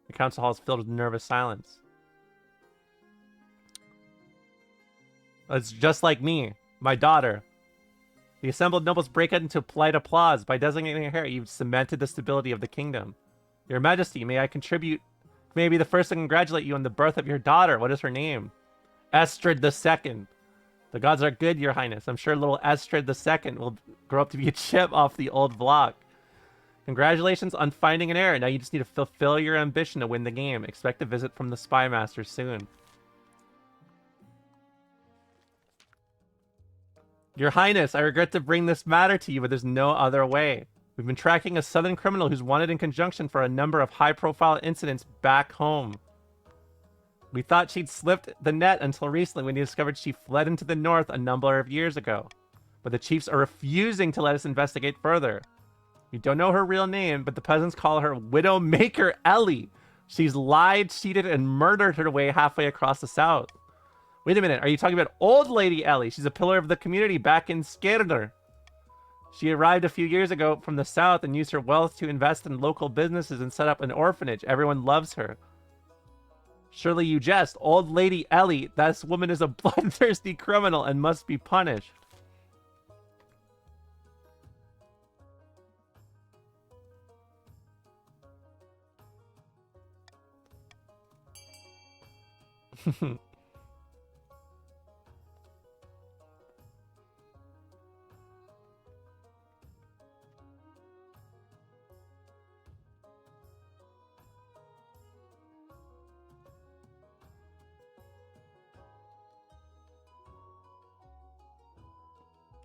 The council hall is filled with nervous silence. It's just like me, my daughter. The assembled nobles break out into polite applause. By designating her heir, you've cemented the stability of the kingdom. Your Majesty, may I contribute? May I be the first to congratulate you on the birth of your daughter. What is her name? Estrid II. The gods are good, Your Highness. I'm sure little Estrid II will grow up to be a chip off the old block. Congratulations on finding an heir. Now you just need to fulfill your ambition to win the game. Expect a visit from the Spy Master soon. Your Highness, I regret to bring this matter to you, but there's no other way. We've been tracking a southern criminal who's wanted in conjunction for a number of high-profile incidents back home. We thought she'd slipped the net until recently when we discovered she fled into the north a number of years ago. But the chiefs are refusing to let us investigate further. We don't know her real name, but the peasants call her Widowmaker Ellie. She's lied, cheated, and murdered her way halfway across the south. Wait a minute, are you talking about Old Lady Ellie? She's a pillar of the community back in Skerner. She arrived a few years ago from the south and used her wealth to invest in local businesses and set up an orphanage. Everyone loves her. Surely you jest. Old Lady Ellie, this woman is a bloodthirsty criminal and must be punished.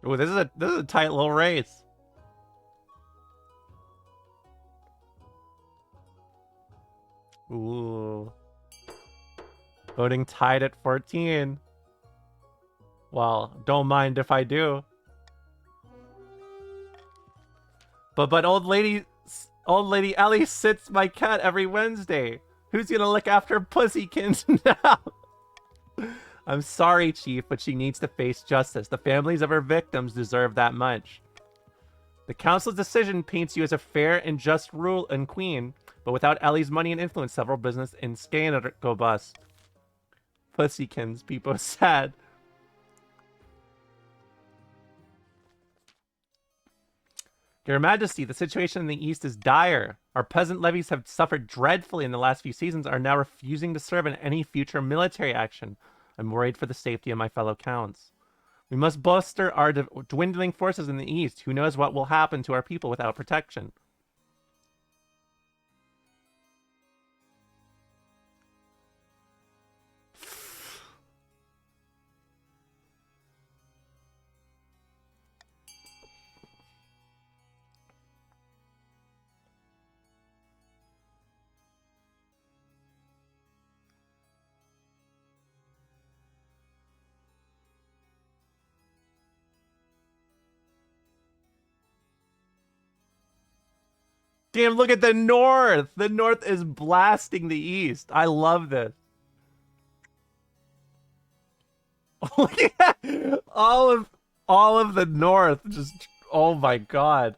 Ooh, this is a tight little race. Ooh. Voting tied at 14. Well, don't mind if I do. But old lady Ellie sits my cat every Wednesday. Who's gonna look after Pussykins now? I'm sorry, Chief, but she needs to face justice. The families of her victims deserve that much. The council's decision paints you as a fair and just rule and queen, but without Ellie's money and influence, several business in Skanner go bust. Pussykins, people sad. Your Majesty, the situation in the east is dire. Our peasant levies have suffered dreadfully in the last few seasons, are now refusing to serve in any future military action. I'm worried for the safety of my fellow counts. We must bolster our dwindling forces in the east. Who knows what will happen to our people without protection? Damn, look at the north. The north is blasting the east. I love this. Look at all of the north just, oh my god.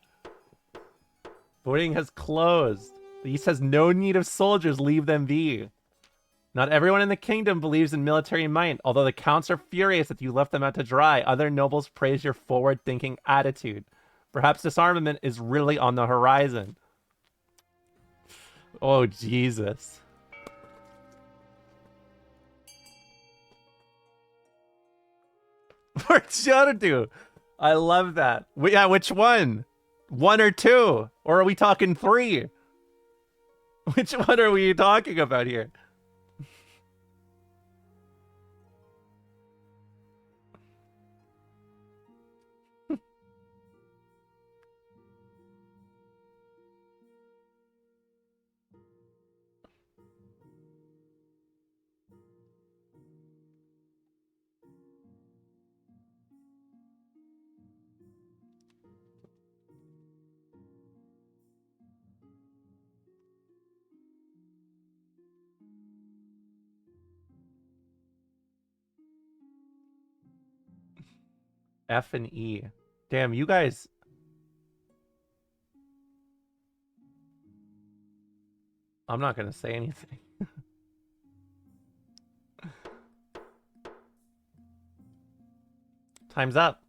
Voting has closed. The east has no need of soldiers, leave them be. Not everyone in the kingdom believes in military might. Although the counts are furious that you left them out to dry, other nobles praise your forward-thinking attitude. Perhaps disarmament is really on the horizon. Oh, Jesus. For Chododu. I love that. Yeah, which one? 1 or 2? Or are we talking 3? Which one are we talking about here? F and E. Damn, you guys. I'm not gonna say anything. Time's up.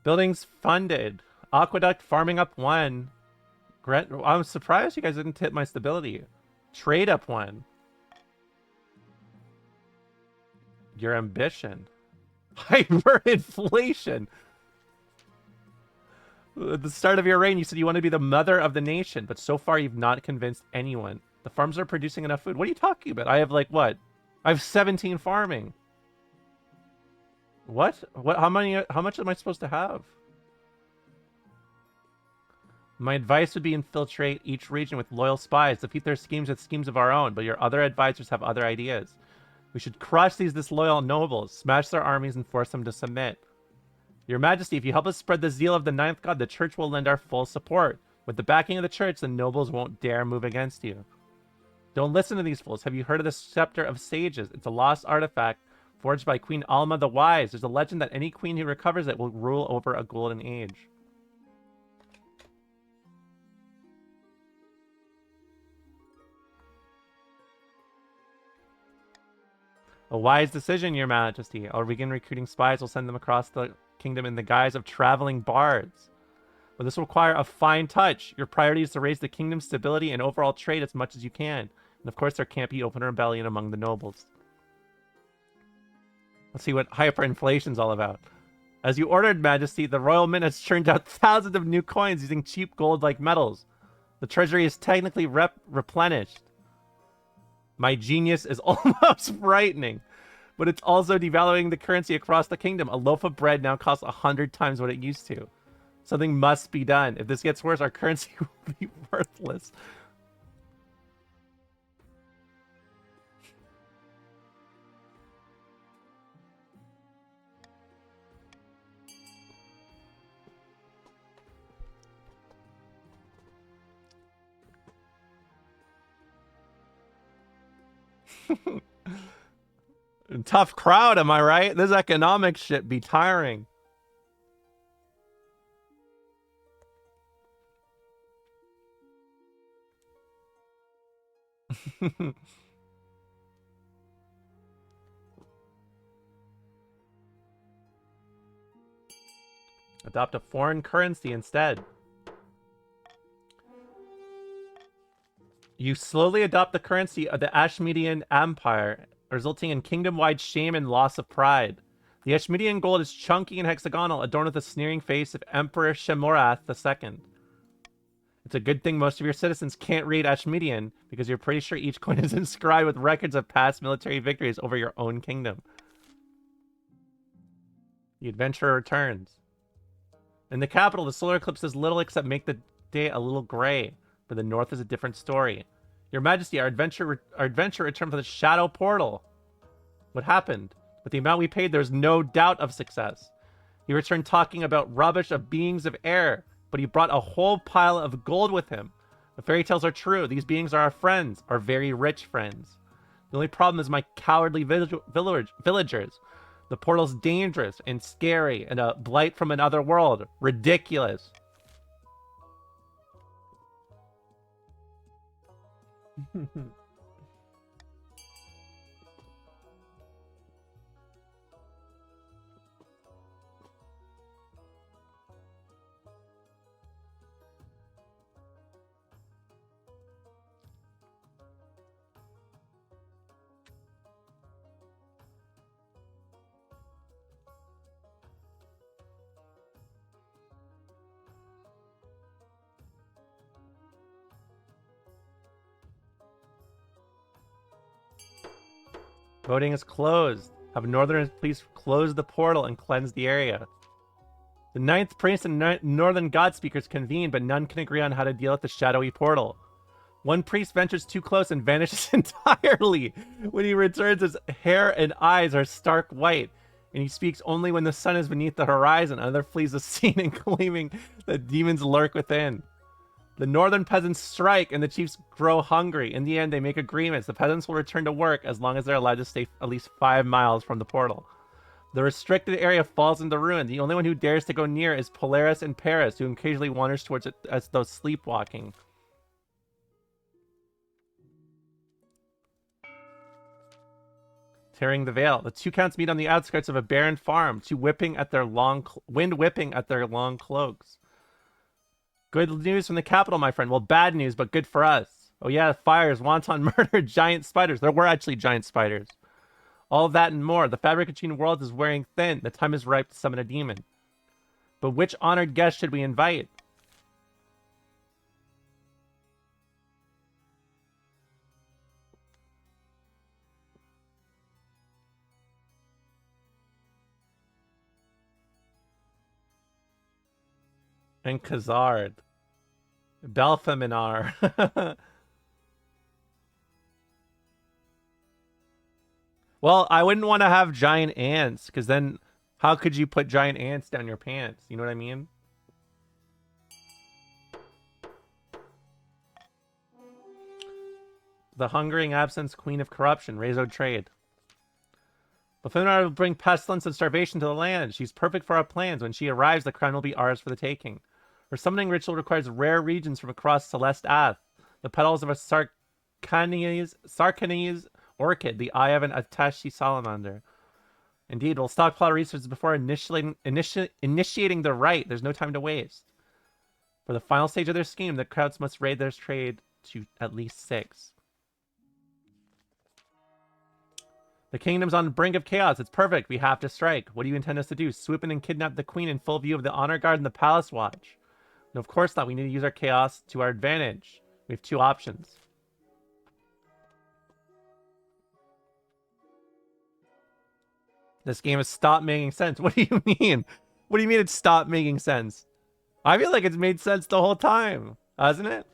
Buildings funded. Aqueduct farming up 1. I'm surprised you guys didn't hit my stability. Trade up 1. Your ambition. Hyperinflation. At the start of your reign, you said you want to be the mother of the nation, but so far you've not convinced anyone. The farms are producing enough food. What are you talking about? I have like what? I have 17 farming. What? What? How much am I supposed to have? My advice would be infiltrate each region with loyal spies, defeat their schemes with schemes of our own, but your other advisors have other ideas. We should crush these disloyal nobles, smash their armies, and force them to submit. Your Majesty, if you help us spread the zeal of the ninth god, the church will lend our full support. With the backing of the church, the nobles won't dare move against you. Don't listen to these fools. Have you heard of the Scepter of Sages? It's a lost artifact forged by Queen Alma the Wise. There's a legend that any queen who recovers it will rule over a golden age. A wise decision, Your Majesty. I'll begin recruiting spies. We'll send them across the kingdom in the guise of traveling bards. But this will require a fine touch. Your priority is to raise the kingdom's stability and overall trade as much as you can. And of course, there can't be open rebellion among the nobles. Let's see what hyperinflation's all about. As you ordered, Majesty, the royal mint has churned out thousands of new coins using cheap gold-like metals. The treasury is technically replenished. My genius is almost frightening, but it's also devaluing the currency across the kingdom. A loaf of bread now costs 100 times what it used to. Something must be done. If this gets worse, our currency will be worthless. Tough crowd, am I right? This economic shit be tiring. Adopt a foreign currency instead. You slowly adopt the currency of the Ashmedian Empire, resulting in kingdom-wide shame and loss of pride. The Ashmedian gold is chunky and hexagonal, adorned with the sneering face of Emperor Shemorath II. It's a good thing most of your citizens can't read Ashmedian, because you're pretty sure each coin is inscribed with records of past military victories over your own kingdom. The adventurer returns. In the capital, the solar eclipse does little except make the day a little gray, but the north is a different story. Your Majesty, our adventure returned from the Shadow Portal. What happened? With the amount we paid, there's no doubt of success. He returned talking about rubbish of beings of air. but he brought a whole pile of gold with him. The fairy tales are true. These beings are our friends, our very rich friends. The only problem is my cowardly villagers. The portal's dangerous and scary and a blight from another world. Ridiculous. Voting is closed. Have Northern police close the portal and cleanse the area. The ninth priest and Northern God Speakers convene, but none can agree on how to deal with the shadowy portal. One priest ventures too close and vanishes entirely. When he returns, his hair and eyes are stark white, and he speaks only when the sun is beneath the horizon. Another flees the scene and claiming that demons lurk within. The northern peasants strike and the chiefs grow hungry. In the end, they make agreements. The peasants will return to work as long as they're allowed to stay at least 5 miles from the portal. The restricted area falls into ruin. The only one who dares to go near is Polaris and Paris, who occasionally wanders towards it as though sleepwalking. Tearing the veil. The two counts meet on the outskirts of a barren farm, wind whipping at their long cloaks. Good news from the capital, my friend. Well, bad news, but good for us. Oh yeah, fires, wanton murder, giant spiders. There were actually giant spiders. All of that and more. The fabric between worlds is wearing thin. The time is ripe to summon a demon. But which honored guest should we invite? And Khazard. Belfaminar. Well, I wouldn't want to have giant ants, because then how could you put giant ants down your pants? You know what I mean? The hungering absence, queen of corruption, Rezo trade. Belfaminar will bring pestilence and starvation to the land. She's perfect for our plans. When she arrives, the crown will be ours for the taking. Her summoning ritual requires rare regions from across Celeste Ath. The petals of a Sarkanese orchid, the eye of an Atashi salamander. Indeed, we'll stockpile resources before initiating the rite. There's no time to waste. For the final stage of their scheme, the crowds must raid their trade to at least 6. The kingdom's on the brink of chaos. It's perfect. We have to strike. What do you intend us to do? Swoop in and kidnap the queen in full view of the honor guard and the palace watch? No, of course not. We need to use our chaos to our advantage. We have 2 options. This game has stopped making sense. What do you mean? What do you mean it stopped making sense? I feel like it's made sense the whole time, hasn't it?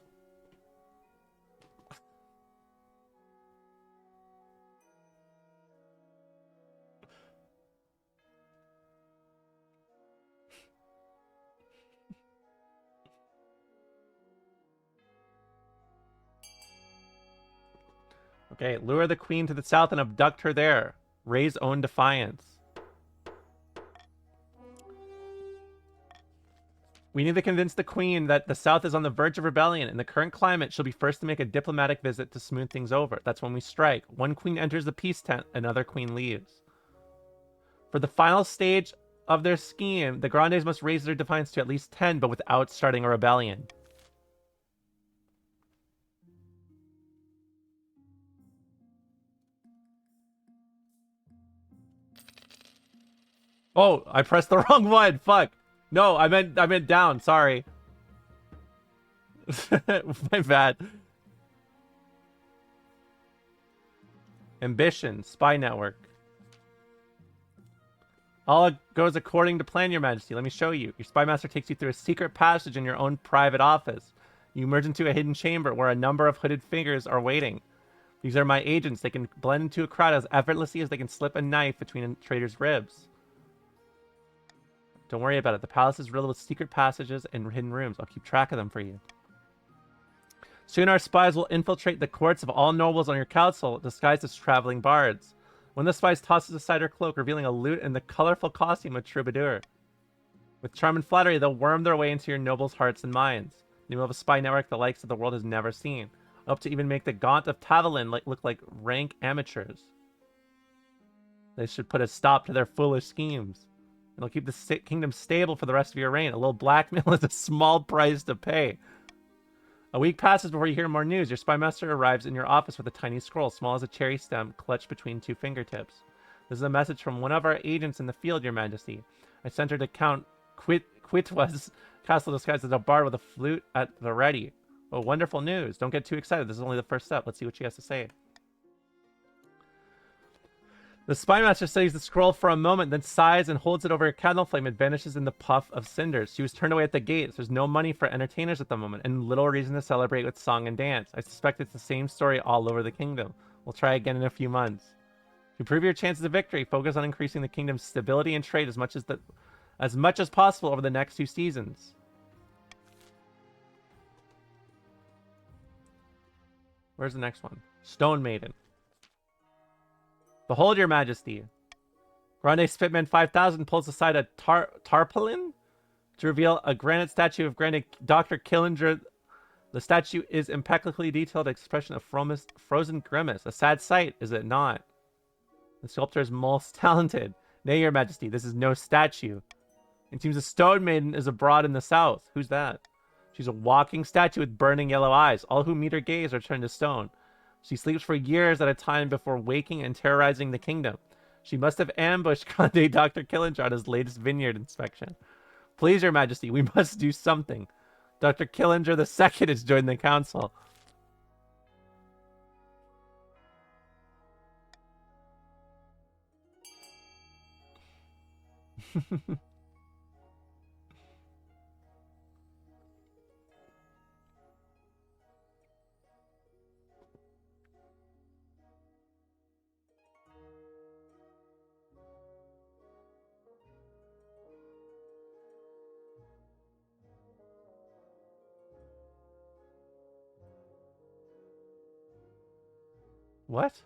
Okay, lure the queen to the south and abduct her there. Raise own defiance. We need to convince the queen that the south is on the verge of rebellion. In the current climate, she'll be first to make a diplomatic visit to smooth things over. That's when we strike. One queen enters the peace tent, another queen leaves. For the final stage of their scheme, the Grandes must raise their defiance to at least 10, but without starting a rebellion. Oh, I pressed the wrong one. Fuck. No, I meant down. Sorry. My bad. Ambition, spy network. All goes according to plan, Your Majesty. Let me show you. Your spy master takes you through a secret passage in your own private office. You emerge into a hidden chamber where a number of hooded figures are waiting. These are my agents. They can blend into a crowd as effortlessly as they can slip a knife between a trader's ribs. Don't worry about it. The palace is riddled with secret passages and hidden rooms. I'll keep track of them for you. Soon our spies will infiltrate the courts of all nobles on your council, disguised as traveling bards. One of the spies tosses aside her cloak, revealing a lute and the colorful costume of troubadour. With charm and flattery, they'll worm their way into your nobles' hearts and minds. You will have a spy network the likes of the world has never seen. Up to even make the Gaunt of Tavolin look like rank amateurs. They should put a stop to their foolish schemes. It'll keep the kingdom stable for the rest of your reign. A little blackmail is a small price to pay. A week passes before you hear more news. Your spy master arrives in your office with a tiny scroll, small as a cherry stem, clutched between two fingertips. This is a message from one of our agents in the field, Your Majesty. I sent her to Count Quitwa's castle disguised as a bard with a flute at the ready. Oh, wonderful news. Don't get too excited. This is only the first step. Let's see what she has to say. The spy master studies the scroll for a moment, then sighs and holds it over a candle flame and vanishes in the puff of cinders. She was turned away at the gates. There's no money for entertainers at the moment, and little reason to celebrate with song and dance. I suspect it's the same story all over the kingdom. We'll try again in a few months. To improve your chances of victory, focus on increasing the kingdom's stability and trade as much as possible over the next 2 seasons. Where's the next one? Stone Maiden. Behold, Your Majesty. Grande Spitman 5000 pulls aside a tarpaulin to reveal a granite statue of Grande Dr. Killinger. The statue is impeccably detailed expression of frozen grimace. A sad sight, is it not? The sculptor is most talented. Nay, Your Majesty, this is no statue. It seems a Stone Maiden is abroad in the south. Who's that? She's a walking statue with burning yellow eyes. All who meet her gaze are turned to stone. She sleeps for years at a time before waking and terrorizing the kingdom. She must have ambushed Grande Dr. Killinger on his latest vineyard inspection. Please, Your Majesty, we must do something. Dr. Killinger II has joined the council. What?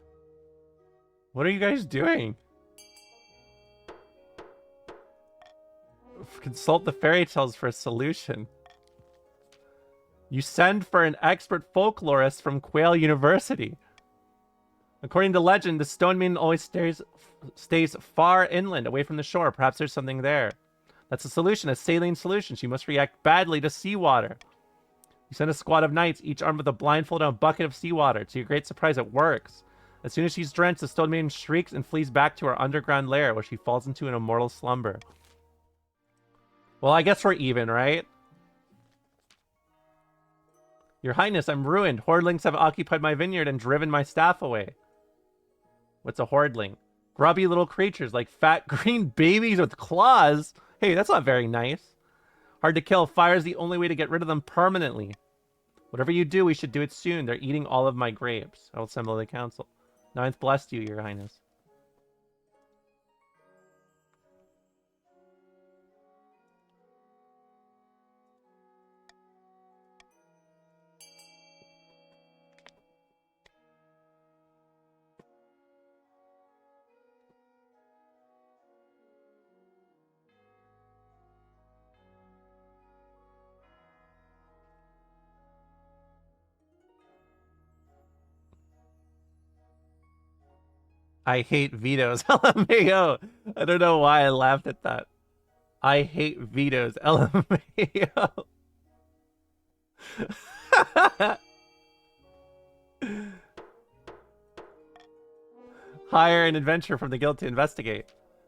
What are you guys doing? Consult the fairy tales for a solution. You send for an expert folklorist from Quail University. According to legend, the Stone Maiden always stays far inland, away from the shore. Perhaps there's something there. That's a solution, a saline solution. She must react badly to seawater. You send a squad of knights, each armed with a blindfold and a bucket of seawater. To your great surprise, it works. As soon as she's drenched, the Stone Maiden shrieks and flees back to her underground lair, where she falls into an immortal slumber. Well, I guess we're even, right? Your Highness, I'm ruined. Hordlings have occupied my vineyard and driven my staff away. What's a hordling? Grubby little creatures like fat green babies with claws. Hey, that's not very nice. Hard to kill. Fire is the only way to get rid of them permanently. Whatever you do, we should do it soon. They're eating all of my grapes. I will assemble the council. Ninth blessed you, Your Highness. I hate vetoes. LMAO. I don't know why I laughed at that. I hate vetoes. LMAO. Hire an adventurer from the guild to investigate.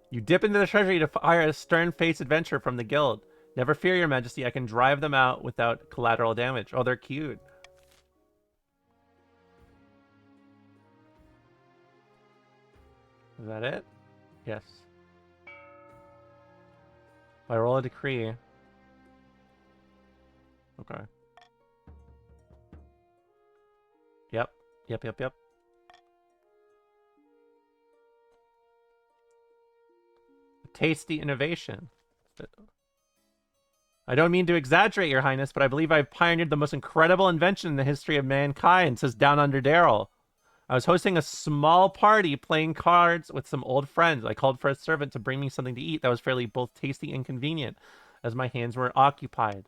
You dip into the treasury to hire a stern-faced adventurer from the guild. Never fear, Your Majesty. I can drive them out without collateral damage. Oh, they're cute. Is that it? Yes. I roll a decree. Okay. Yep. Yep. Tasty innovation. I don't mean to exaggerate, Your Highness, but I believe I've pioneered the most incredible invention in the history of mankind, says Down Under Daryl. I was hosting a small party playing cards with some old friends. I called for a servant to bring me something to eat that was fairly both tasty and convenient, as my hands were occupied.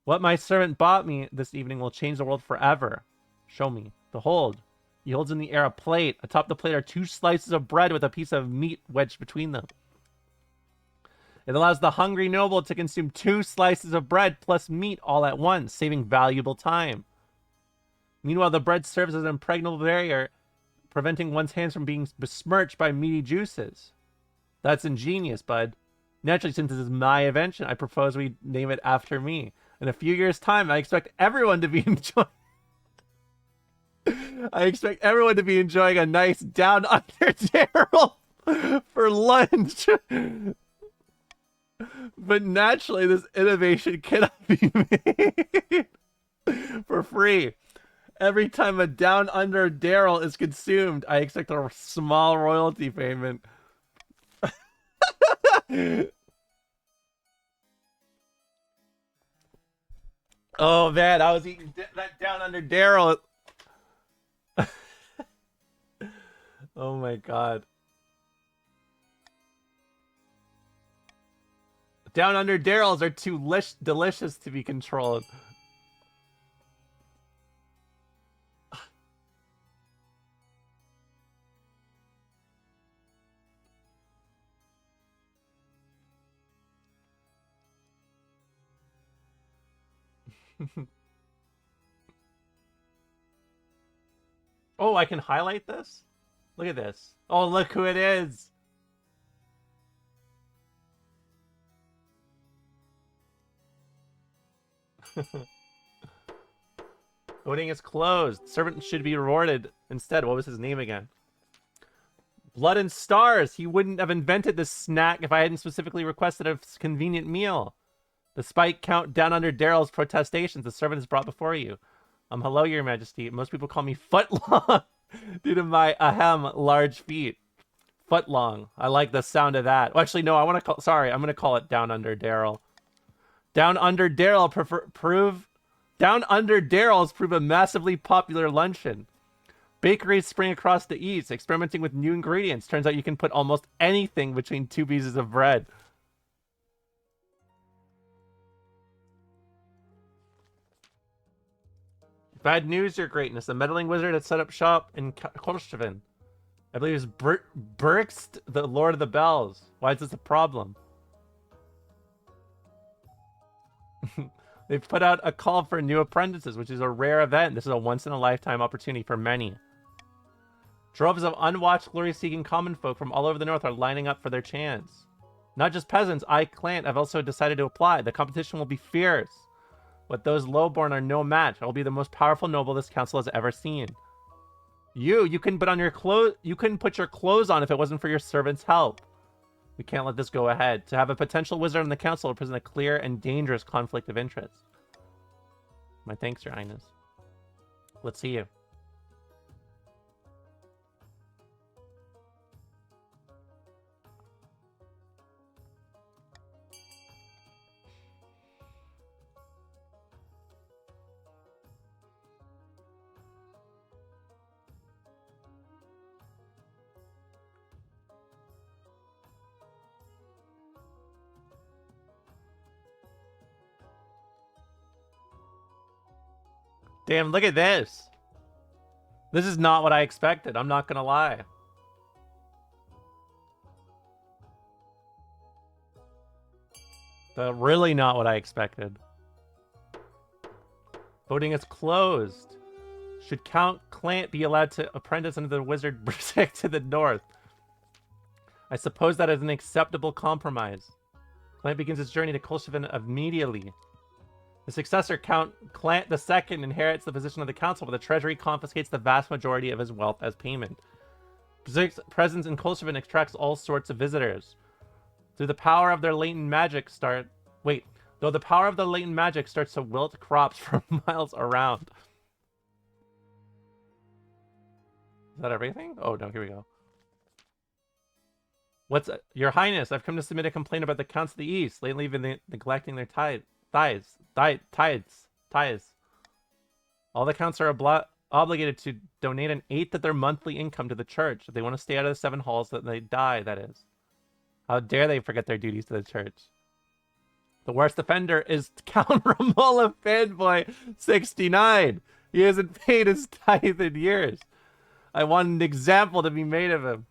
What my servant bought me this evening will change the world forever. Show me. Behold. He holds in the air a plate. Atop the plate are 2 slices of bread with a piece of meat wedged between them. It allows the hungry noble to consume 2 slices of bread plus meat all at once, saving valuable time. Meanwhile, the bread serves as an impregnable barrier, preventing one's hands from being besmirched by meaty juices. That's ingenious, bud. Naturally, since this is my invention, I propose we name it after me. In a few years' time, I expect everyone to be enjoying a nice Down Under Daryl for lunch. But naturally, this innovation cannot be made for free. Every time a Down Under Daryl is consumed, I expect a small royalty payment. Oh man, I was eating that Down Under Daryl. Oh my god. Down Under Daryls are too delicious to be controlled. Oh, I can highlight this? Look at this. Oh, look who it is. Voting is closed. Servant should be rewarded. Instead, what was his name again? Blood and Stars. He wouldn't have invented this snack if I hadn't specifically requested a convenient meal. Despite Count Down Under Daryl's protestations, the servant is brought before you. Hello, Your Majesty. Most people call me Footlong due to my large feet. Footlong. I like the sound of that. Well, actually, no. I'm gonna call it Down Under Daryl. Down Under Daryl prove a massively popular luncheon. Bakeries spring across the east, experimenting with new ingredients. Turns out you can put almost anything between 2 pieces of bread. Bad news, Your Greatness. A meddling wizard had set up shop in Kolshavin. I believe it's Berkst, the Lord of the Bells. Why is this a problem? They've put out a call for new apprentices, which is a rare event. This is a once-in-a-lifetime opportunity for many. Droves of unwatched, glory-seeking common folk from all over the north are lining up for their chance. Not just peasants, I, Clant, have also decided to apply. The competition will be fierce. But those lowborn are no match. I will be the most powerful noble this council has ever seen. You couldn't put on your clothes. You couldn't put your clothes on if it wasn't for your servant's help. We can't let this go ahead. To have a potential wizard on the council will present a clear and dangerous conflict of interest. My thanks, Your Highness. Let's see you. Damn, look at this. This is not what I expected. I'm not gonna lie. Really not what I expected. Voting is closed. Should Count Clant be allowed to apprentice under the wizard Berserk to the north? I suppose that is an acceptable compromise. Clant begins his journey to Kolshavin immediately. The successor, Count Clant II, inherits the position of the council, but the treasury confiscates the vast majority of his wealth as payment. Berserk's presence in Kolshavin attracts all sorts of visitors. Though the power of their latent magic starts to wilt crops for miles around. Is that everything? Oh no, here we go. What's Your Highness? I've come to submit a complaint about the counts of the East. Lately, been neglecting their tithes. All the counts are obligated to donate an eighth of their monthly income to the church. If they want to stay out of the 7 halls, that they die. That is. How dare they forget their duties to the church? The worst offender is Count Romola Fanboy 69. He hasn't paid his tithe in years. I want an example to be made of him.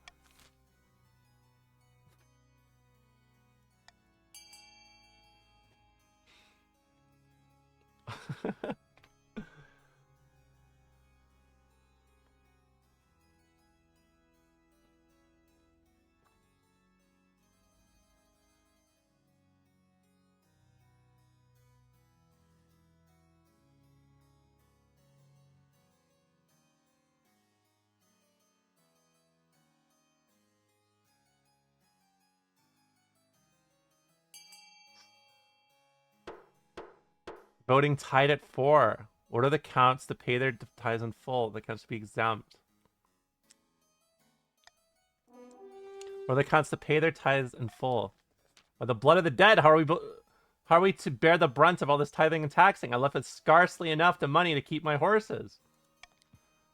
Voting tied at 4. What are the counts to pay their tithes in full? The counts to be exempt. What are the counts to pay their tithes in full? By the blood of the dead, how are we to bear the brunt of all this tithing and taxing? I left with scarcely enough to money to keep my horses.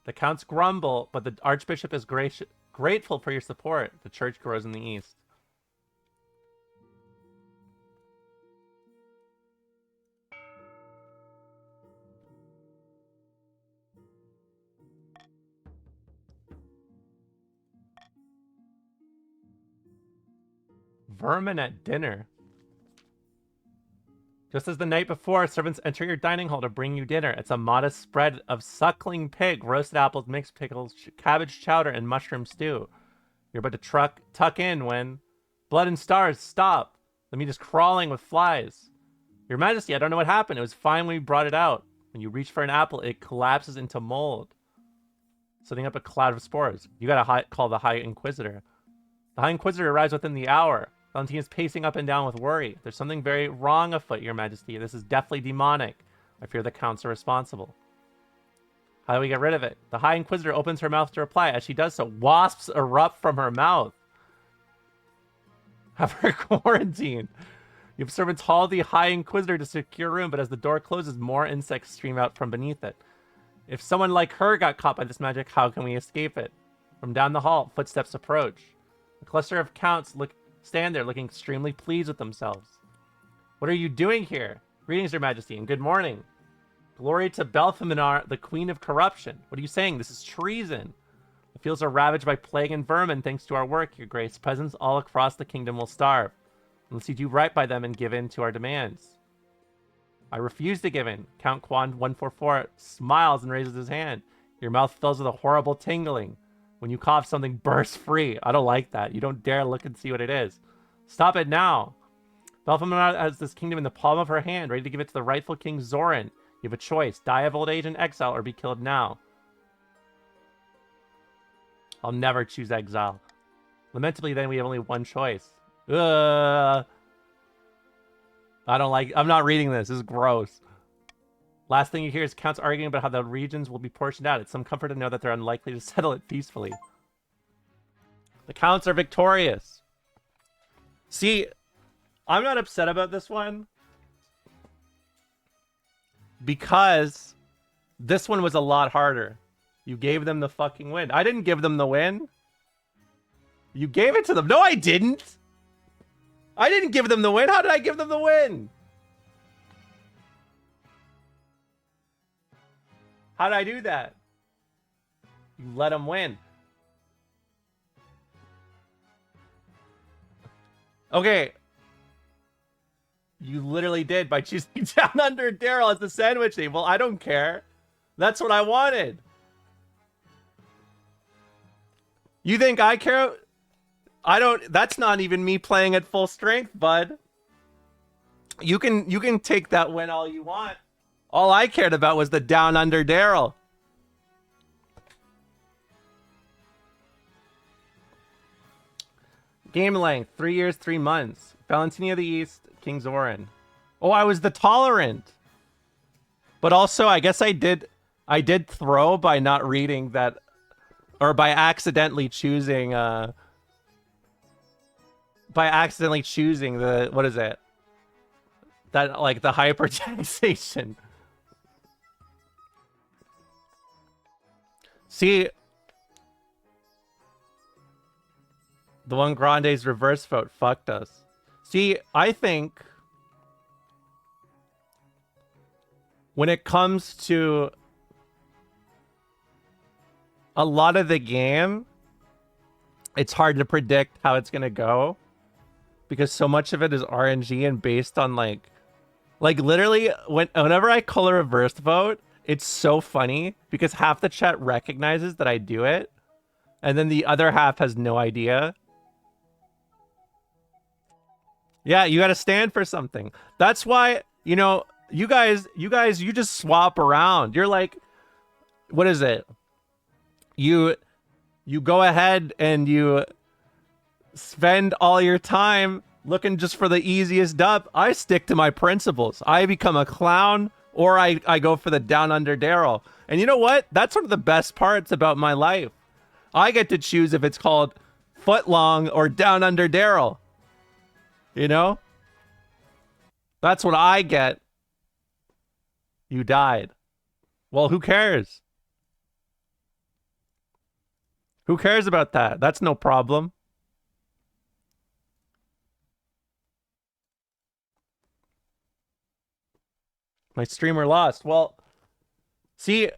The counts grumble, but the archbishop is grateful for your support. The church grows in the east. Vermin at dinner. Just as the night before, servants enter your dining hall to bring you dinner. It's a modest spread of suckling pig, roasted apples, mixed pickles, cabbage chowder, and mushroom stew. You're about to tuck in when... Blood and stars, stop! The meat is crawling with flies. Your Majesty, I don't know what happened. It was fine when we brought it out. When you reach for an apple, it collapses into mold, setting up a cloud of spores. You gotta call the High Inquisitor. The High Inquisitor arrives within the hour. Valentine is pacing up and down with worry. There's something very wrong afoot, Your Majesty. This is definitely demonic. I fear the counts are responsible. How do we get rid of it? The High Inquisitor opens her mouth to reply. As she does so, wasps erupt from her mouth. Have her quarantined. You have servants haul the High Inquisitor to secure room, but as the door closes, more insects stream out from beneath it. If someone like her got caught by this magic, how can we escape it? From down the hall, footsteps approach. A cluster of counts stand there looking extremely pleased with themselves. What are you doing here? Greetings, Your Majesty, and good morning. Glory to Belpheminar, the Queen of Corruption. What are you saying? This is treason. The fields are ravaged by plague and vermin thanks to our work, Your Grace. Peasants all across the kingdom will starve, unless you do right by them and give in to our demands. I refuse to give in. Count Quan 144 smiles and raises his hand. Your mouth fills with a horrible tingling. When you cough, something bursts free. I don't like that. You don't dare look and see what it is. Stop it now. Belpheminar has this kingdom in the palm of her hand, ready to give it to the rightful King Zoran. You have a choice. Die of old age in exile or be killed now. I'll never choose exile. Lamentably, then we have only one choice. I don't like... I'm not reading this. This is gross. Last thing you hear is counts arguing about how the regions will be portioned out. It's some comfort to know that they're unlikely to settle it peacefully. The counts are victorious. See, I'm not upset about this one, because this one was a lot harder. You gave them the fucking win. I didn't give them the win. You gave it to them. No, I didn't. I didn't give them the win. How did I give them the win? How did I do that? You let them win. Okay. You literally did by choosing Down Under Daryl as the sandwich name. Well, I don't care. That's what I wanted. You think I care? I don't. That's not even me playing at full strength, bud. You can take that win all you want. All I cared about was the Down Under Daryl. Game length, 3 years, 3 months. Valentina of the East, King Zoran. Oh, I was the tolerant. But also, I guess I did throw by not reading that, or by accidentally choosing by accidentally choosing the, what is it? That, like, the hypertaxation. See, the one Grande's reverse vote fucked us. See, I think when it comes to a lot of the game, it's hard to predict how it's gonna go because so much of it is RNG and based on like literally whenever I color reverse vote, it's so funny because half the chat recognizes that I do it, and then the other half has no idea. Yeah, you got to stand for something. That's why, you know, you guys, you just swap around. You're like, what is it? You go ahead and you spend all your time looking just for the easiest dub. I stick to my principles. I become a clown, or I go for the down under Daryl. And you know what? That's one of the best parts about my life. I get to choose if it's called Footlong or Down Under Daryl. You know? That's what I get. You died. Well, who cares? Who cares about that? That's no problem. My streamer lost. Well, see,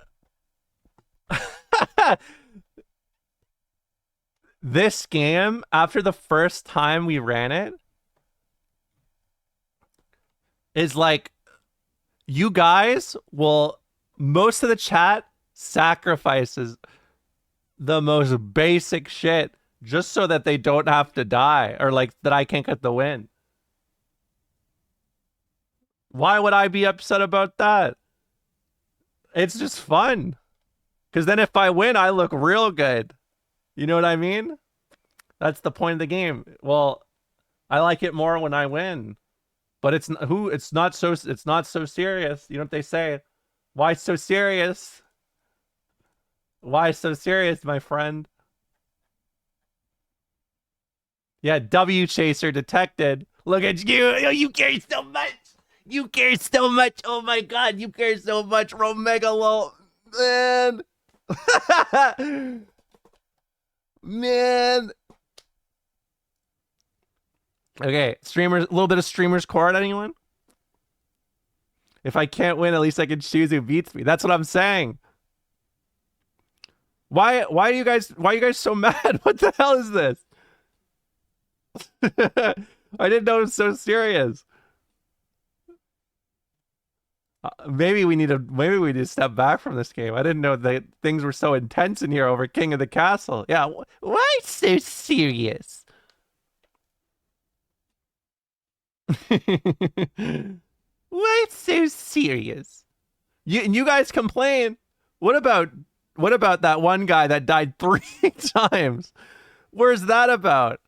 this game, after the first time we ran it, is like, you guys will, most of the chat sacrifices the most basic shit just so that they don't have to die, or like that I can't get the win. Why would I be upset about that? It's just fun. Because then if I win, I look real good. You know what I mean? That's the point of the game. Well, I like it more when I win. But it's not so serious. You know what they say? Why so serious? Why so serious, my friend? Yeah, W Chaser detected. Look at you. Oh, you care so much. You care so much. Oh my god, you care so much, Romegalo. Man. Man. Okay, streamers, a little bit of streamer's court, anyone? If I can't win, at least I can choose who beats me. That's what I'm saying. Why are you guys so mad? What the hell is this? I didn't know it was so serious. Maybe we need to step back from this game. I didn't know that things were so intense in here over King of the Castle. Yeah, why so serious? Why so serious? You guys complain. What about that one guy that died 3 times? Where's that about?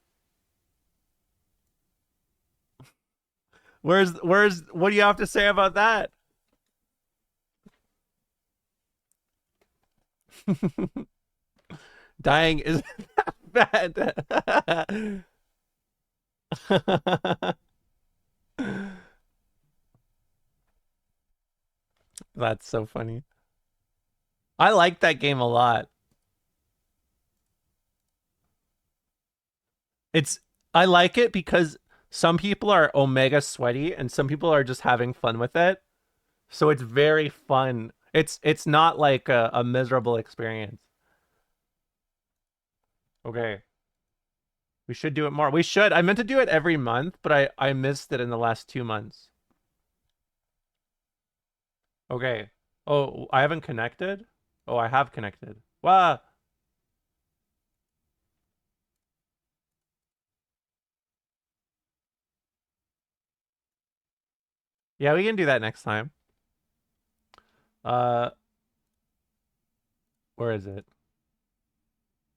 Where's what do you have to say about that? Dying isn't that bad. That's so funny. I like that game a lot. I like it because some people are omega sweaty and some people are just having fun with it. So it's very fun. It's not like a miserable experience. Okay. We should do it more. We should. I meant to do it every month, but I missed it in the last 2 months. Okay. Oh, I haven't connected? Oh, I have connected. Wow. Yeah, we can do that next time. Where is it?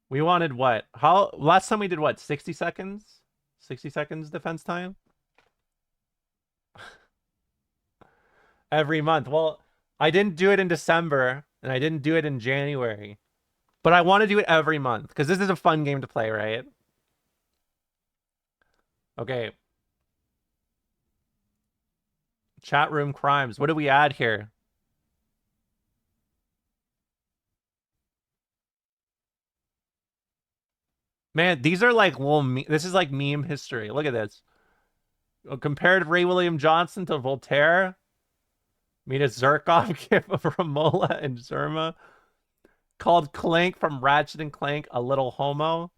We wanted what? How last time we did what? 60 seconds? 60 seconds defense time? Every month. Well, I didn't do it in December and I didn't do it in January. But I want to do it every month because this is a fun game to play, right? Okay. Chat room crimes. What do we add here? Man, these are like little this is like meme history. Look at this. Compared Ray William Johnson to Voltaire. Meet a Zerkov gif of Romola and Zerma. Called Clank from Ratchet and Clank a little homo.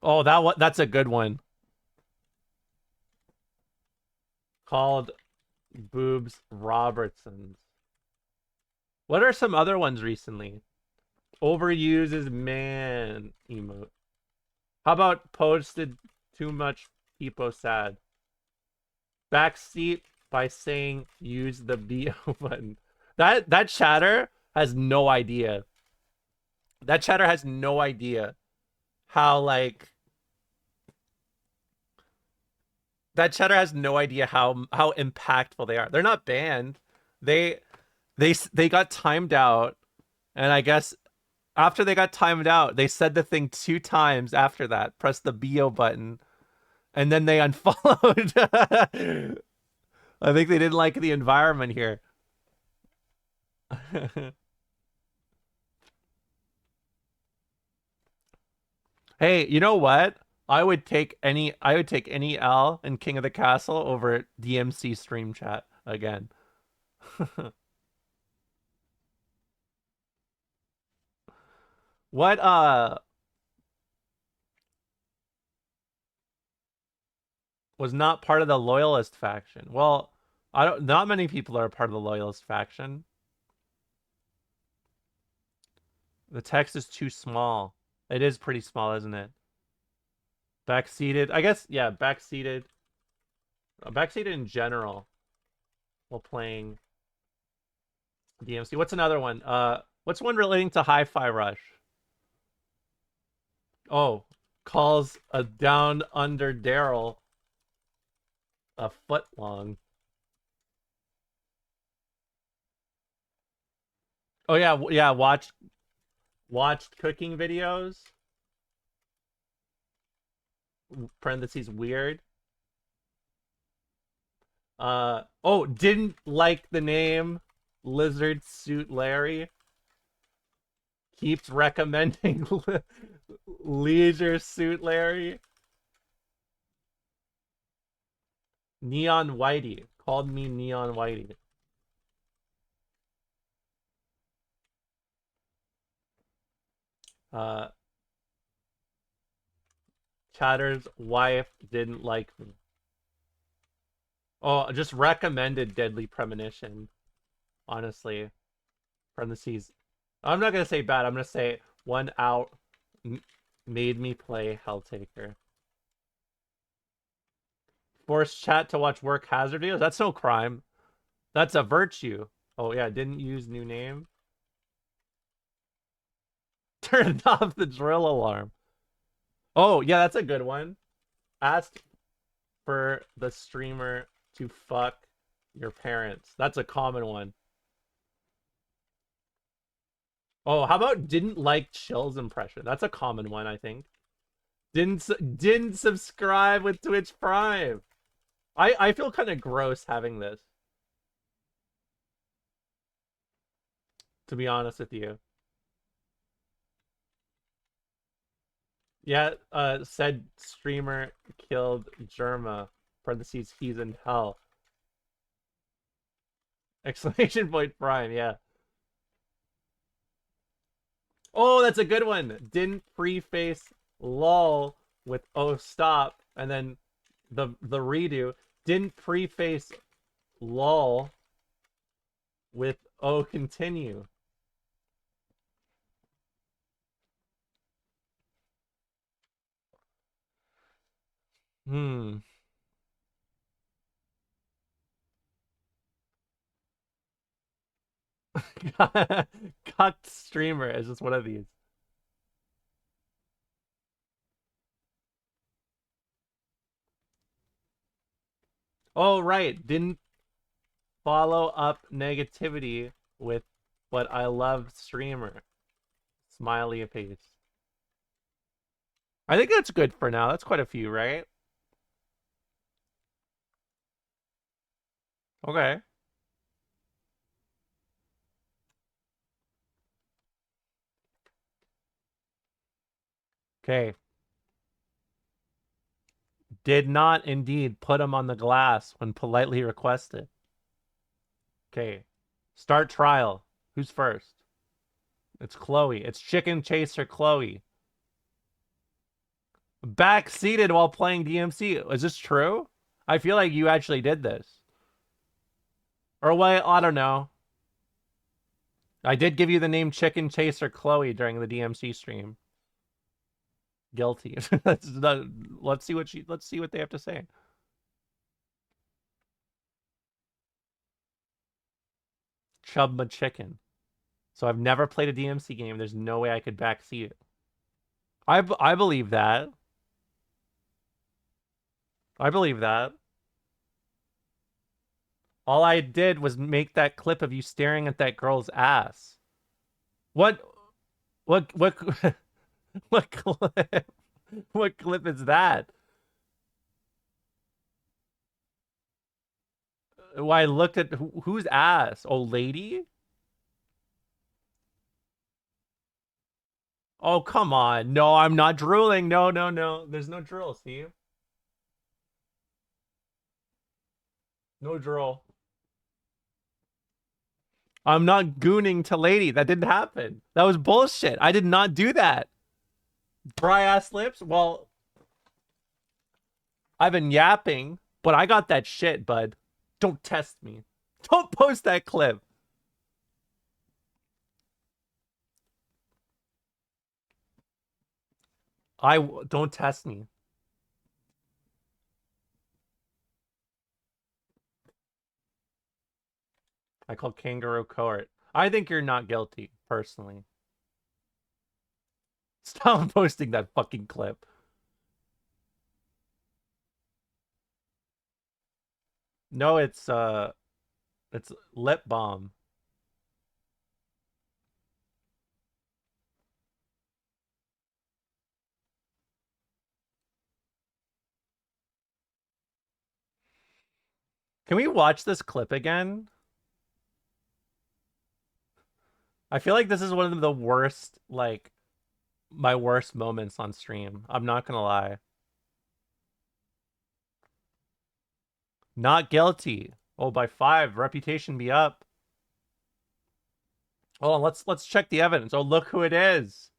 Oh, that's a good one. Called Boobs Robertsons. What are some other ones recently? Overuses man emote. How about posted too much people sad? Backseat by saying use the BO button. That chatter has no idea. That chatter has no idea how like that chatter has no idea how impactful they are. They're not banned. They got timed out, and I guess after they got timed out, they said the thing 2 times after that. Press the BO button, and then they unfollowed. I think they didn't like the environment here. Hey, you know what? I would take any L in King of the Castle over DMC stream chat again. What was not part of the loyalist faction? Well, not many people are part of the loyalist faction. The text is too small. It is pretty small, isn't it? Backseated. I guess, yeah, backseated. Backseated in general while playing DMC. What's another one? What's one relating to Hi-Fi Rush? Oh, calls a down under Daryl a foot long. Oh yeah, watched cooking videos. Parentheses weird. Oh, didn't like the name Lizard Suit Larry. Keeps recommending Leisure Suit Larry. Neon Whitey called me Neon Whitey. Chatter's wife didn't like me. Oh, just recommended Deadly Premonition. Honestly. Parentheses. I'm not going to say bad. I'm going to say 1 out made me play Helltaker. Forced chat to watch work hazard videos? That's no crime. That's a virtue. Oh, yeah. Didn't use new name. Turned off the drill alarm. Oh, yeah, that's a good one. Asked for the streamer to fuck your parents. That's a common one. Oh, how about didn't like Chill's impression? That's a common one, I think. Didn't subscribe with Twitch Prime. I feel kind of gross having this. To be honest with you. Yeah, said streamer killed Germa. Parentheses, he's in hell. Exclamation point Prime, yeah. Oh, that's a good one. Didn't preface lol with oh stop, and then the redo. Didn't preface lol with oh continue. Cucked streamer is just one of these. Oh, right. Didn't follow up negativity with but I love streamer. Smiley face. I think that's good for now. That's quite a few, right? Okay. Okay. Did not indeed put him on the glass when politely requested. Okay. Start trial. Who's first? It's Chloe. It's Chicken Chaser Chloe. Back seated while playing DMC. Is this true? I feel like you actually did this. Or wait, I don't know. I did give you the name Chicken Chaser Chloe during the DMC stream. Guilty. Let's see what they have to say. Chubma Chicken. So I've never played a DMC game. There's no way I could backseat it. I believe that. I believe that. All I did was make that clip of you staring at that girl's ass. What what what clip? What clip is that? Why I looked at whose ass? Old lady? Oh, come on. No, I'm not drooling. No, no, no. There's no drool, Steve. No drool. I'm not gooning to lady. That didn't happen. That was bullshit. I did not do that. Dry ass lips? Well, I've been yapping, but I got that shit, bud. Don't test me. Don't post that clip. Don't test me. I called kangaroo court. I think you're not guilty, personally. Stop posting that fucking clip. No, it's lip balm. Can we watch this clip again? I feel like this is one of the worst, like, my worst moments on stream. I'm not gonna lie. Not guilty. Oh, by 5. Reputation be up. Hold on, let's check the evidence. Oh, look who it is.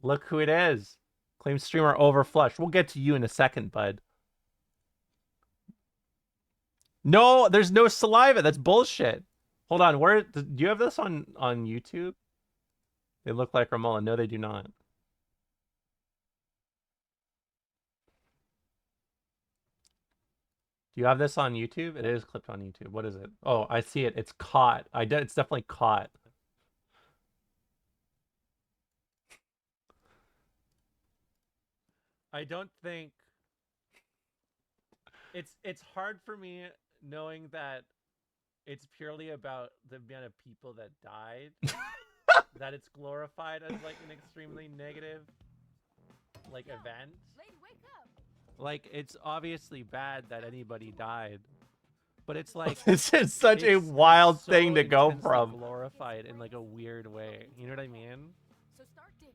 Look who it is. Claims streamer overflushed. We'll get to you in a second, bud. No, there's no saliva. That's bullshit. Hold on, where do you have this on YouTube? They look like Ramola. No, they do not. Do you have this on YouTube? It is clipped on YouTube. What is it? Oh, I see it. It's caught. It's definitely caught. I don't think it's hard for me knowing that it's purely about the amount of people that died that it's glorified as like an extremely negative like event. Like it's obviously bad that anybody died, but it's like this is such a wild thing to go from. Glorified in like a weird way. You know what I mean? So start digging.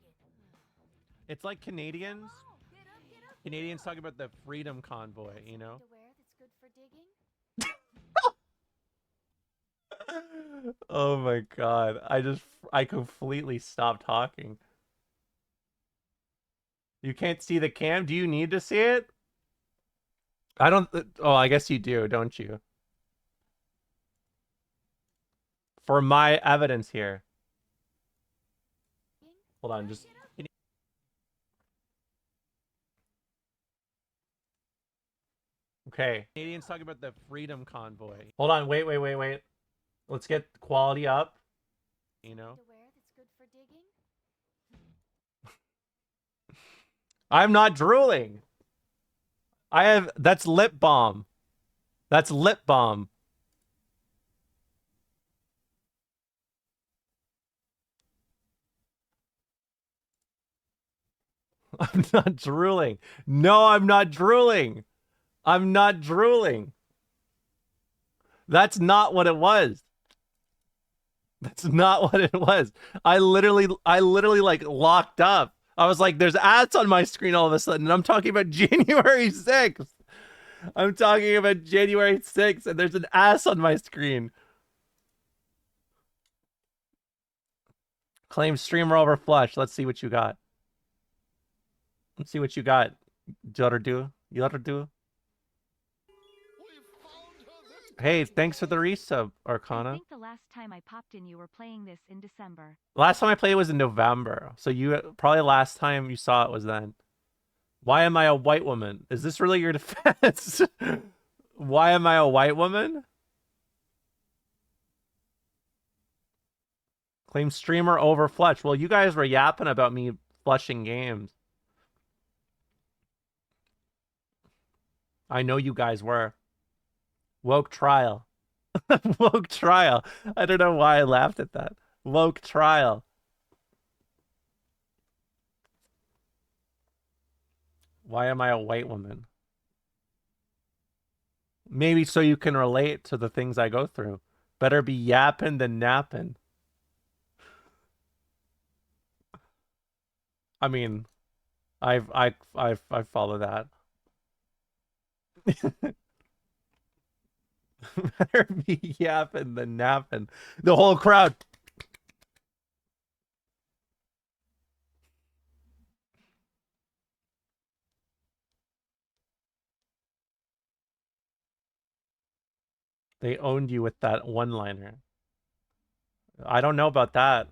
It's like Canadians talking about the Freedom Convoy, you know? Underwear that's good for digging. Oh my god. I completely stopped talking. You can't see the cam? Do you need to see it? I don't oh, I guess you do, don't you? For my evidence here. Hold on, just okay. Canadians talking about the Freedom Convoy. Hold on, wait. Let's get quality up. You know? Underwear that's good for digging. I'm not drooling. That's lip balm. That's lip balm. I'm not drooling. No, I'm not drooling. I'm not drooling. That's not what it was. That's not what it was. I literally like locked up. I was like, there's ads on my screen all of a sudden, and I'm talking about January 6th. I'm talking about January 6th, and there's an ass on my screen. Claim streamer over flush. Let's see what you got. Let's see what you got. Jotterdo. Jotterdo. Hey, thanks for the resub, I Arcana. think the last time I popped in, you were playing this in December. Last time I played was in November. So you probably last time you saw it was then. Why am I a white woman? Is this really your defense? Why am I a white woman? Claim streamer over flush. Well, you guys were yapping about me flushing games. I know you guys were. Woke trial. Woke trial. I don't know why I laughed at that. Woke trial. Why am I a white woman? Maybe so you can relate to the things I go through. Better be yapping than napping. I mean, I follow that. Better be yapping than napping. The whole crowd. They owned you with that one-liner. I don't know about that.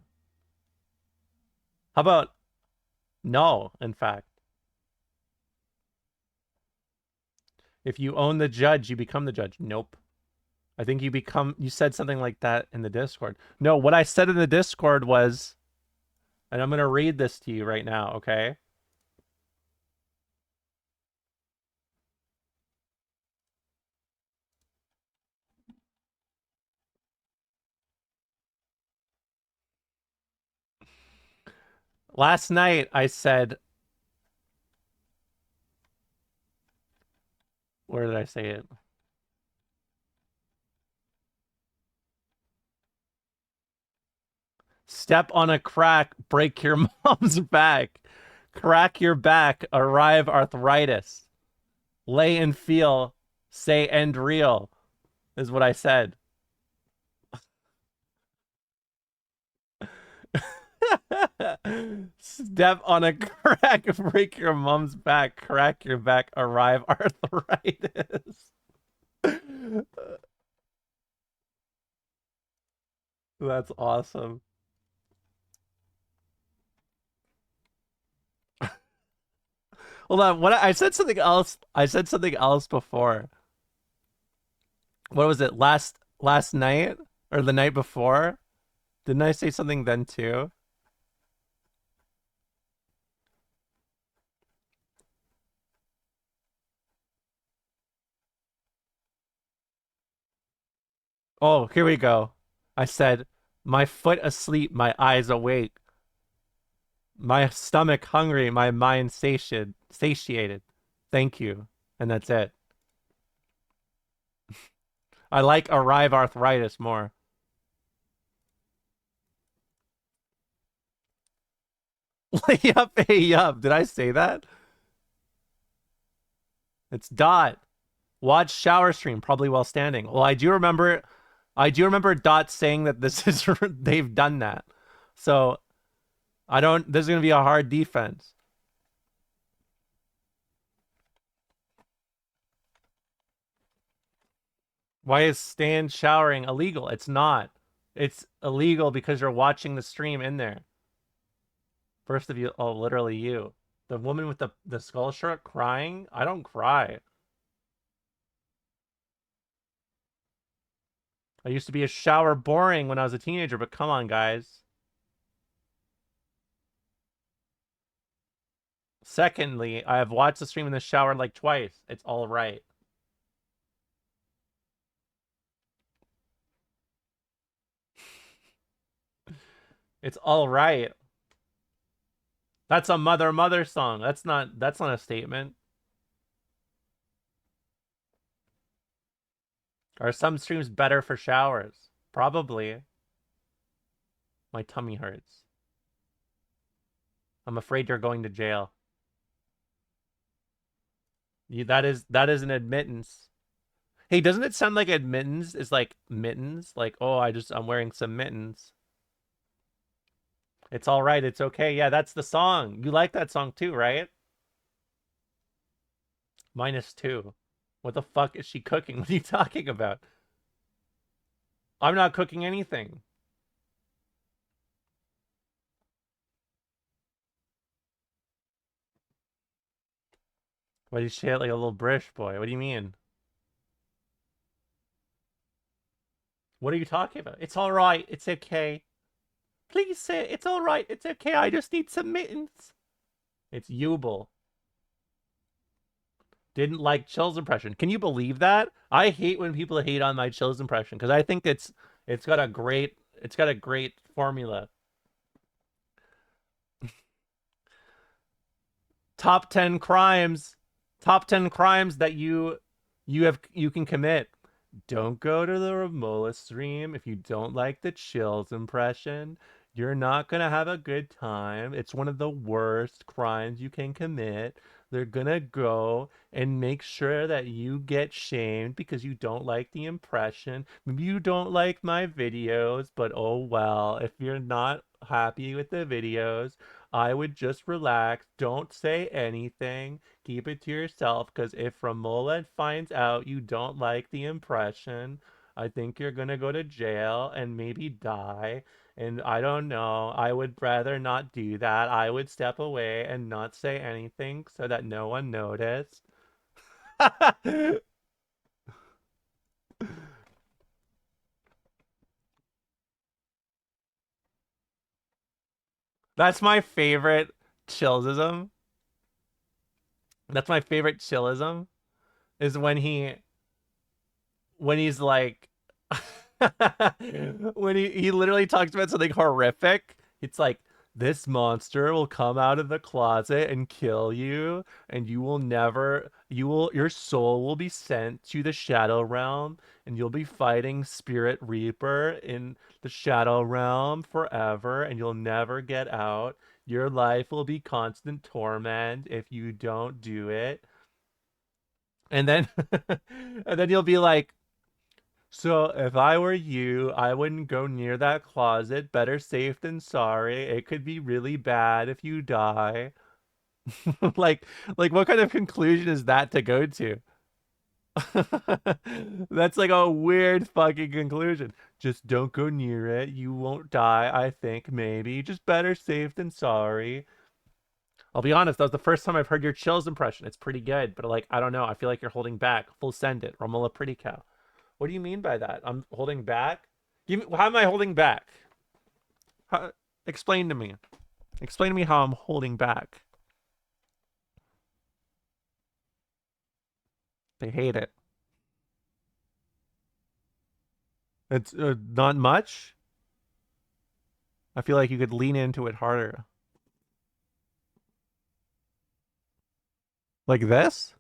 How about no, in fact. If you own the judge, you become the judge. Nope. I think you said something like that in the Discord. No, what I said in the Discord was, and I'm going to read this to you right now, okay? Last night I said, where did I say it? Step on a crack, break your mom's back. Crack your back, arrive arthritis. Lay and feel, say end real, is what I said. Step on a crack, break your mom's back, crack your back, arrive arthritis. That's awesome. Hold on, what I said something else. I said something else before. What was it? Last night or the night before? Didn't I say something then too? Oh, here we go. I said, my foot asleep, my eyes awake. My stomach hungry, my mind satiated. Thank you. And that's it. I like arrive arthritis more. Lay up, hey up. Did I say that? It's Dot. Watch shower stream, probably while standing. Well, I do remember Dot saying that this is they've done that. So there's gonna be a hard defense. Why is stand showering illegal? It's not. It's illegal because you're watching the stream in there. First of you, oh, literally you. The woman with the skull shirt crying? I don't cry. I used to be a shower boring when I was a teenager, but come on, guys. Secondly, I have watched the stream in the shower like twice. It's all right. It's all right. That's a mother song. That's not a statement. Are some streams better for showers? Probably. My tummy hurts. I'm afraid you're going to jail. That is an admittance. Hey, doesn't it sound like admittance is like mittens? Like, oh, I'm wearing some mittens. It's all right. It's okay. Yeah, that's the song. You like that song too, right? -2. What the fuck is she cooking? What are you talking about? I'm not cooking anything. Why do you say it like a little British boy? What do you mean? What are you talking about? It's all right. It's okay. Please say it. It's all right. It's okay. I just need some mittens. It's Yubel. Didn't like Chill's impression. Can you believe that? I hate when people hate on my Chill's impression because I think it's got a great formula. Top 10 crimes. Top 10 crimes that you can commit. Don't go to the Romola stream if you don't like the Chills impression. You're not gonna have a good time. It's one of the worst crimes you can commit. They're gonna go and make sure that you get shamed because you don't like the impression. Maybe you don't like my videos, but oh well. If you're not happy with the videos, I would just relax. Don't say anything. Keep it to yourself, because if Romola finds out you don't like the impression, I think you're gonna go to jail and maybe die. And I don't know. I would rather not do that. I would step away and not say anything so that no one noticed. That's my favorite chillsism. That's my favorite chillism is when he's like when he literally talks about something horrific. It's like, this monster will come out of the closet and kill you, and your soul will be sent to the Shadow Realm, and you'll be fighting Spirit Reaper in the Shadow Realm forever, and you'll never get out. Your life will be constant torment if you don't do it. And then and then you'll be like, so if I were you, I wouldn't go near that closet. Better safe than sorry. It could be really bad if you die. like what kind of conclusion is that to go to? That's like a weird fucking conclusion. Just don't go near it. You won't die, I think, maybe. Just better safe than sorry. I'll be honest, that was the first time I've heard your Chills impression. It's pretty good, but like, I don't know. I feel like you're holding back. Full send it. Romola Pretty Cow. What do you mean by that? I'm holding back? How am I holding back? Explain to me. Explain to me how I'm holding back. They hate it. It's not much. I feel like you could lean into it harder. Like this?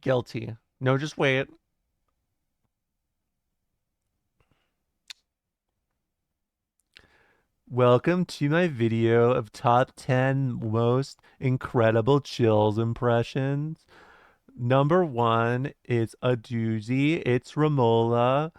Guilty. No, just wait. Welcome to my video of top 10 most incredible Chills impressions. Number 1 is a doozy. It's Romola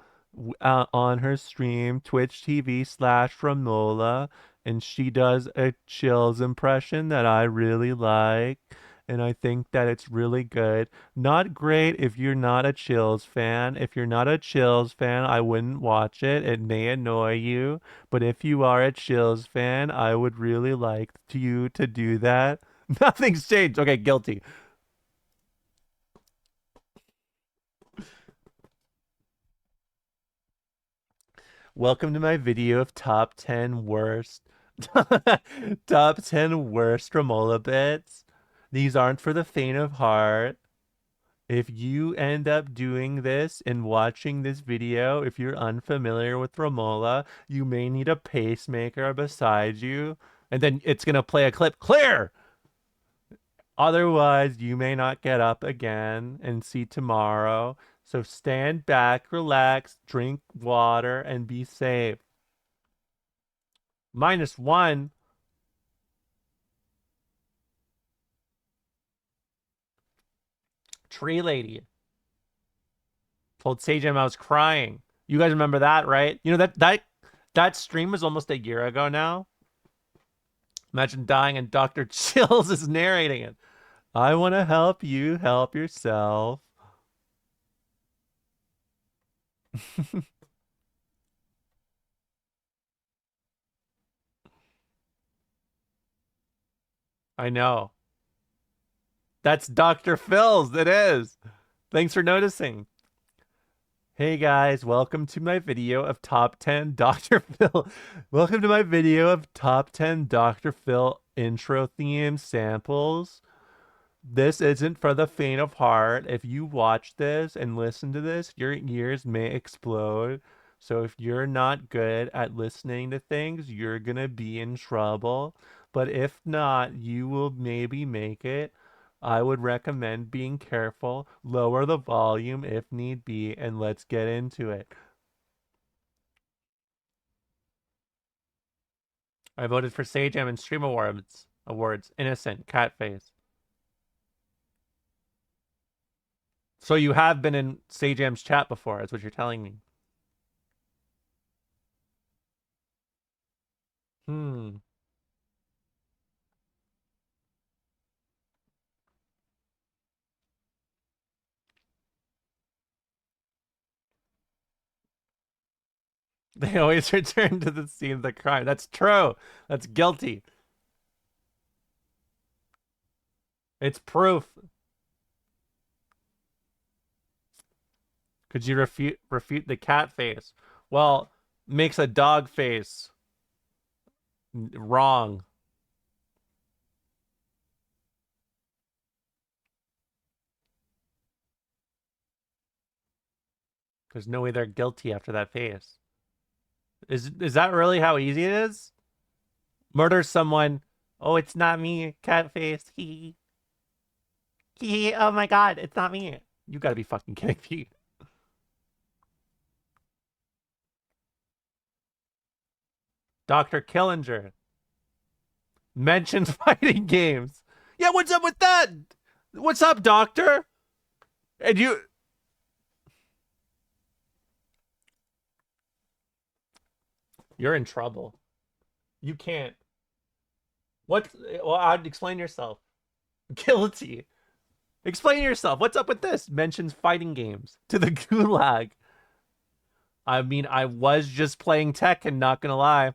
on her stream, Twitch TV/Romola, and she does a Chills impression that I really like, and I think that it's really good. Not great if you're not a Chills fan. If you're not a Chills fan, I wouldn't watch it. It may annoy you, but if you are a Chills fan, I would really like you to do that. Nothing's changed. Okay, guilty. Welcome to my video of top 10 worst top 10 worst Romola bits. These aren't for the faint of heart. If you end up doing this and watching this video, if you're unfamiliar with Romola, you may need a pacemaker beside you, and then it's gonna play a clip. Clear! Otherwise, you may not get up again and see tomorrow. So stand back, relax, drink water, and be safe. -1. Tree Lady told Sagem I was crying. You guys remember that, right? You know that stream was almost a year ago now. Imagine dying and Dr. Chills is narrating it. I want to help you help yourself. I know. That's Dr. Phil's. It is. Thanks for noticing. Hey guys, welcome to my video of top 10 Dr. Phil. Welcome to my video of top 10 Dr. Phil intro theme samples. This isn't for the faint of heart. If you watch this and listen to this, your ears may explode. So if you're not good at listening to things, you're gonna be in trouble. But if not, you will maybe make it. I would recommend being careful, lower the volume if need be, and let's get into it. I voted for Sagem and Stream Awards. Innocent, Catface. So you have been in Sagem's chat before, is what you're telling me. They always return to the scene of the crime. That's true. That's guilty. It's proof. Could you refute the cat face? Well, makes a dog face. Wrong. There's no way they're guilty after that face. Is that really how easy it is? Murder someone. Oh, it's not me. Cat face. Hee. Hee. Oh my god, it's not me. You gotta be fucking kidding me. Dr. Killinger mentions fighting games. Yeah, what's up with that? What's up, Doctor? And you... You're in trouble. You can't. What? Well, I'd explain yourself. Guilty. Explain yourself. What's up with this? Mentions fighting games. To the gulag. I mean, I was just playing Tekken, not gonna lie.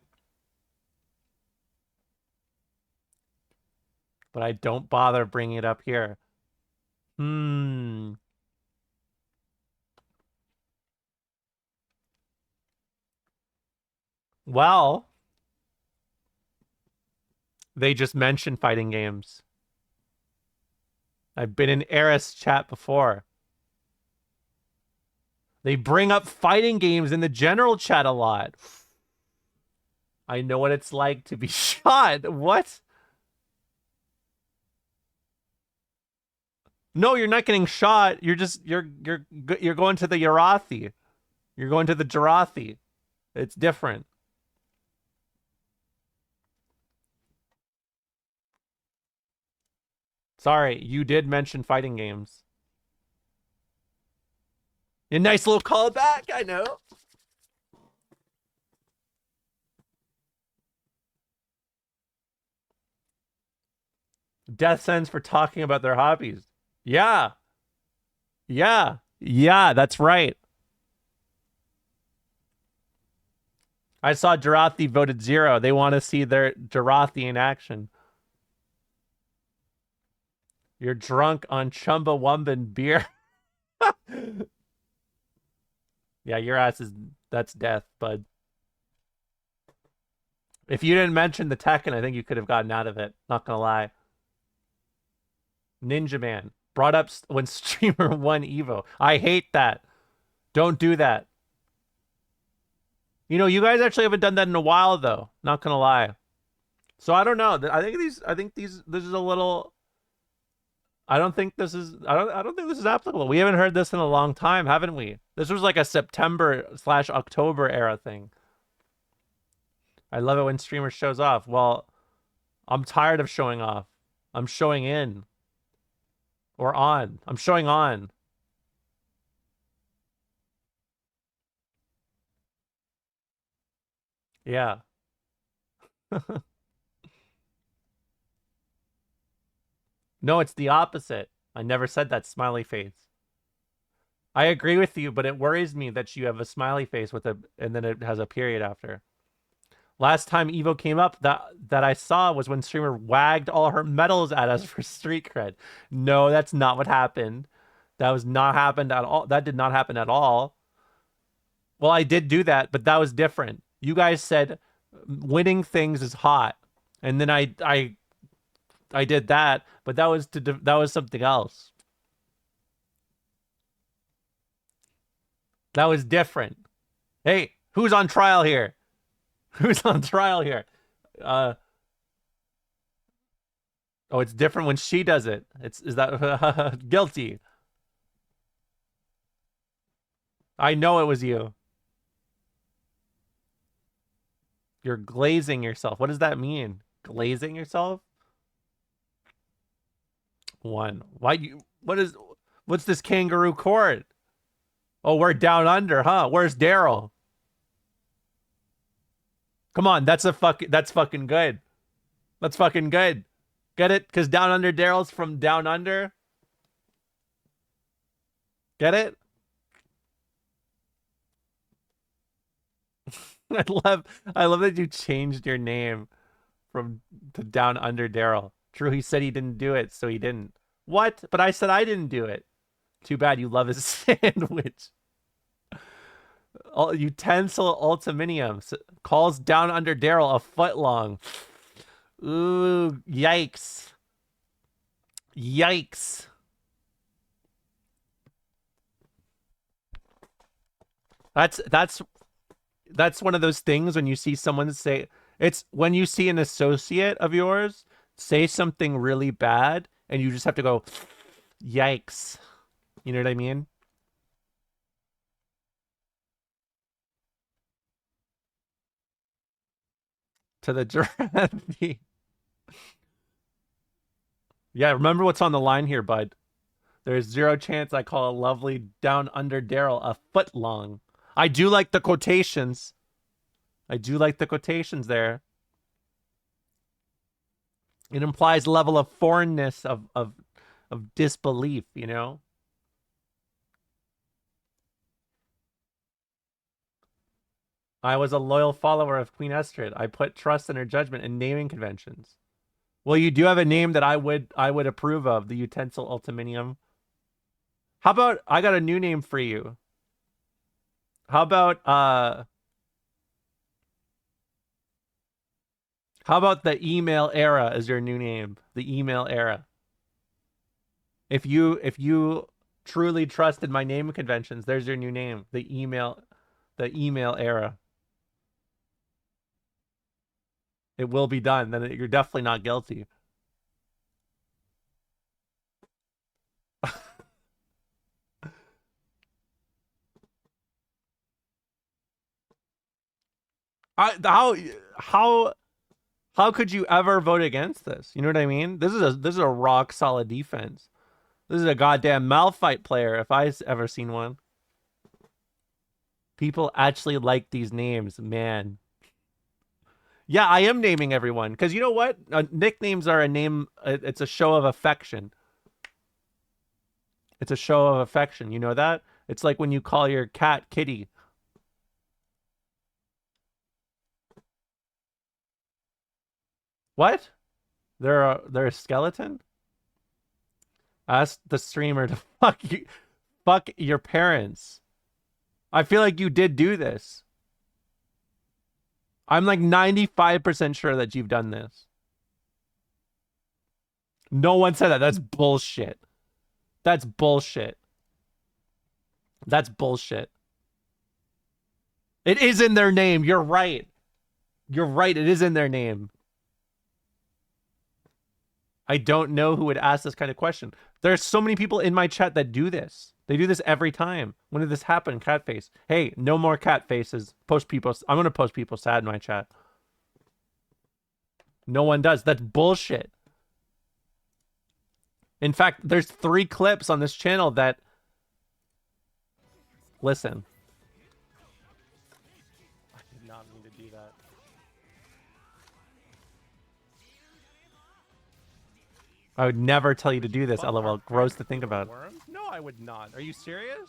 But I don't bother bringing it up here. Well, they just mentioned fighting games. I've been in Eris chat before. They bring up fighting games in the general chat a lot. I know what it's like to be shot. What? No, you're not getting shot. You're just you're going to the Yarathi. You're going to the Jarathi. It's different. Sorry, you did mention fighting games. A nice little callback, I know. Death sentence for talking about their hobbies. Yeah. Yeah. Yeah, that's right. I saw Jarathi voted 0. They want to see their Jarathi in action. You're drunk on Chumbawamba beer. Yeah, your ass is... That's death, bud. If you didn't mention the Tekken, I think you could have gotten out of it. Not gonna lie. Ninja Man. brought up when streamer won Evo. I hate that. Don't do that. You know, you guys actually haven't done that in a while, though. Not gonna lie. So I don't know. I think this is a little. I don't think this is applicable. We haven't heard this in a long time, haven't we? This was like a September/October era thing. I love it when streamers shows off. Well, I'm tired of showing off. I'm showing in. Or on. I'm showing on. Yeah. No, it's the opposite. I never said that, smiley face. I agree with you, but it worries me that you have a smiley face with and then it has a period after. Last time Evo came up that I saw was when streamer wagged all her medals at us for street cred. No, that's not what happened. That was not happened at all. That did not happen at all. Well, I did do that, but that was different. You guys said winning things is hot, and then I did that, but that was something else. That was different. Hey, who's on trial here? Who's on trial here? Oh, it's different when she does it. Is that guilty? I know it was you. You're glazing yourself. What does that mean? Glazing yourself? One. What's this kangaroo court? Oh, we're down under, huh? Where's Daryl? Come on, that's fucking good. That's fucking good. Get it? Because down under Daryl's from down under. Get it? I love that you changed your name to down under Daryl. True, he said he didn't do it, so he didn't. What? But I said I didn't do it. Too bad you love his sandwich. Utensil Ultiminium calls down under Daryl a foot long. Ooh, yikes. Yikes. That's one of those things when you see someone say, it's when you see an associate of yours say something really bad and you just have to go, yikes. You know what I mean? To the giraffe. Yeah, remember what's on the line here, bud. There's zero chance I call a lovely down under Daryl a foot long. I do like the quotations. I do like the quotations there. It implies a level of foreignness of disbelief, you know? I was a loyal follower of Queen Estrid. I put trust in her judgment in naming conventions. Well, you do have a name that I would approve of, the Utensil Ultiminium. How about I got a new name for you? How about the email era is your new name? The email era. If you truly trusted my name conventions, there's your new name. The email era. It will be done. Then you're definitely not guilty. How could you ever vote against this? You know what I mean? This is a rock solid defense. This is a goddamn Malphite player if I ever seen one. People actually like these names, man. Yeah, I am naming everyone because you know what? Nicknames are a name. It's a show of affection. It's a show of affection. You know that? It's like when you call your cat Kitty. What? They're a skeleton? Ask the streamer to fuck your parents. I feel like you did do this. I'm like 95% sure that you've done this. No one said that. That's bullshit. That's bullshit. That's bullshit. It is in their name. You're right. You're right. It is in their name. I don't know who would ask this kind of question. There's so many people in my chat that do this. They do this every time. When did this happen? Cat face. Hey, no more cat faces. Post people. I'm going to post people sad in my chat. No one does. That's bullshit. In fact, there's 3 clips on this channel that... Listen. I did not mean to do that. I would never tell you to do this, LOL. Gross to think about. Worms? No, I would not. Are you serious?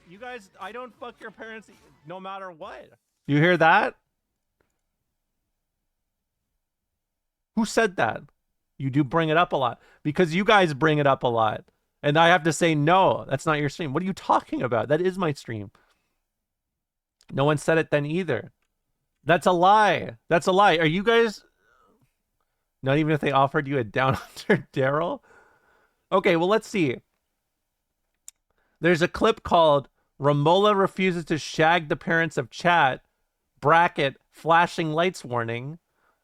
You guys, I don't fuck your parents no matter what. You hear that? Who said that? You do bring it up a lot. Because you guys bring it up a lot. And I have to say, no, that's not your stream. What are you talking about? That is my stream. No one said it then either. That's a lie. That's a lie. Are you guys... Not even if they offered you a down under Daryl? Okay, well, let's see. There's a clip called Romola refuses to shag the parents of chat, bracket, flashing lights warning.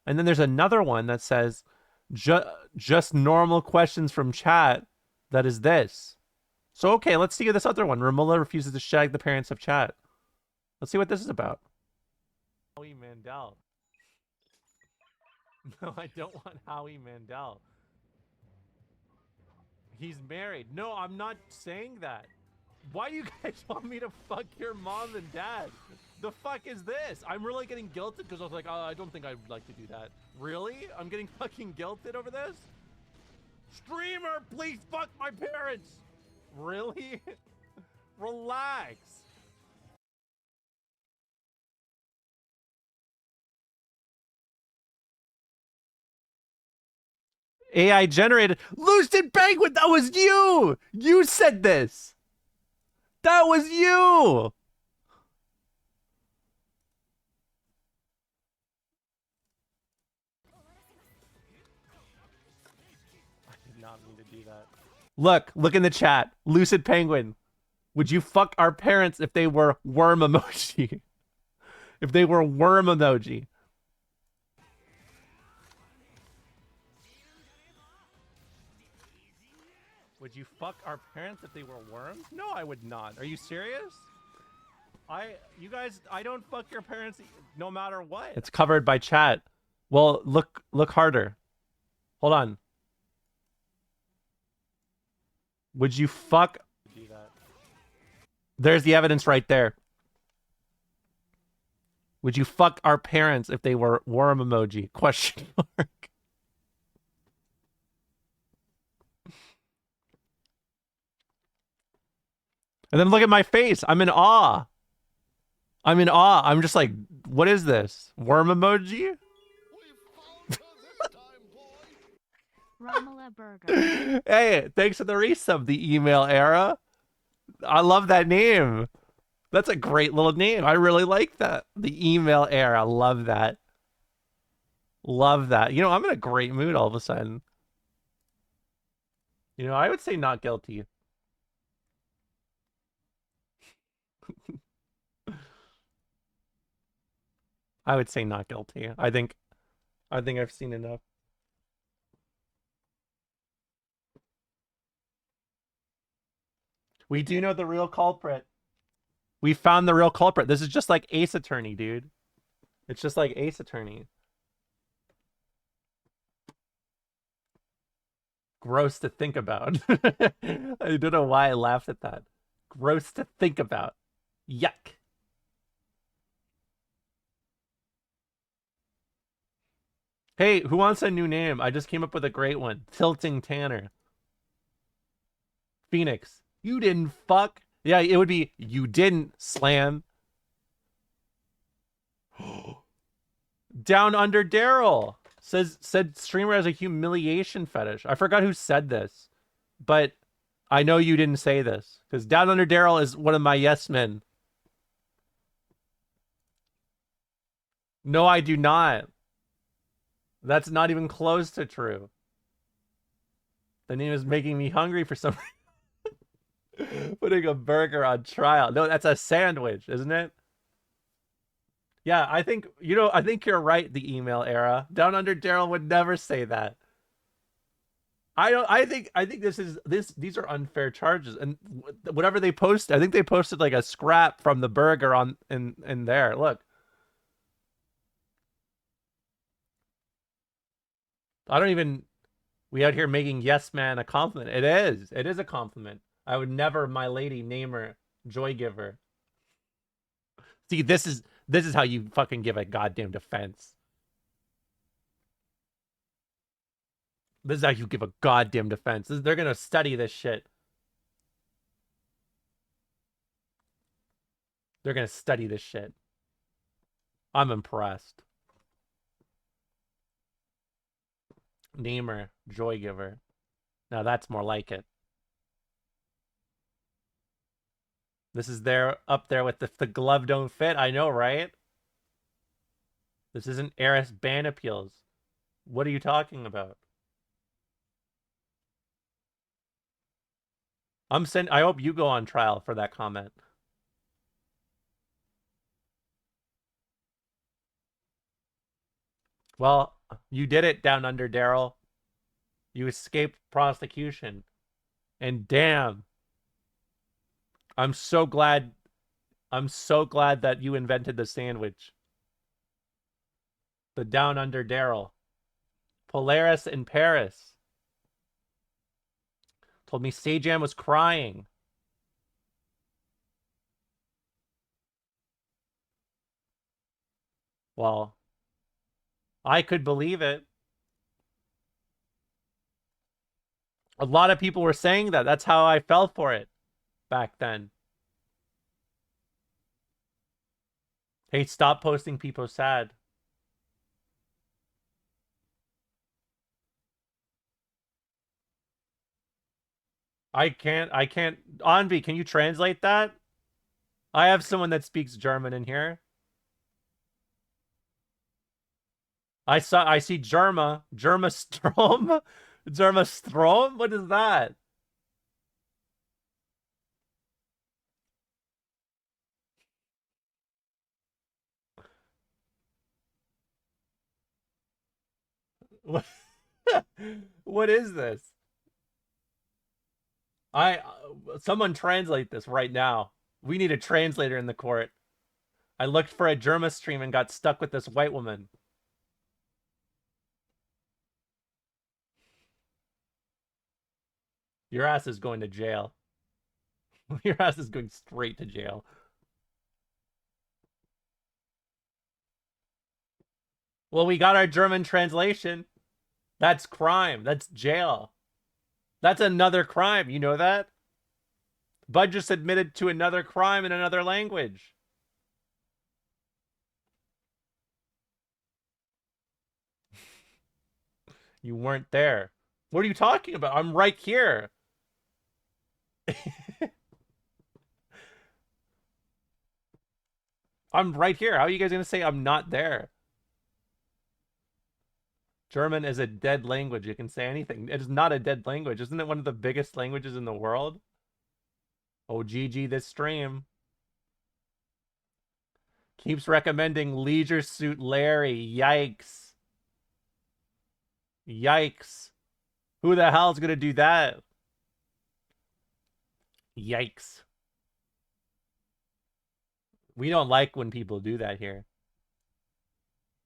And then there's another one that says, just normal questions from chat. That is this. So, okay, let's see this other one. Romola refuses to shag the parents of chat. Let's see what this is about. Howie Mandel. No, I don't want Howie Mandel. He's married. No, I'm not saying that. Why do you guys want me to fuck your mom and dad? The fuck is this? I'm really getting guilted because I was like, oh, I don't think I'd like to do that. Really? I'm getting fucking guilted over this? Streamer, please fuck my parents. Really? Relax. AI generated. Lucid Penguin, that was you! You said this! That was you! I did not mean to do that. Look in the chat. Lucid Penguin. Would you fuck our parents if they were worm emoji? If they were worm emoji. Would you fuck our parents if they were worms? No, I would not. Are you serious? You guys, I don't fuck your parents no matter what. It's covered by chat. Well, look harder. Hold on. Would you fuck... Do that. There's the evidence right there. Would you fuck our parents if they were worm emoji? Question mark. And then look at my face. I'm in awe. I'm in awe. I'm just like, what is this? Worm emoji? Romola Burger. Hey, thanks for the resub, the email era. I love that name. That's a great little name. I really like that. The email era. Love that. Love that. You know, I'm in a great mood all of a sudden. You know, I would say not guilty. I would say not guilty. I think I've seen enough. We do know the real culprit. We found the real culprit. This is just like Ace Attorney, dude. It's just like Ace Attorney. Gross to think about. I don't know why I laughed at that. Gross to think about. Yuck. Hey, who wants a new name? I just came up with a great one. Tilting Tanner. Phoenix. You didn't fuck. Yeah, it would be you didn't slam. Down Under Daryl said streamer has a humiliation fetish. I forgot who said this, but I know you didn't say this because Down Under Daryl is one of my yes men. No, I do not. That's not even close to true. The name is making me hungry for some putting a burger on trial. No, that's a sandwich, isn't it? Yeah, I think I think you're right, the email era. Down Under Daryl would never say that. I think these are unfair charges, and whatever they post, I think they posted like a scrap from the burger on in there. Look. I don't even we out here making yes man a compliment. It is. It is a compliment. I would never, my lady, name her Joy Giver. See, this is how you fucking give a goddamn defense. This is how you give a goddamn defense. They're gonna study this shit. They're gonna study this shit. I'm impressed. Name her Joy Giver. Now that's more like it. This is up there with the glove don't fit. I know, right? This isn't heiress ban appeals. What are you talking about? I hope you go on trial for that comment. Well, you did it, Down Under Daryl. You escaped prosecution. And damn. I'm so glad that you invented the sandwich. The Down Under Daryl. Polaris in Paris. Told me Sajam was crying. Well, I could believe it. A lot of people were saying that. That's how I fell for it back then. Hey, stop posting people sad. I can't. Anvi, can you translate that? I have someone that speaks German in here. I see Germa Strom. Germa Strom? What is that? What is this? Someone translate this right now. We need a translator in the court. I looked for a Germa stream and got stuck with this white woman. Your ass is going to jail. Your ass is going straight to jail. Well, we got our German translation. That's crime. That's jail. That's another crime. You know that? Bud just admitted to another crime in another language. You weren't there. What are you talking about? I'm right here. I'm right here. How are you guys going to say I'm not there? German is a dead language. You can say anything. It is not a dead language. Isn't it one of the biggest languages in the world? Oh, GG this stream. Keeps recommending Leisure Suit Larry. Yikes. Yikes. Who the hell's going to do that? Yikes. We don't like when people do that here.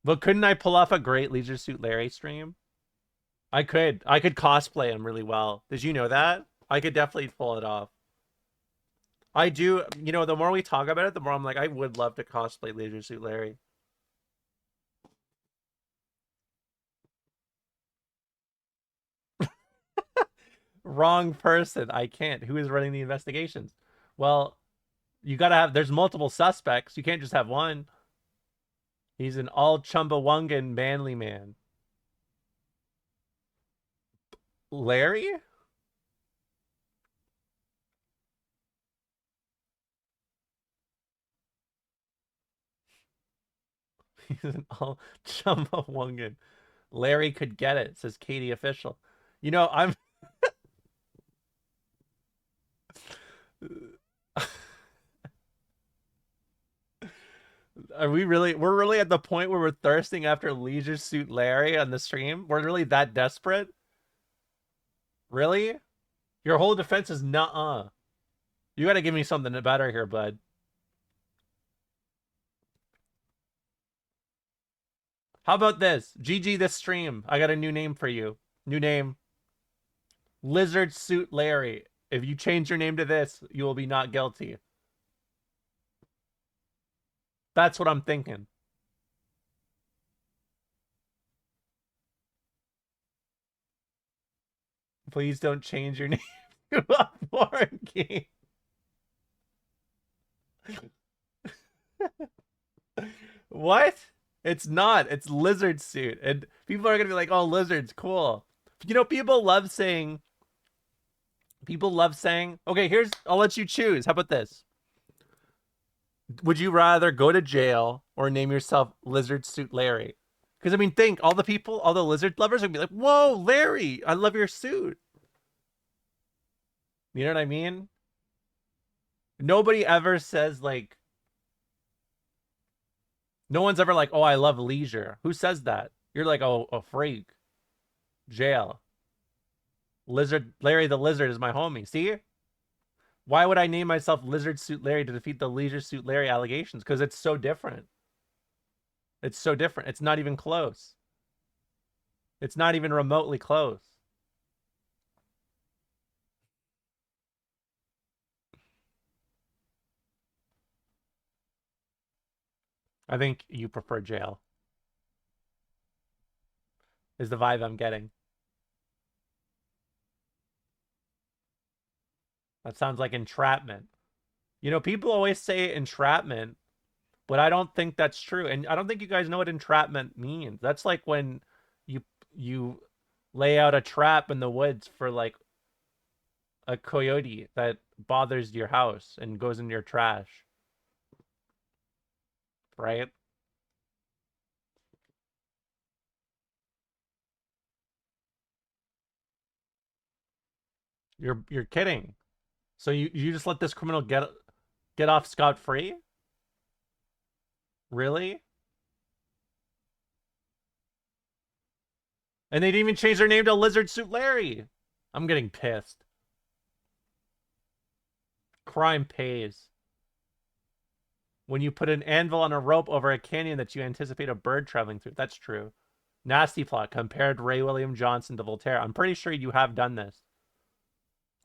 But couldn't I pull off a great Leisure Suit Larry stream? I could cosplay him really well. Did you know that? I could definitely pull it off. I do, the more we talk about it, the more I'm like, I would love to cosplay Leisure Suit Larry. Wrong person. I can't. Who is running the investigations? Well, you gotta have, there's multiple suspects. You can't just have one. He's an all Chumbawungan manly man. Larry? He's an all Chumbawungan. Larry could get it, says Katie Official. I'm Are we really? We're really at the point where we're thirsting after Leisure Suit Larry on the stream? We're really that desperate? Really? Your whole defense is nuh-uh. You gotta give me something better here, bud. How about this? GG this stream. I got a new name for you. New name. Lizard Suit Larry. If you change your name to this, you will be not guilty. That's what I'm thinking. Please don't change your name to a foreign game. What? It's not. It's Lizard Suit. And people are going to be like, oh, lizards, cool. You know, people love saying, okay, here's, I'll let you choose. How about this? Would you rather go to jail or name yourself Lizard Suit Larry? Because, I mean, think, all the lizard lovers are going to be like, whoa, Larry, I love your suit. You know what I mean? Nobody ever says, like, no one's ever like, oh, I love leisure. Who says that? You're like, oh, a freak. Jail. Lizard, Larry the Lizard is my homie. See? Why would I name myself Lizard Suit Larry to defeat the Leisure Suit Larry allegations? Because it's so different. It's so different. It's not even close. It's not even remotely close. I think you prefer jail. Is the vibe I'm getting. That sounds like entrapment. You know, people always say entrapment, but I don't think that's true. And I don't think you guys know what entrapment means. That's like when you lay out a trap in the woods for like a coyote that bothers your house and goes in your trash. Right? You're kidding. So you just let this criminal get off scot-free? Really? And they didn't even change their name to Lizard Suit Larry. I'm getting pissed. Crime pays. When you put an anvil on a rope over a canyon that you anticipate a bird traveling through. That's true. Nasty Plot compared Ray William Johnson to Voltaire. I'm pretty sure you have done this.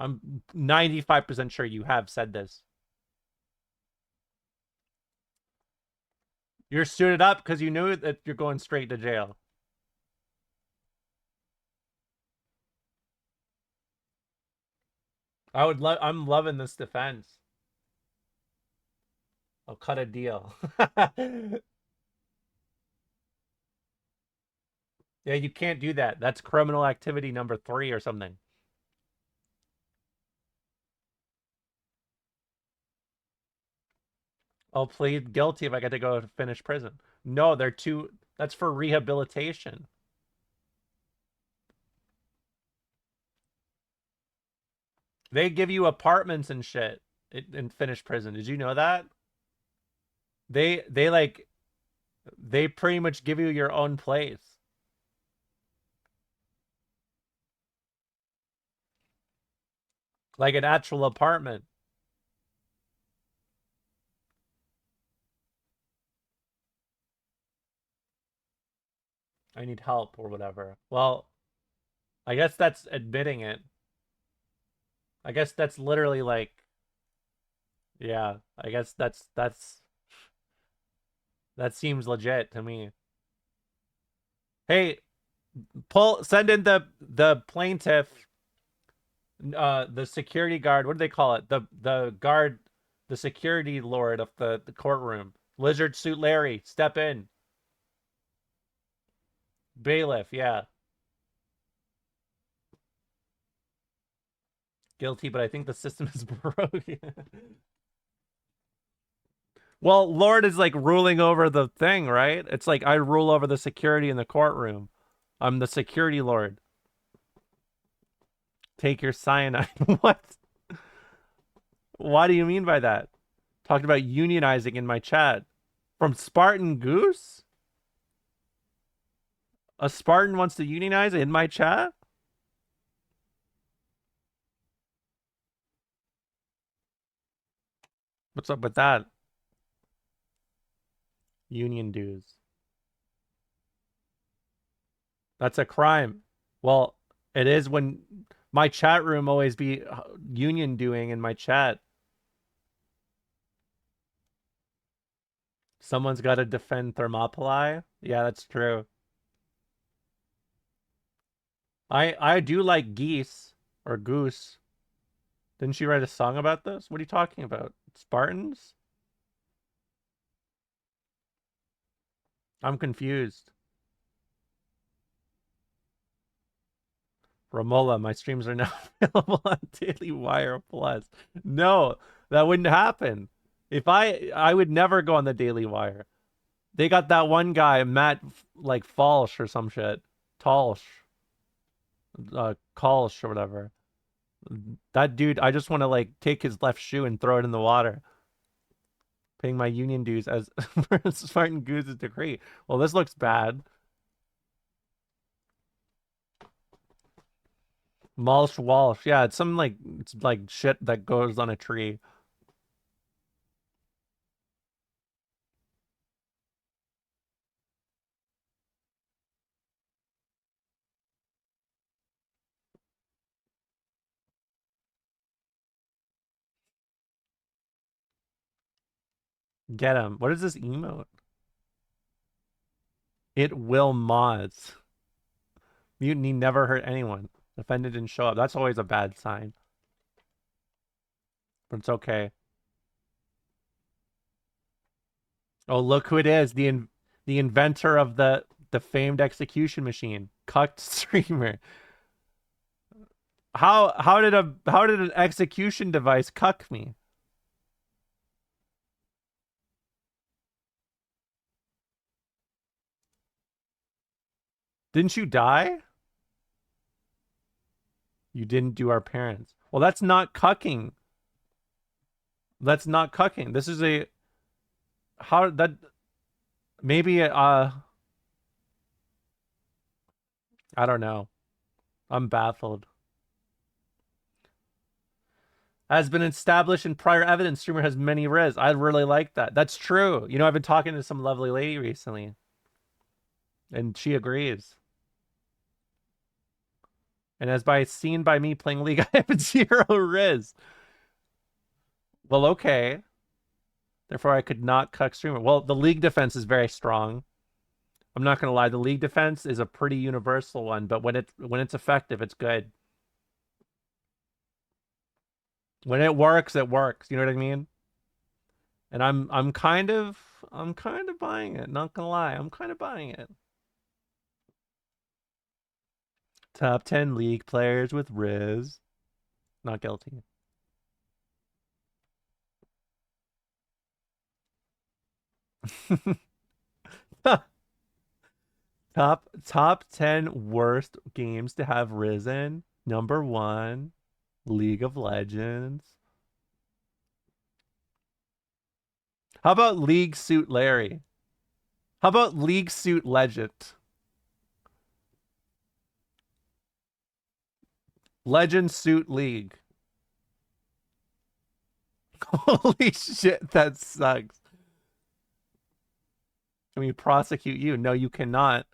I'm 95% sure you have said this. You're suited up because you knew that you're going straight to jail. I'm loving this defense. I'll cut a deal. Yeah, you can't do that. That's criminal activity number 3 or something. I'll plead guilty if I get to go to finish prison. No, that's for rehabilitation. They give you apartments and shit in Finnish prison. Did you know that? They pretty much give you your own place. Like an actual apartment. I need help or whatever. Well, I guess that's admitting it. I guess that's literally like, yeah, I guess that seems legit to me. Hey, send in the plaintiff, the security guard. What do they call it? The guard, the security lord of the courtroom. Lizard Suit Larry, step in. Bailiff, yeah. Guilty, but I think the system is broken. Well, Lord is like ruling over the thing, right? It's like I rule over the security in the courtroom. I'm the security lord. Take your cyanide. What? What do you mean by that? Talked about unionizing in my chat. From Spartan Goose? A Spartan wants to unionize in my chat? What's up with that? Union dues. That's a crime. Well, it is when my chat room always be union doing in my chat. Someone's got to defend Thermopylae. Yeah, that's true. I do like geese or goose. Didn't she write a song about this? What are you talking about? Spartans? I'm confused. Romola, my streams are now available on Daily Wire Plus. No, that wouldn't happen. If I would never go on the Daily Wire. They got that one guy, Matt, like Falsh or some shit. Talsh. Kalsh or whatever. That dude, I just want to like take his left shoe and throw it in the water. Paying my union dues as Spartan Goose's decree. Well, this looks bad. Mulch Walsh. Yeah, it's some like shit that goes on a tree. Get him. What is this emote? It will mods. Mutiny never hurt anyone. Defendant didn't show up. That's always a bad sign. But it's okay. Oh, look who it is. The inventor of the famed execution machine. Cucked streamer. How did an execution device cuck me? Didn't you die? You didn't do our parents. Well, that's not cucking. That's not cucking. This is a how that maybe I don't know. I'm baffled. Has been established in prior evidence. Streamer has many riz. I really like that. That's true. You know, I've been talking to some lovely lady recently, and she agrees. And as seen by me playing League, I have 0 riz. Well, okay. Therefore, I could not cuck streamer. Well, the League defense is very strong. I'm not gonna lie. The League defense is a pretty universal one, but when it's effective, it's good. When it works, it works. You know what I mean? And I'm kind of buying it. Not gonna lie, I'm kind of buying it. Top 10 League players with Riz. Not guilty. Top 10 worst games to have Riz in. Number 1, League of Legends. How about League Suit Larry? How about League Suit Legend? Legend Suit League. Holy shit, that sucks. Can we prosecute you? No, you cannot.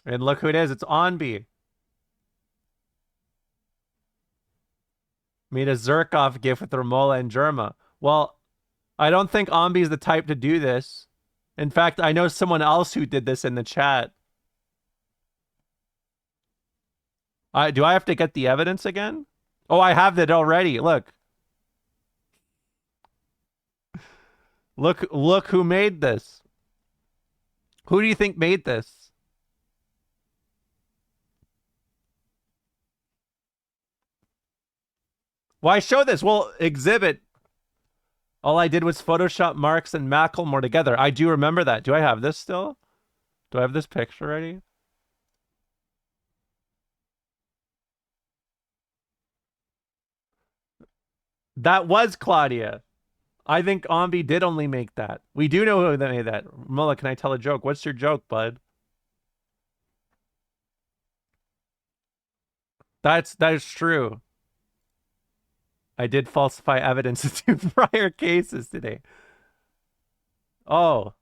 And look who it is. It's Onby. Made a Zerkov gift with Romola and Germa. Well, I don't think Onby is the type to do this. In fact, I know someone else who did this in the chat. Do I have to get the evidence again? Oh, I have it already. Look. Look who made this. Who do you think made this? Why show this? Well, exhibit. All I did was Photoshop Marks and Macklemore together. I do remember that. Do I have this still? Do I have this picture ready? That was Claudia. I think Ombi did only make that. We do know who made that. Mullah, can I tell a joke? What's your joke, bud? That is true. I did falsify evidence in 2 prior cases today. Oh,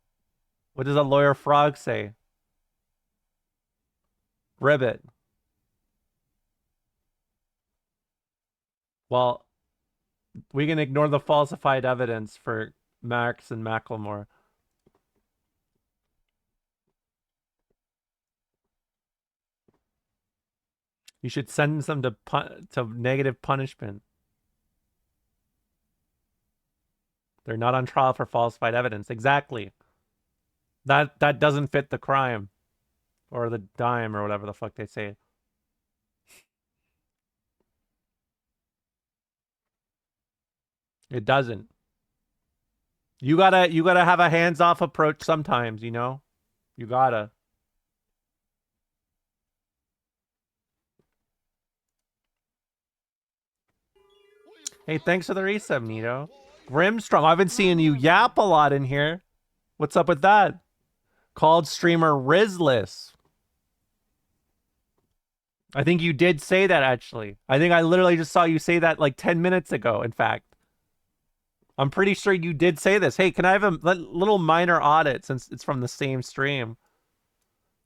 what does a lawyer frog say? Ribbit. Well, we can ignore the falsified evidence for Max and Macklemore. You should sentence them to negative punishment. They're not on trial for falsified evidence. Exactly. That doesn't fit the crime. Or the dime or whatever the fuck they say. It doesn't. You gotta have a hands-off approach sometimes, you know? You gotta. Hey, thanks for the resub, Nito. Grimstrom, I've been seeing you yap a lot in here. What's up with that? Called streamer Rizless. I think you did say that, actually. I think I literally just saw you say that like 10 minutes ago, in fact. I'm pretty sure you did say this. Hey, can I have a little minor audit since it's from the same stream?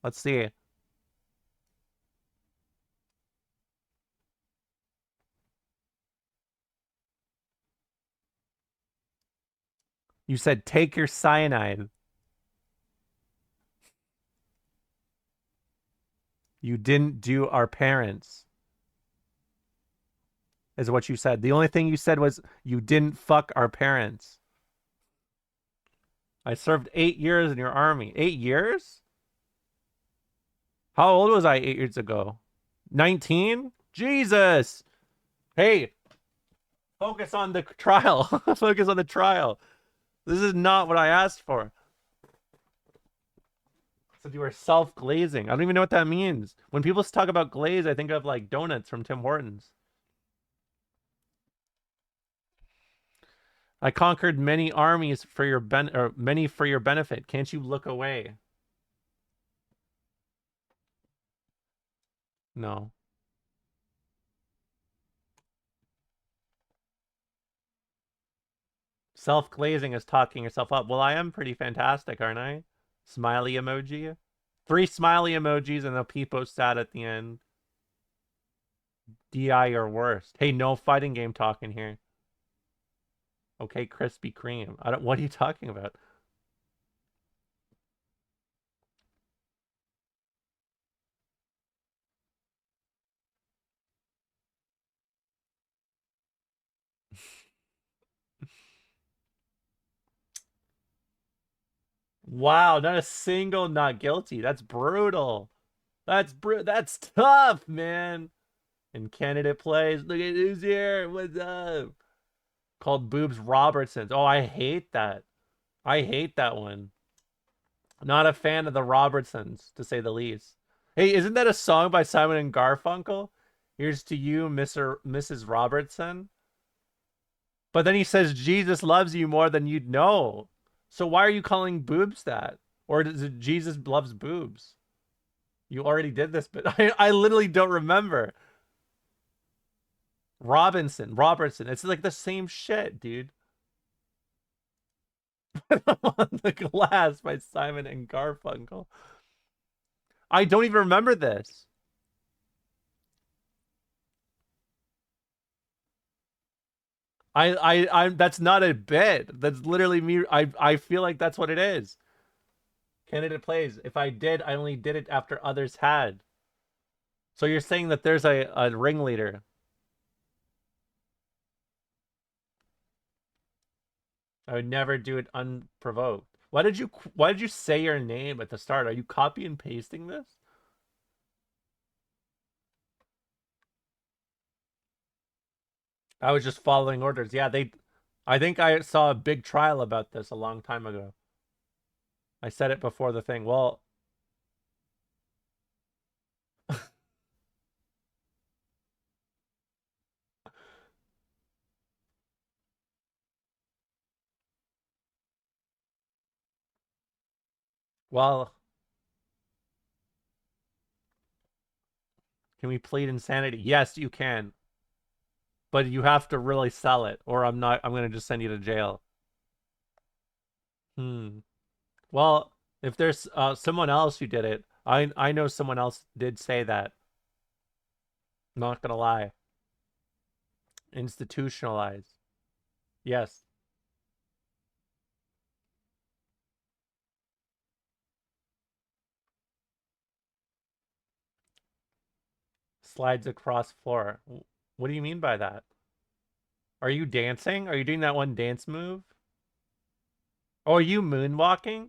Let's see. You said, take your cyanide. You didn't do our parents. Is what you said. The only thing you said was, you didn't fuck our parents. I served 8 years in your army. 8 years? How old was I 8 years ago? 19? Jesus! Hey, focus on the trial. Focus on the trial. This is not what I asked for. So you were self-glazing. I don't even know what that means. When people talk about glaze, I think of like donuts from Tim Hortons. I conquered many armies for your many for your benefit. Can't you look away? No. Self-glazing is talking yourself up. Well, I am pretty fantastic, aren't I? Smiley emoji. 3 smiley emojis and a peepo stat at the end. DI or worst. Hey, no fighting game talk in here. Okay, Krispy Kreme. What are you talking about? Wow, not a single not guilty. That's brutal. That's tough, man. And candidate plays. Look at who's here. What's up? Called Boobs Robertsons. Oh, I hate that. I hate that one. Not a fan of the Robertsons, to say the least. Hey, isn't that a song by Simon and Garfunkel? Here's to you, Mrs. Robertson. But then he says Jesus loves you more than you'd know. So why are you calling boobs that? Or does it Jesus loves boobs? You already did this, but I literally don't remember. Robertson. It's like the same shit, dude. On the Glass by Simon and Garfunkel. I don't even remember this. I'm that's not a bit. That's literally me. I feel like that's what it is. Candidate plays. If I did, I only did it after others had. So you're saying that there's a ringleader. I would never do it unprovoked. Why did you say your name at the start? Are you copy and pasting this? I was just following orders. Yeah, I think I saw a big trial about this a long time ago. I said it before the thing. Well, Well, can we plead insanity? Yes, you can. But you have to really sell it, or I'm gonna just send you to jail. Hmm. Well, if there's someone else who did it, I know someone else did say that. Not gonna lie. Institutionalized. Yes. Slides across floor. What do you mean by that? Are you dancing? Are you doing that one dance move? Oh, are you moonwalking?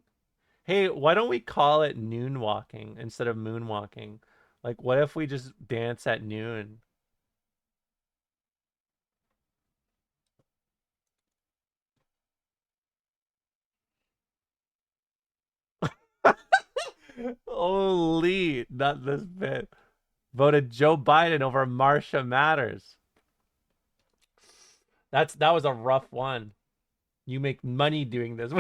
Hey, why don't we call it noon walking instead of moonwalking? Like, what if we just dance at noon? Holy, not this bit. Voted Joe Biden over Marsha Matters. That was a rough one. You make money doing this.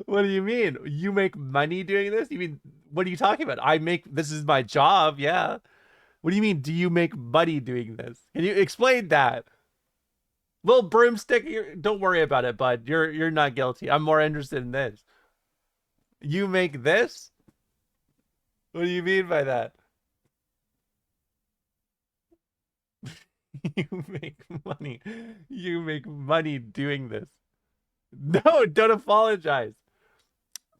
What do you mean? You make money doing this? You mean what are you talking about? This is my job, yeah. What do you mean? Do you make money doing this? Can you explain that? Little broomstick, don't worry about it, bud. You're not guilty. I'm more interested in this. You make this? What do you mean by that? You make money. You make money doing this. No, don't apologize.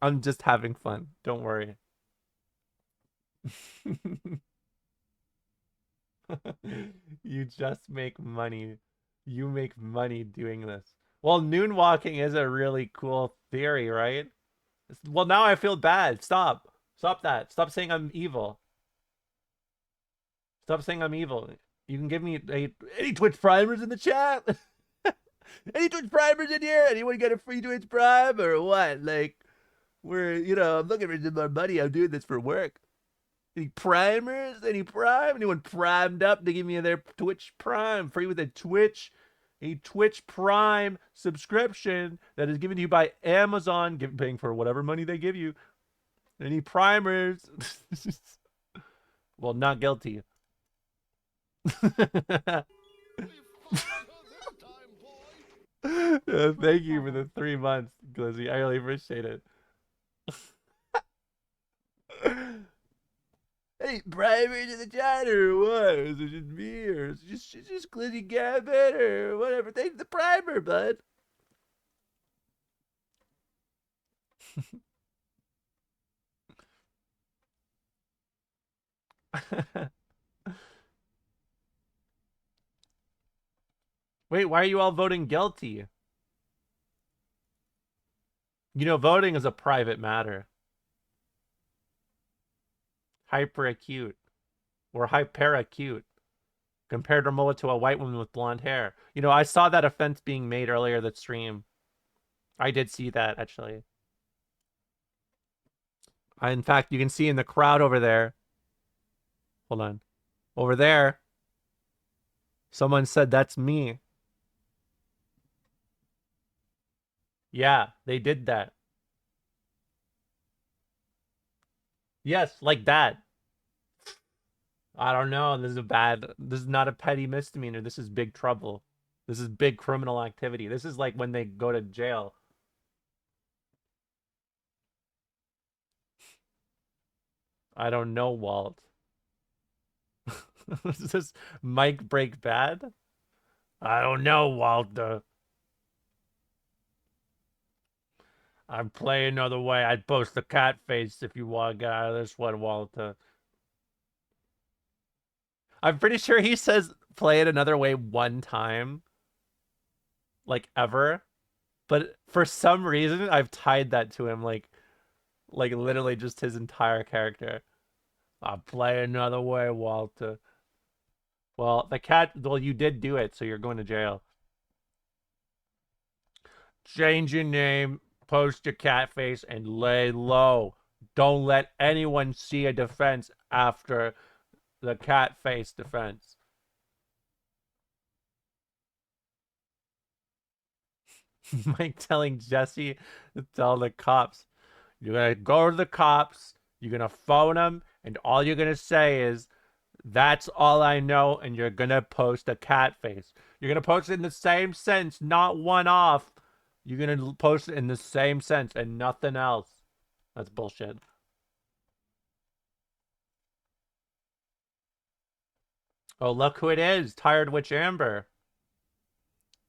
I'm just having fun. Don't worry. You just make money. You make money doing this. Well, noon walking is a really cool theory, right? Well, now I feel bad. Stop. Stop that. Stop saying I'm evil. Stop saying I'm evil. You can give me any Twitch primers in the chat? Any Twitch primers in here? Anyone got a free Twitch prime or what? Like, I'm looking for some more money. I'm doing this for work. Any primers? Any prime? Anyone primed up to give me their Twitch Prime free with a Twitch Prime subscription that is given to you by Amazon, paying for whatever money they give you. Any primers? Well, not guilty. Thank you for the 3 months, Glizzy. I really appreciate it. Hey, primers in the chat or what? Is it just me or is it just Glizzy Gambit or whatever? Thanks the primer, bud. Wait, why are you all voting guilty? Voting is a private matter. Hyperacute or hyperacute compared to a white woman with blonde hair. I saw that offense being made earlier that stream. I did see that, actually. In fact, you can see in the crowd over there. Hold on. Over there. Someone said that's me. Yeah, they did that. Yes, like that. I don't know. This is not a petty misdemeanor. This is big trouble. This is big criminal activity. This is like when they go to jail. I don't know, Walt. Is this mic break bad? I don't know, Walter. I'm playing another way. I'd post the cat face if you want to get out of this one, Walter. I'm pretty sure he says play it another way one time. Like, ever. But for some reason, I've tied that to him, like literally just his entire character. I'll play another way, Walter. Well, you did do it, so you're going to jail. Change your name, post your cat face, and lay low. Don't let anyone see a defense after the cat face defense. Mike telling Jesse to tell the cops. You're gonna go to the cops, you're gonna phone them, and all you're gonna say is, "That's all I know," and you're gonna post a cat face. You're gonna post it in the same sense, not one off. You're gonna post it in the same sense and nothing else. That's bullshit. Oh, look who it is. Tired Witch Amber.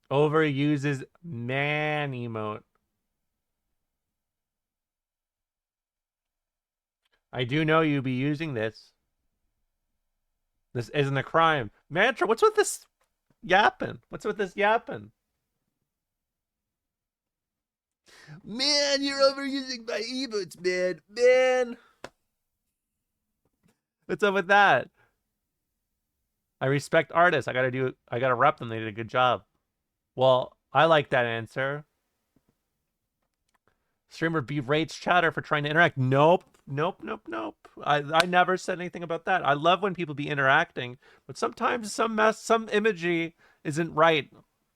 Overuses man emote. I do know you be using this. This isn't a crime. Mantra, what's with this yapping? What's with this yapping? Man, you're overusing my emotes, man. Man. What's up with that? I respect artists. I gotta rep them. They did a good job. Well, I like that answer. Streamer berates chatter for trying to interact. Nope. I never said anything about that. I love when people be interacting, but sometimes some imagery isn't right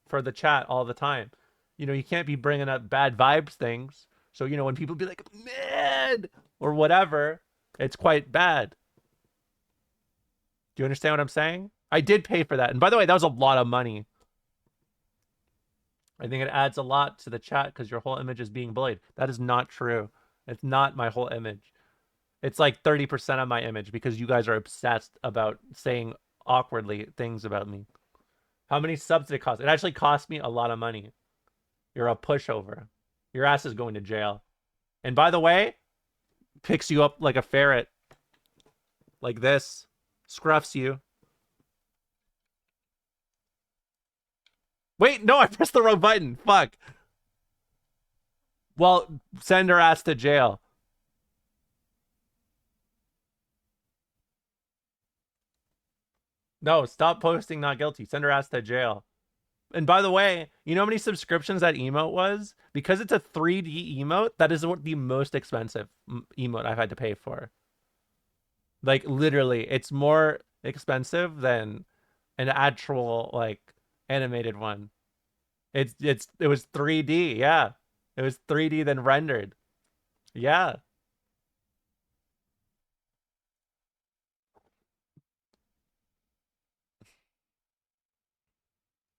for the chat all the time. You know, you can't be bringing up bad vibes things. So, you know, when people be like, man, or whatever, it's quite bad. Do you understand what I'm saying? I did pay for that. And by the way, that was a lot of money. I think it adds a lot to the chat because your whole image is being bullied. That is not true. It's not my whole image. It's like 30% of my image because you guys are obsessed about saying awkwardly things about me. How many subs did it cost? It actually cost me a lot of money. You're a pushover. Your ass is going to jail. And by the way, picks you up like a ferret. Like this. Scruffs you. Wait, no, I pressed the wrong button. Fuck. Well, send her ass to jail. No, stop posting not guilty. Send her ass to jail. And by the way, you know how many subscriptions that emote was? Because it's a 3D emote, that is the most expensive emote I've had to pay for. Like, literally, it's more expensive than an actual, like, animated one. It was 3D, yeah. It was 3D then rendered. Yeah.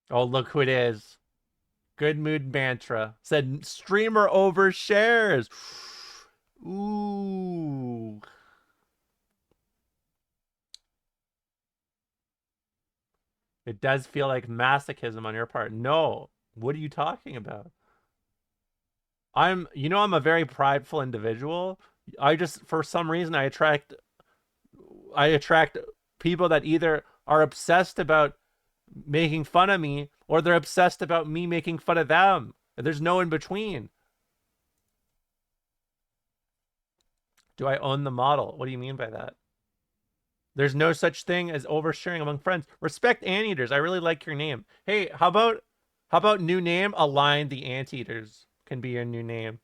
Oh, look who it is. Good mood mantra. Said streamer overshares. Ooh. It does feel like masochism on your part. No. What are you talking about? I'm a very prideful individual. I just, for some reason, I attract people that either are obsessed about making fun of me or they're obsessed about me making fun of them. There's no in between. Do I own the model? What do you mean by that? There's no such thing as oversharing among friends. Respect Anteaters. I really like your name. Hey, how about new name? Align the Anteaters can be your new name.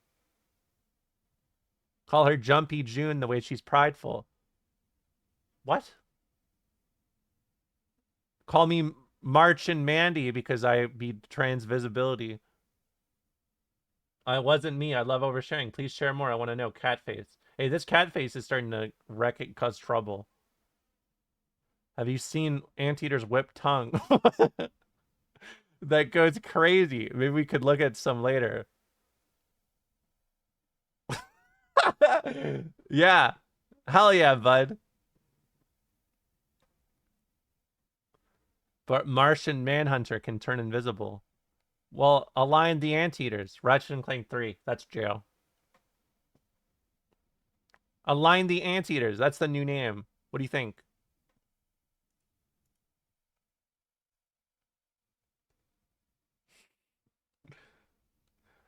Call her Jumpy June the way she's prideful. What? Call me March and Mandy because I be trans visibility. I wasn't me. I love oversharing. Please share more. I want to know. Catface. Hey, this catface is starting to cause trouble. Have you seen Anteater's whipped tongue? That goes crazy. Maybe we could look at some later. Yeah. Hell yeah, bud. But Martian Manhunter can turn invisible. Well, align the Anteaters. Ratchet and Clank 3. That's jail. Align the Anteaters. That's the new name. What do you think?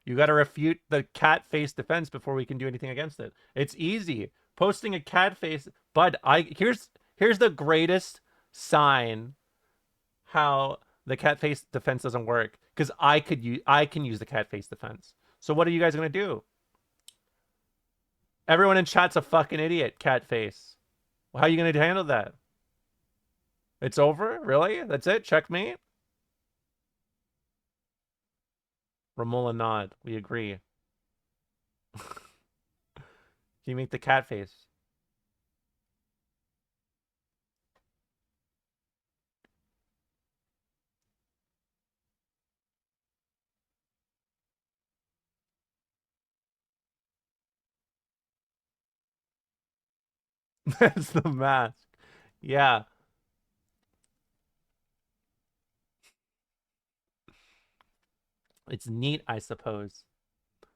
You got to refute the cat face defense before we can do anything against it. It's easy. Posting a cat face, bud. Here's the greatest sign how the cat face defense doesn't work, because I can use the cat face defense. So what are you guys gonna do? Everyone in chat's a fucking idiot. Cat face. Well, how are you gonna handle that? It's over? Really? That's it? Checkmate? Romola nod. We agree. Can you make the cat face? That's the mask. Yeah. It's neat, I suppose.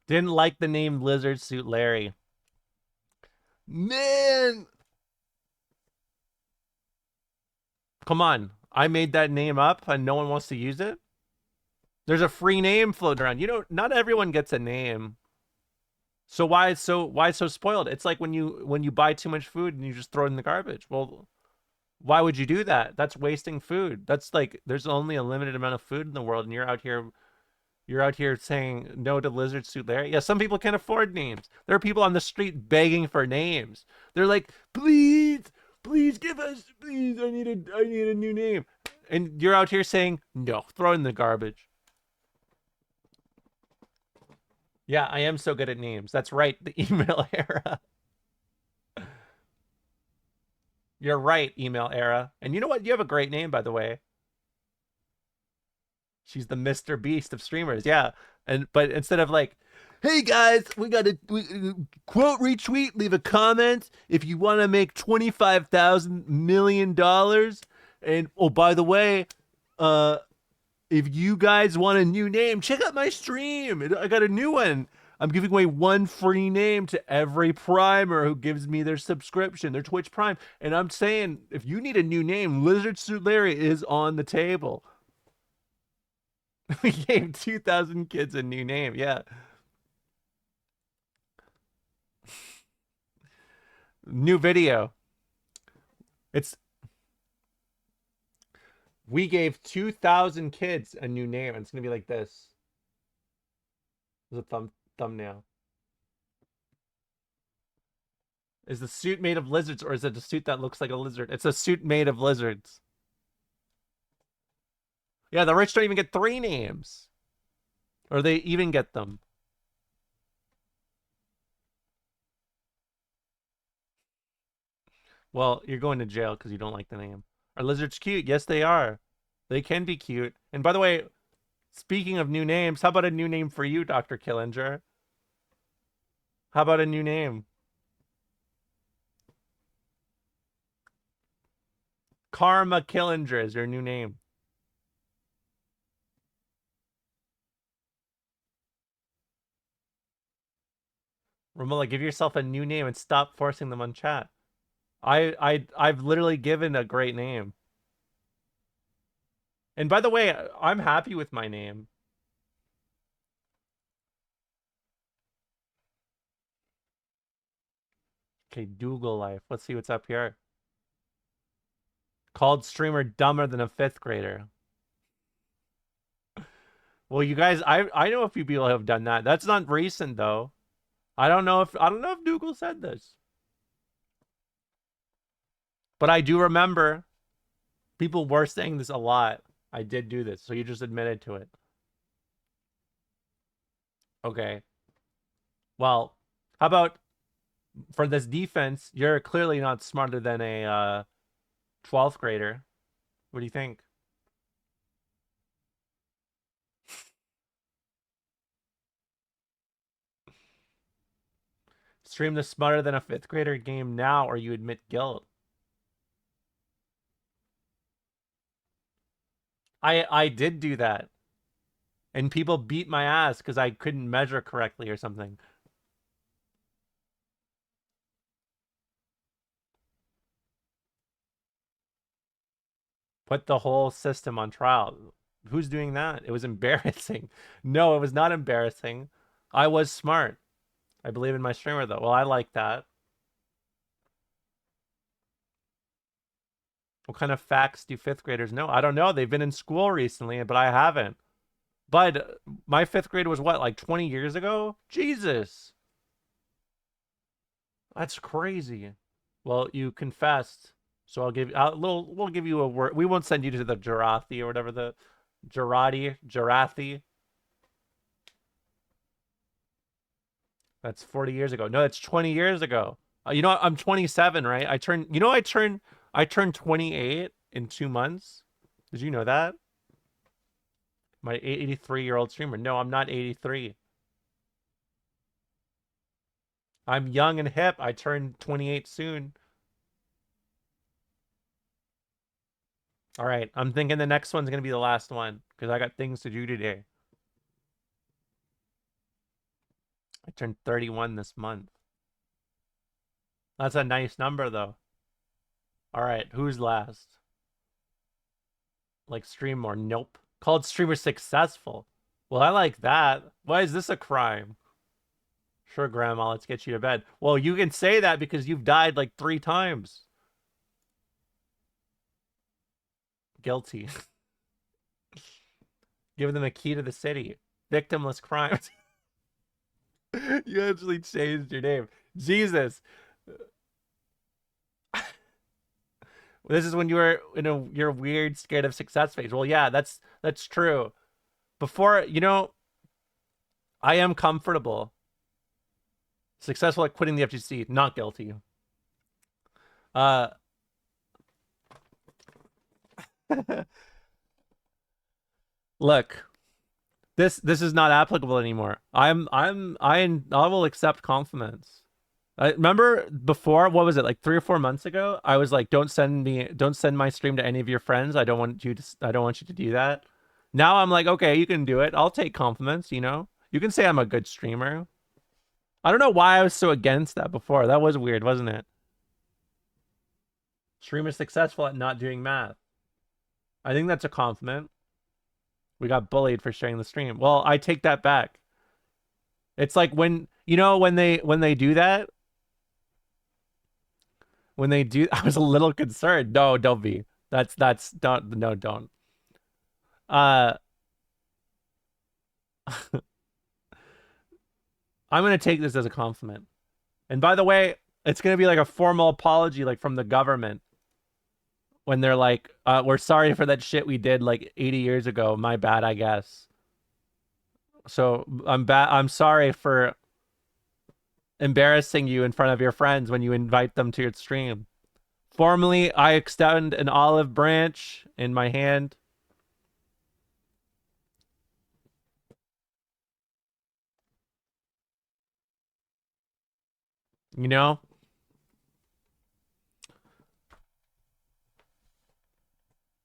Didn't like the name Lizard Suit Larry. Man, Come on. I made that name up and no one wants to use it? There's a free name floating around. You know, not everyone gets a name. So why so spoiled? It's like when you buy too much food and you just throw it in the garbage. Well, why would you do that? That's wasting food. That's like there's only a limited amount of food in the world and you're out here saying no to Lizard Suit Larry. Yeah, some people can't afford names. There are people on the street begging for names. They're like, please give us, please, I need a new name. And you're out here saying, no, throw it in the garbage. Yeah, I am so good at names. That's right, the email era. You're right, email era. And you know what? You have a great name, by the way. She's the Mr. Beast of streamers. Yeah. But instead of like, hey guys, we got to quote, retweet, leave a comment if you want to make $25,000 million. And oh, by the way, if you guys want a new name, check out my stream. I got a new one. I'm giving away one free name to every primer who gives me their subscription, their Twitch Prime. And I'm saying, if you need a new name, Lizard Suit Larry is on the table. We gave 2,000 kids a new name. Yeah. New video. We gave 2,000 kids a new name. And it's going to be like this. There's a thumbnail. Is the suit made of lizards or is it a suit that looks like a lizard? It's a suit made of lizards. Yeah, the rich don't even get 3 names. Or they even get them. Well, you're going to jail because you don't like the name. Are lizards cute? Yes, they are. They can be cute. And by the way, speaking of new names, how about a new name for you, Dr. Killinger? How about a new name? Karma Killinger is your new name. Romola, give yourself a new name and stop forcing them on chat. I've literally given a great name. And by the way, I'm happy with my name. Okay, Dougal Life. Let's see what's up here. Called streamer dumber than a 5th grader. Well, you guys, I know a few people have done that. That's not recent though. I don't know if Dougal said this. But I do remember people were saying this a lot. I did do this, so you just admitted to it. Okay. Well, how about for this defense, you're clearly not smarter than a 12th grader. What do you think? Stream the smarter than a 5th grader game now or you admit guilt. I did do that. And people beat my ass because I couldn't measure correctly or something. Put the whole system on trial. Who's doing that? It was embarrassing. No, it was not embarrassing. I was smart. I believe in my streamer though. Well, I like that. What kind of facts do 5th graders know? I don't know. They've been in school recently, but I haven't. But my 5th grade was what, like 20 years ago? Jesus. That's crazy. Well, you confessed. So we'll give you a word. We won't send you to the Jarathi or whatever the Jarathi. That's 40 years ago. No, that's 20 years ago. You know what? I'm 27, right? I turned 28 in 2 months. Did you know that? My 83-year-old streamer. No, I'm not 83. I'm young and hip. I turned 28 soon. All right. I'm thinking the next one's going to be the last one because I got things to do today. I turned 31 this month. That's a nice number, though. All right. Who's last? Like, stream more? Nope. Called streamer successful. Well, I like that. Why is this a crime? Sure, Grandma, let's get you to bed. Well, you can say that because you've died like 3 times. Guilty. Give them a key to the city. Victimless crimes. You actually changed your name. Jesus. This is when you were in your weird scared of success phase. Well, yeah, that's true. Before, I am comfortable. Successful at quitting the FGC, not guilty. Look, this is not applicable anymore. I will accept compliments. I remember before, what was it, like 3 or 4 months ago? I was like, don't send my stream to any of your friends. I don't want you to do that. Now I'm like, okay, you can do it. I'll take compliments, You can say I'm a good streamer. I don't know why I was so against that before. That was weird, wasn't it? Streamer successful at not doing math. I think that's a compliment. We got bullied for sharing the stream. Well, I take that back. It's like when they do that. When they do, I was a little concerned. No, don't be. Don't. I'm going to take this as a compliment. And by the way, it's going to be like a formal apology, like from the government. When they're like, we're sorry for that shit we did like 80 years ago. My bad, I guess. So I'm sorry for embarrassing you in front of your friends when you invite them to your stream. Formally, I extend an olive branch in my hand.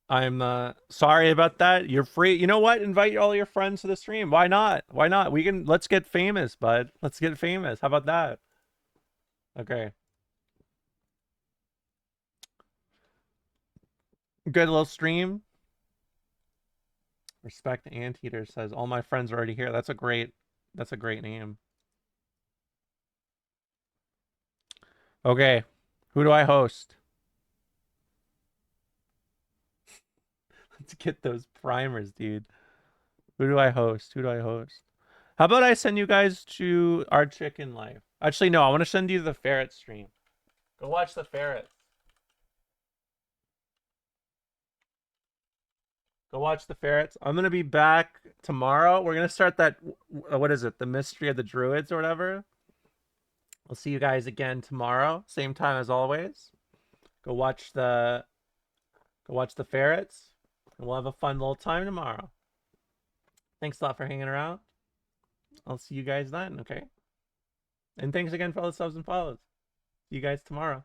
I'm sorry about that. You're free. You know what? Invite all your friends to the stream. Why not? Why not? Let's get famous, bud. Let's get famous. How about that? Okay. Good little stream. Respect Anteater says all my friends are already here. That's a great name. Okay. Who do I host? Let's get those primers, dude. Who do I host? How about I send you guys to Our Chicken Life? Actually, no, I want to send you the ferret stream. Go watch the ferret. Go watch the ferrets. I'm going to be back tomorrow. We're going to start that, what is it? The Mystery of the Druids or whatever. I'll see you guys again tomorrow. Same time as always. Go watch the ferrets. And we'll have a fun little time tomorrow. Thanks a lot for hanging around. I'll see you guys then, okay? And thanks again for all the subs and follows. See you guys tomorrow.